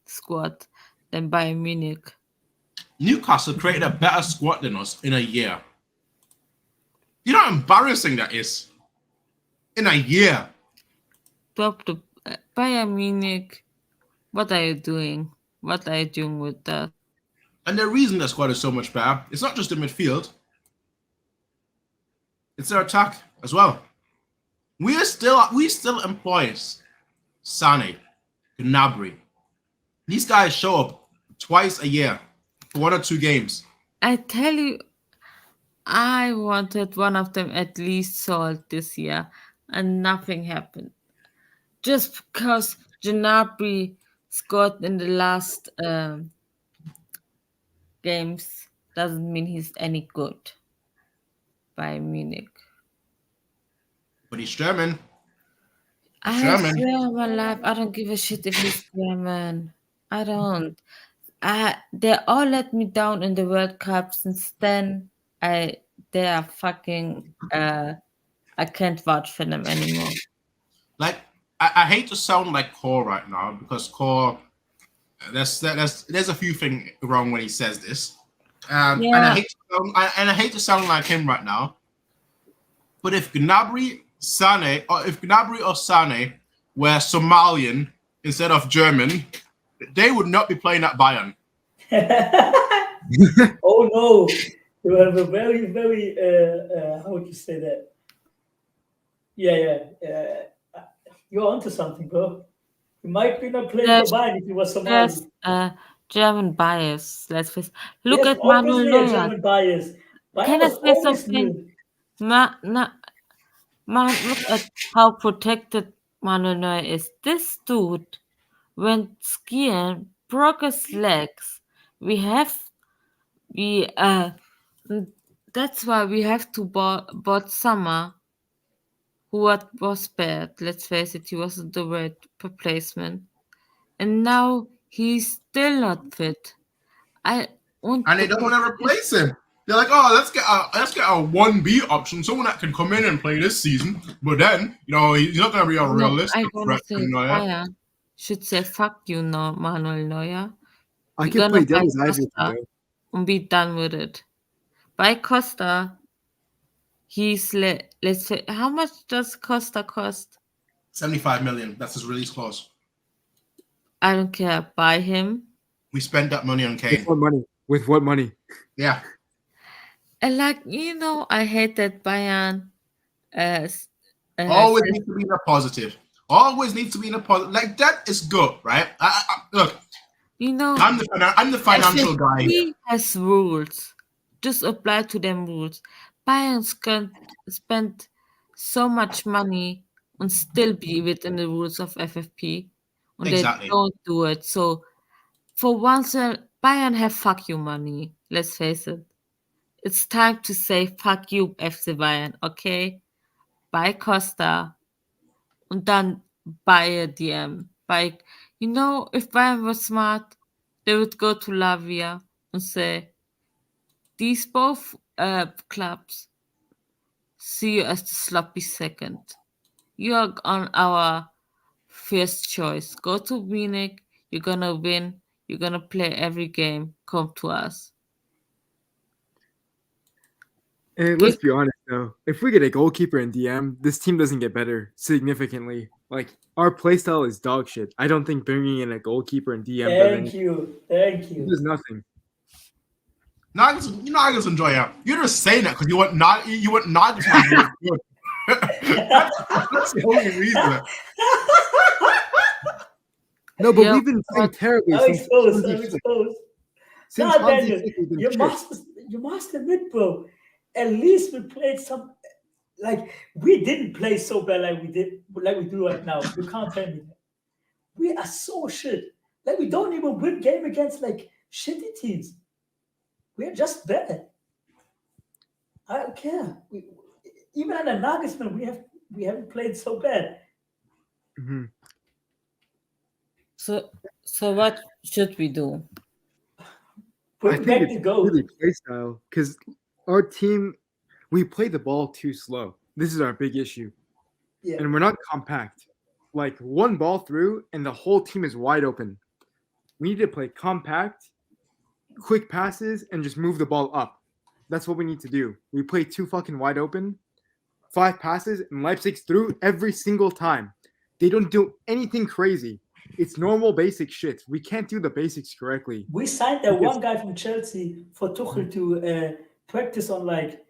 Speaker 6: squad than Bayern Munich.
Speaker 1: Newcastle created a better squad than us in a year. You know how embarrassing that is? In a year.
Speaker 6: Top the Bayern Munich. What are you doing? What are you doing with that?
Speaker 1: And the reason the squad is so much better, it's not just the midfield, it's their attack as well. We still employ Sane, Gnabry. These guys show up twice a year for 1 or 2 games.
Speaker 6: I tell you, I wanted one of them at least sold this year, and nothing happened. Just because Gnabry scored in the last games doesn't mean he's any good. Bayern Munich.
Speaker 1: But he's German.
Speaker 6: I swear my life, I don't give a shit if he's German. I don't. They all let me down in the World Cup. Since then, they are fucking. I can't vouch for them anymore.
Speaker 1: Like I hate to sound like Core right now because Core, there's a few things wrong when he says this, and
Speaker 6: Yeah.
Speaker 1: I hate to sound like him right now. But if Gnabry or Sane were Somalian instead of German, they would not be playing at Bayern.
Speaker 4: Oh no, you have a very, very how would you say that? Yeah. You're onto something, bro. You might be not playing
Speaker 6: There's-
Speaker 4: for Bayern if you were Somali.
Speaker 6: There's German bias. Let's face. Look
Speaker 4: Yes,
Speaker 6: at Manuel
Speaker 4: obviously a
Speaker 6: Neuer.
Speaker 4: German bias. Bayern
Speaker 6: Can I
Speaker 4: was
Speaker 6: say
Speaker 4: always
Speaker 6: something?
Speaker 4: new.
Speaker 6: Man, look at how protected Manuel Neuer is. This dude went skiing, broke his legs. That's why we have to bought Summer, who was bad. Let's face it, he wasn't the right replacement, and now he's still not fit. I want
Speaker 1: And they don't want to replace him. They're like, oh, let's get a 1B option, someone that can come in and play this season. But then, he's not going to be a realistic
Speaker 6: I want
Speaker 1: threat
Speaker 6: to
Speaker 1: to
Speaker 6: say
Speaker 1: Neuer.
Speaker 6: Bayern should say fuck you, no, Manuel Neuer.
Speaker 5: I
Speaker 6: We're
Speaker 5: can
Speaker 6: gonna
Speaker 5: play
Speaker 6: buy
Speaker 5: devil's advocate
Speaker 6: Costa
Speaker 5: though.
Speaker 6: and be done with it. Buy Costa. He's let's say, how much does Costa cost?
Speaker 1: 75 million. That's his release clause.
Speaker 6: I don't care. Buy him.
Speaker 1: We spent that money on
Speaker 5: With
Speaker 1: Kane.
Speaker 5: what money? With what money?
Speaker 1: Yeah.
Speaker 6: And I hate that Bayern.
Speaker 1: Always needs to be in a positive. Always needs to be in a positive. Like, that is good, right? Look, I'm the financial guy.
Speaker 6: He has rules. Just apply to them rules. Bayern can spend so much money and still be within the rules of FFP, and
Speaker 1: Exactly.
Speaker 6: they don't do it. So, for once, Bayern have fuck you money. Let's face it. It's time to say fuck you, FC Bayern. Okay, buy Costa, and dann buy a DM. If Bayern was smart, they would go to Lavia and say, these both clubs see you as the sloppy second. You are on our first choice. Go to Munich. You're gonna win. You're gonna play every game. Come to us.
Speaker 5: And let's be honest, though, if we get a goalkeeper in DM, this team doesn't get better significantly. Like, our playstyle is dog shit. I don't think bringing in a goalkeeper in DM
Speaker 4: Thank you.
Speaker 5: does nothing.
Speaker 1: Nagels enjoy it. You're just saying that because you want Nagels to be good. That's the only reason.
Speaker 5: No, but
Speaker 6: Yeah.
Speaker 5: we've been playing terribly
Speaker 4: I'm
Speaker 5: since
Speaker 4: exposed.
Speaker 5: Hansi
Speaker 4: I'm
Speaker 5: Flick.
Speaker 4: exposed.
Speaker 5: Since
Speaker 4: Nah,
Speaker 5: Hansi
Speaker 4: Daniel,
Speaker 5: Flick, we've been
Speaker 4: you
Speaker 5: shit.
Speaker 4: must admit, bro. At least we played some. Like we didn't play so bad like we do right now. You can't tell me that. We are so shit. Like we don't even win game against like shitty teams. We're just bad. I don't care. Even under Nagelsmann, we haven't played so bad.
Speaker 5: Mhm.
Speaker 6: So what should we do?
Speaker 5: I
Speaker 4: Bring back the goal.
Speaker 5: really play style because our team, we play the ball too slow. This is our big issue.
Speaker 4: Yeah.
Speaker 5: And we're not compact. Like one ball through and the whole team is wide open. We need to play compact, quick passes, and just move the ball up. That's what we need to do. We play too fucking wide open, 5 passes, and Leipzig's through every single time. They don't do anything crazy. It's normal basic shit. We can't do the basics correctly.
Speaker 4: We signed that one guy from Chelsea for Tuchel to practice on like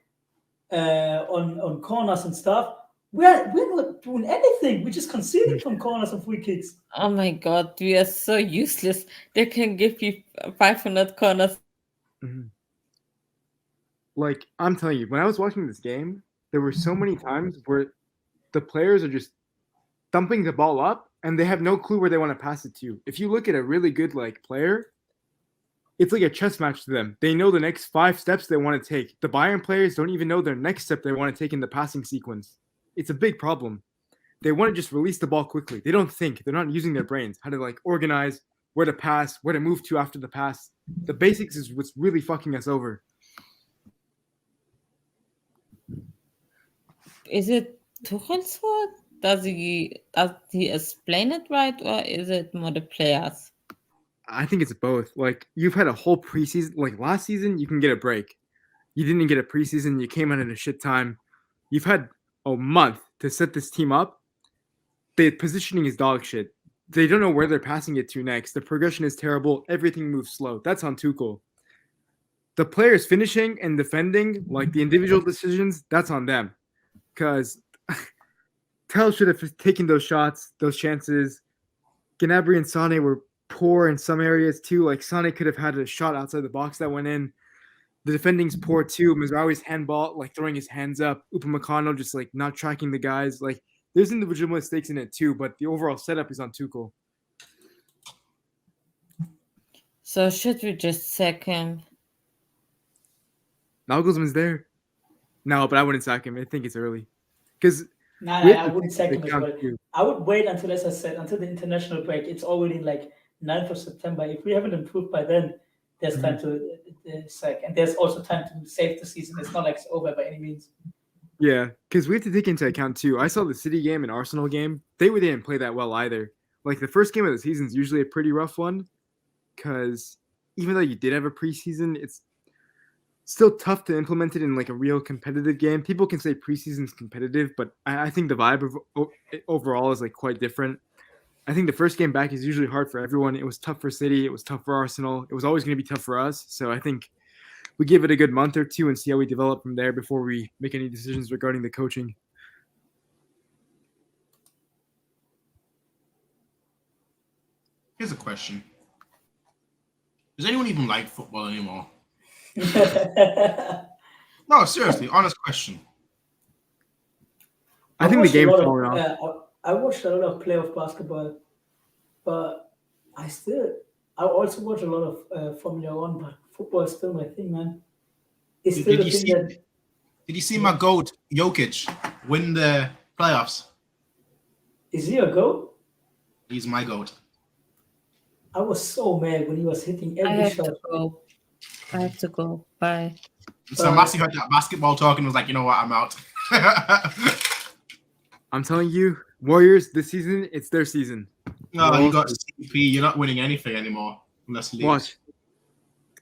Speaker 4: on corners and stuff. We're not doing anything. We're just conceding from corners and free kicks.
Speaker 6: Oh my god, we are so useless. They can give you 500 corners.
Speaker 5: Mhm. Like, I'm telling you, when I was watching this game, there were so many times where the players are just thumping the ball up and they have no clue where they want to pass it to. If you look at a really good like player, it's like a chess match to them. They know the next 5 steps they want to take. The Bayern players don't even know their next step they want to take in the passing sequence. It's a big problem. They want to just release the ball quickly. They don't think. They're not using their brains. How to like organize, where to pass, where to move to after the pass. The basics is what's really fucking us over.
Speaker 6: Is it Tuchel's fault? Does he explain it right, or is it more the players?
Speaker 5: I think it's both. Like, you've had a whole preseason. Like, last season, you can get a break. You didn't get a preseason. You came out at a shit time. You've had a month to set this team up. The positioning is dog shit. They don't know where they're passing it to next. The progression is terrible. Everything moves slow. That's on Tuchel. The players finishing and defending, like the individual decisions, that's on them. Because Tell should have taken those shots, those chances. Gnabry and Sane were poor in some areas too. Like Sane could have had a shot outside the box that went in. The defending's poor too. Mizraoui handball, like throwing his hands up. Upamecano just like not tracking the guys. Like there's individual mistakes in it too, but the overall setup is on Tuchel.
Speaker 6: So should we just sack him?
Speaker 5: Nagelsmann's there. No, but I wouldn't sack him. I think it's early. Because
Speaker 4: I wouldn't sack him as well. I would wait until, as I said, until the international break. It's already like 9th of September. If we haven't improved by then, there's time to sack. And there's also time to save the season. It's not like it's over by any means.
Speaker 5: Yeah, because we have to take into account too. I saw the City game and Arsenal game. They didn't play that well either. Like the first game of the season is usually a pretty rough one because even though you did have a preseason, it's still tough to implement it in like a real competitive game. People can say preseason's competitive, but I think the vibe of overall is like quite different. I think the first game back is usually hard for everyone. It was tough for City. It was tough for Arsenal. It was always going to be tough for us. So I think we give it a good month or two and see how we develop from there before we make any decisions regarding the coaching.
Speaker 1: Here's a question. Does anyone even like football anymore? No, seriously, honest question.
Speaker 5: I think the game's falling off.
Speaker 4: I watched a lot of playoff basketball, but I also watch a lot of Formula One, but football is still my thing, man. It's still the thing that.
Speaker 1: Did you see my GOAT, Jokic, win the playoffs?
Speaker 4: Is he a GOAT?
Speaker 1: He's my GOAT.
Speaker 4: I was so mad when he was hitting every shot.
Speaker 6: I have to go. Bye.
Speaker 1: So Massey heard that basketball talk and was like, you know what, I'm out.
Speaker 5: I'm telling you, Warriors, this season, it's their season.
Speaker 1: No, you got CP. You're not winning anything anymore. Unless you
Speaker 5: Watch.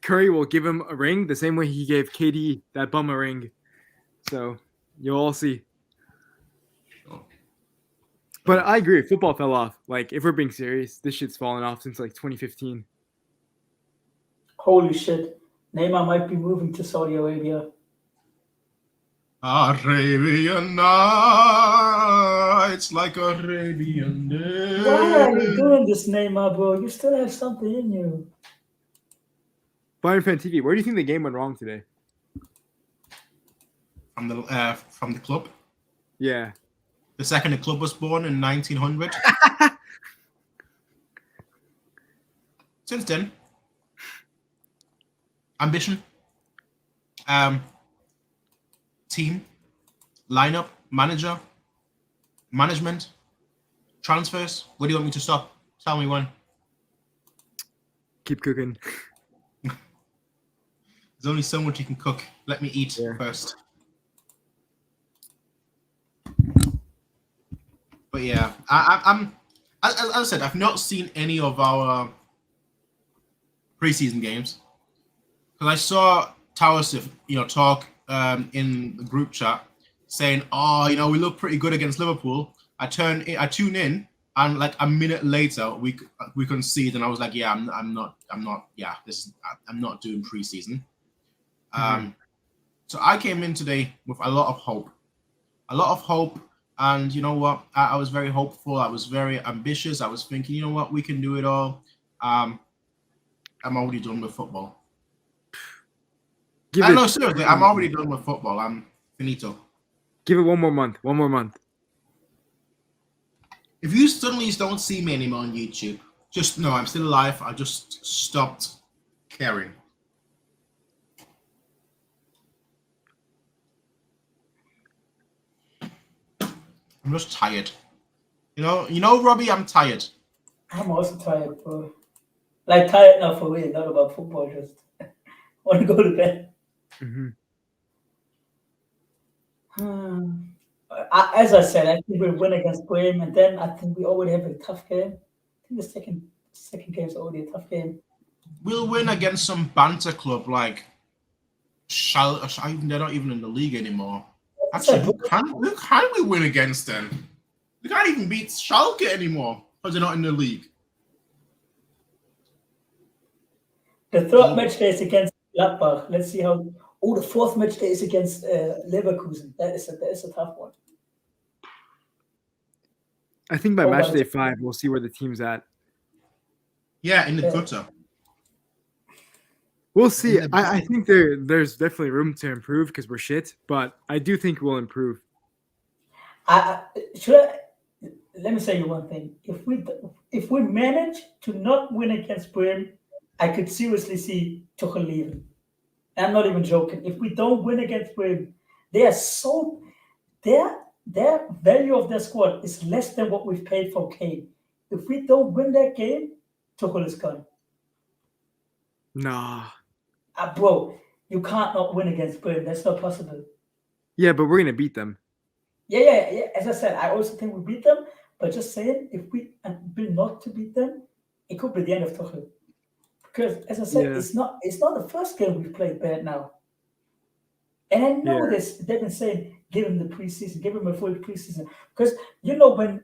Speaker 5: Curry will give him a ring the same way he gave KD that bum a ring. So you'll all see. But I agree. Football fell off. Like, if we're being serious, this shit's fallen off since like 2015.
Speaker 4: Holy shit. Neymar might be moving to Saudi Arabia.
Speaker 1: Arabian nights like Arabian days.
Speaker 4: Why are you doing this, Neymar, bro? You still have something in you.
Speaker 5: Bayernfantv, where do you think the game went wrong today?
Speaker 1: From the club.
Speaker 5: Yeah.
Speaker 1: The second the club was born in 1900. Since then, ambition, team, lineup, manager, management, transfers. What do you want me to stop? Tell me when.
Speaker 5: Keep cooking.
Speaker 1: There's only so much you can cook. Let me eat first. But yeah, I'm as I said, I've not seen any of our preseason games because I saw Towers, talk in the group chat saying, "Oh, we look pretty good against Liverpool." I tune in, and like a minute later, we concede, and I was like, "Yeah, I'm not. Yeah, I'm not doing preseason." So I came in today with a lot of hope, and you know what? I was very hopeful. I was very ambitious. I was thinking, you know what? We can do it all. I'm already done with football. No, seriously, I'm already done with football. I'm finito.
Speaker 5: Give it one more month. One more month.
Speaker 1: If you suddenly don't see me anymore on YouTube, just know I'm still alive. I just stopped caring. I'm just tired. You know, Robbie, I'm tired.
Speaker 4: I'm also tired, bro. Like, tired now for real, not about football, just want to go to bed. As I said, I think we'll win against Bremen, and then I think we already have a tough game. I think the second game is already a tough game.
Speaker 1: We'll win against some banter club like they're not even in the league anymore. Actually, who can we win against them? We can't even beat Schalke anymore because they're not in the league.
Speaker 4: The third match day is against Gladbach. Let's see how. Oh, the fourth match day is against Leverkusen. That is a tough one.
Speaker 5: I think by match day 5, we'll see where the team's at.
Speaker 1: Yeah, in the gutter.
Speaker 5: We'll see. I think there's definitely room to improve because we're shit, but I do think we'll improve.
Speaker 4: Let me say you one thing. If we manage to not win against Bremen, I could seriously see Tuchel leaving. I'm not even joking. If we don't win against Bremen, their value of their squad is less than what we've paid for Kane. If we don't win that game, Tuchel is gone.
Speaker 5: Nah.
Speaker 4: Bro, you can't not win against Bremen. That's not possible.
Speaker 5: Yeah, but we're gonna beat them.
Speaker 4: Yeah. As I said, I also think we beat them. But just saying, if we will not to beat them, it could be the end of Tuchel. Because as I said, it's not the first game we've played bad now. And I know this. They've been saying, give him the preseason, give him a full preseason. Because when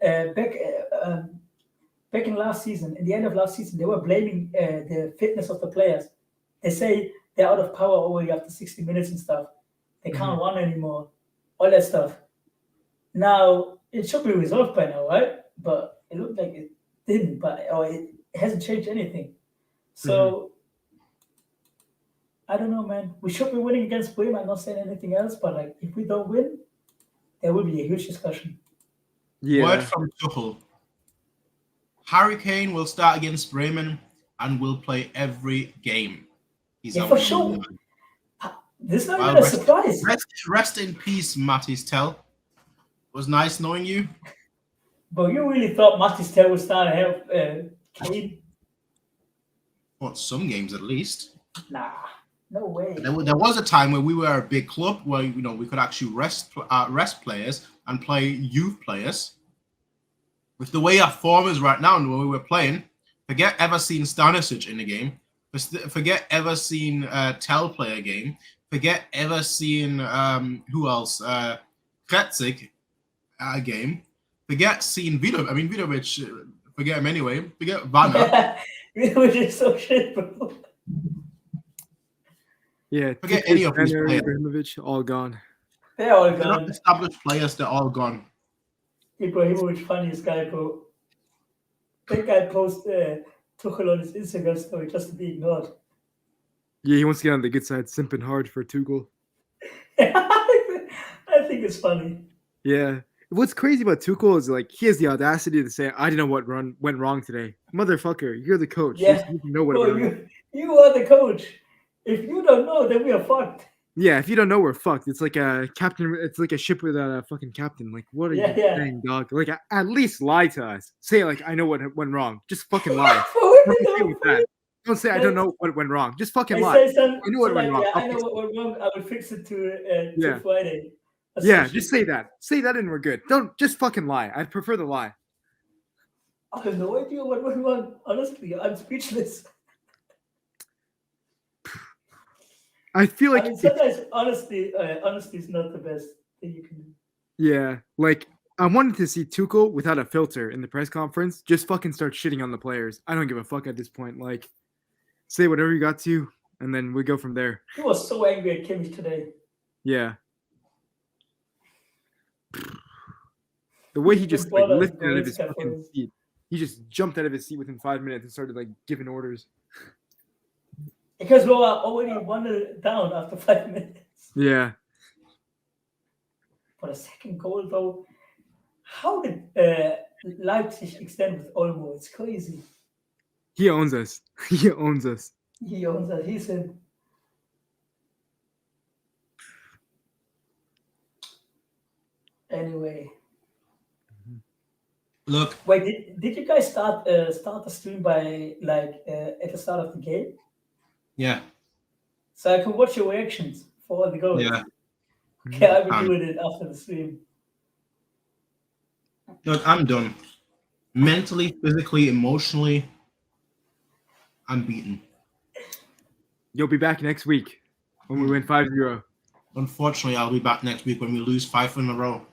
Speaker 4: back in last season, in the end of last season, they were blaming the fitness of the players. They say they're out of power already after 60 minutes and stuff. They can't run anymore. All that stuff. Now, it should be resolved by now, right? But it looked like it didn't, or it hasn't changed anything. So, I don't know, man. We should be winning against Bremen. I'm not saying anything else, but like, if we don't win, there will be a huge discussion.
Speaker 5: Yeah.
Speaker 1: Word from Tuchel. Harry Kane will start against Bremen and will play every game. He's
Speaker 4: for sure. This is not even a surprise.
Speaker 1: Rest in peace, Mattis Tell. It was nice knowing you.
Speaker 4: But you really thought Mattis Tell would start ahead of Kane?
Speaker 1: What, some games at least.
Speaker 4: Nah, no way.
Speaker 1: There was a time where we were a big club where we could actually rest players and play youth players. With the way our form is right now and the way we're playing, forget ever seeing Stanisic in the game. Forget ever seeing Tell play a game. Forget ever seeing who else? Leipzig a game. Forget seeing Vidovic. Forget him anyway. Forget Vanna.
Speaker 4: Which is so shit, bro.
Speaker 5: Yeah,
Speaker 1: Forget any of these
Speaker 5: Tanner,
Speaker 1: players.
Speaker 5: Ibrahimovic, all gone.
Speaker 4: They're all
Speaker 1: They're not
Speaker 4: gone.
Speaker 1: established players. They're all gone.
Speaker 4: Ibrahimovic, funniest guy, bro. That guy posted Tuchel on his Instagram story just to be ignored.
Speaker 5: Yeah, he wants to get on the good side, simping hard for Tuchel.
Speaker 4: I think it's funny.
Speaker 5: Yeah. What's crazy about Tuchel is like he has the audacity to say, "I didn't know what went wrong today." Motherfucker, you're the coach.
Speaker 4: Yeah.
Speaker 5: You know what
Speaker 4: Bro,
Speaker 5: went wrong.
Speaker 4: you are the coach. If you don't know, then we are fucked.
Speaker 5: Yeah, if you don't know, we're fucked. It's like a captain. It's like a ship without a fucking captain. Like, what are you saying, dog? Like, at least lie to us. Say like, I know what went wrong. Just fucking lie. Don't say I don't know what went wrong. Just fucking lie.
Speaker 4: I
Speaker 5: know what went wrong.
Speaker 4: Yeah, I know what went wrong. I will fix it to
Speaker 5: Yeah.
Speaker 4: Friday.
Speaker 5: Yeah, just say that. Say that and we're good. Don't just fucking lie. I'd prefer the lie.
Speaker 4: I have no idea what went wrong. Honestly, I'm speechless.
Speaker 5: I feel like
Speaker 4: I mean, sometimes honesty is not the best thing you can do.
Speaker 5: Yeah, like I wanted to see Tuchel without a filter in the press conference. Just fucking start shitting on the players. I don't give a fuck at this point. Like, say whatever you got to, and then we go from there.
Speaker 4: He was so angry at Kimmich today.
Speaker 5: Yeah. The way he just like lifted out of his fucking seat. He just jumped out of his seat within 5 minutes and started like giving orders.
Speaker 4: Because we were already 1 down after 5 minutes.
Speaker 5: Yeah.
Speaker 4: For the second goal, though, how did Leipzig extend with Olmo? It's crazy.
Speaker 5: He owns us. He owns us.
Speaker 4: He owns us. He's in. Anyway.
Speaker 1: Look.
Speaker 4: Wait, did you guys start the stream by like at the start of the game?
Speaker 1: Yeah.
Speaker 4: So I can watch your reactions for all the goals.
Speaker 1: Yeah.
Speaker 4: Okay, I will do it after the stream.
Speaker 1: Look, I'm done. Mentally, physically, emotionally, I'm beaten.
Speaker 5: You'll be back next week when we win 5-0.
Speaker 1: Unfortunately, I'll be back next week when we lose 5 in a row.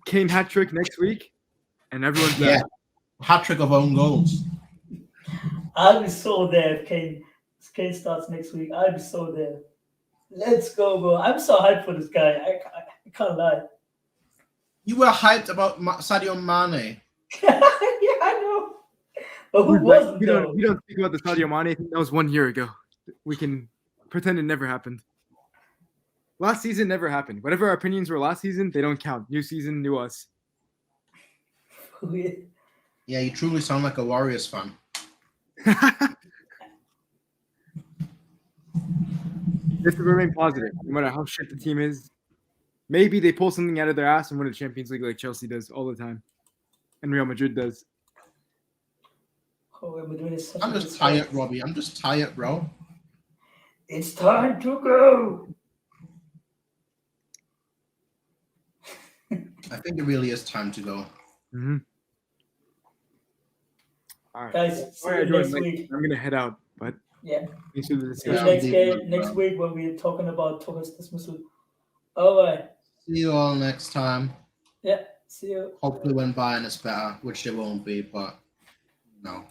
Speaker 5: Kane hat trick next week, and everyone's back.
Speaker 1: Hat trick of own goals.
Speaker 4: I'll be so there if Kane starts next week. I'll be so there. Let's go, bro. I'm so hyped for this guy. I can't lie.
Speaker 1: You were hyped about Sadio Mane.
Speaker 4: Yeah, I know. But who wasn't?
Speaker 5: We don't speak about the Sadio Mane thing. That was 1 year ago. We can pretend it never happened. Last season never happened. Whatever our opinions were last season, they don't count. New season, new us.
Speaker 1: Yeah, you truly sound like a Warriors fan.
Speaker 5: Just to remain positive, no matter how shit the team is. Maybe they pull something out of their ass and win the Champions League like Chelsea does all the time. And Real Madrid does.
Speaker 4: Oh, Madrid is such
Speaker 1: I'm just tired, Robbie. I'm just tired, bro.
Speaker 4: It's time to go.
Speaker 1: I think it really is time to go.
Speaker 5: Mm-hmm. All right.
Speaker 4: Guys, see you next week.
Speaker 5: I'm going to head out, but
Speaker 4: yeah.
Speaker 5: See you
Speaker 4: next week when we're talking about Thomas dismissal. All right.
Speaker 1: See you all next time.
Speaker 4: Yeah, see you.
Speaker 1: Hopefully when Bayern is better, which they won't be, but no.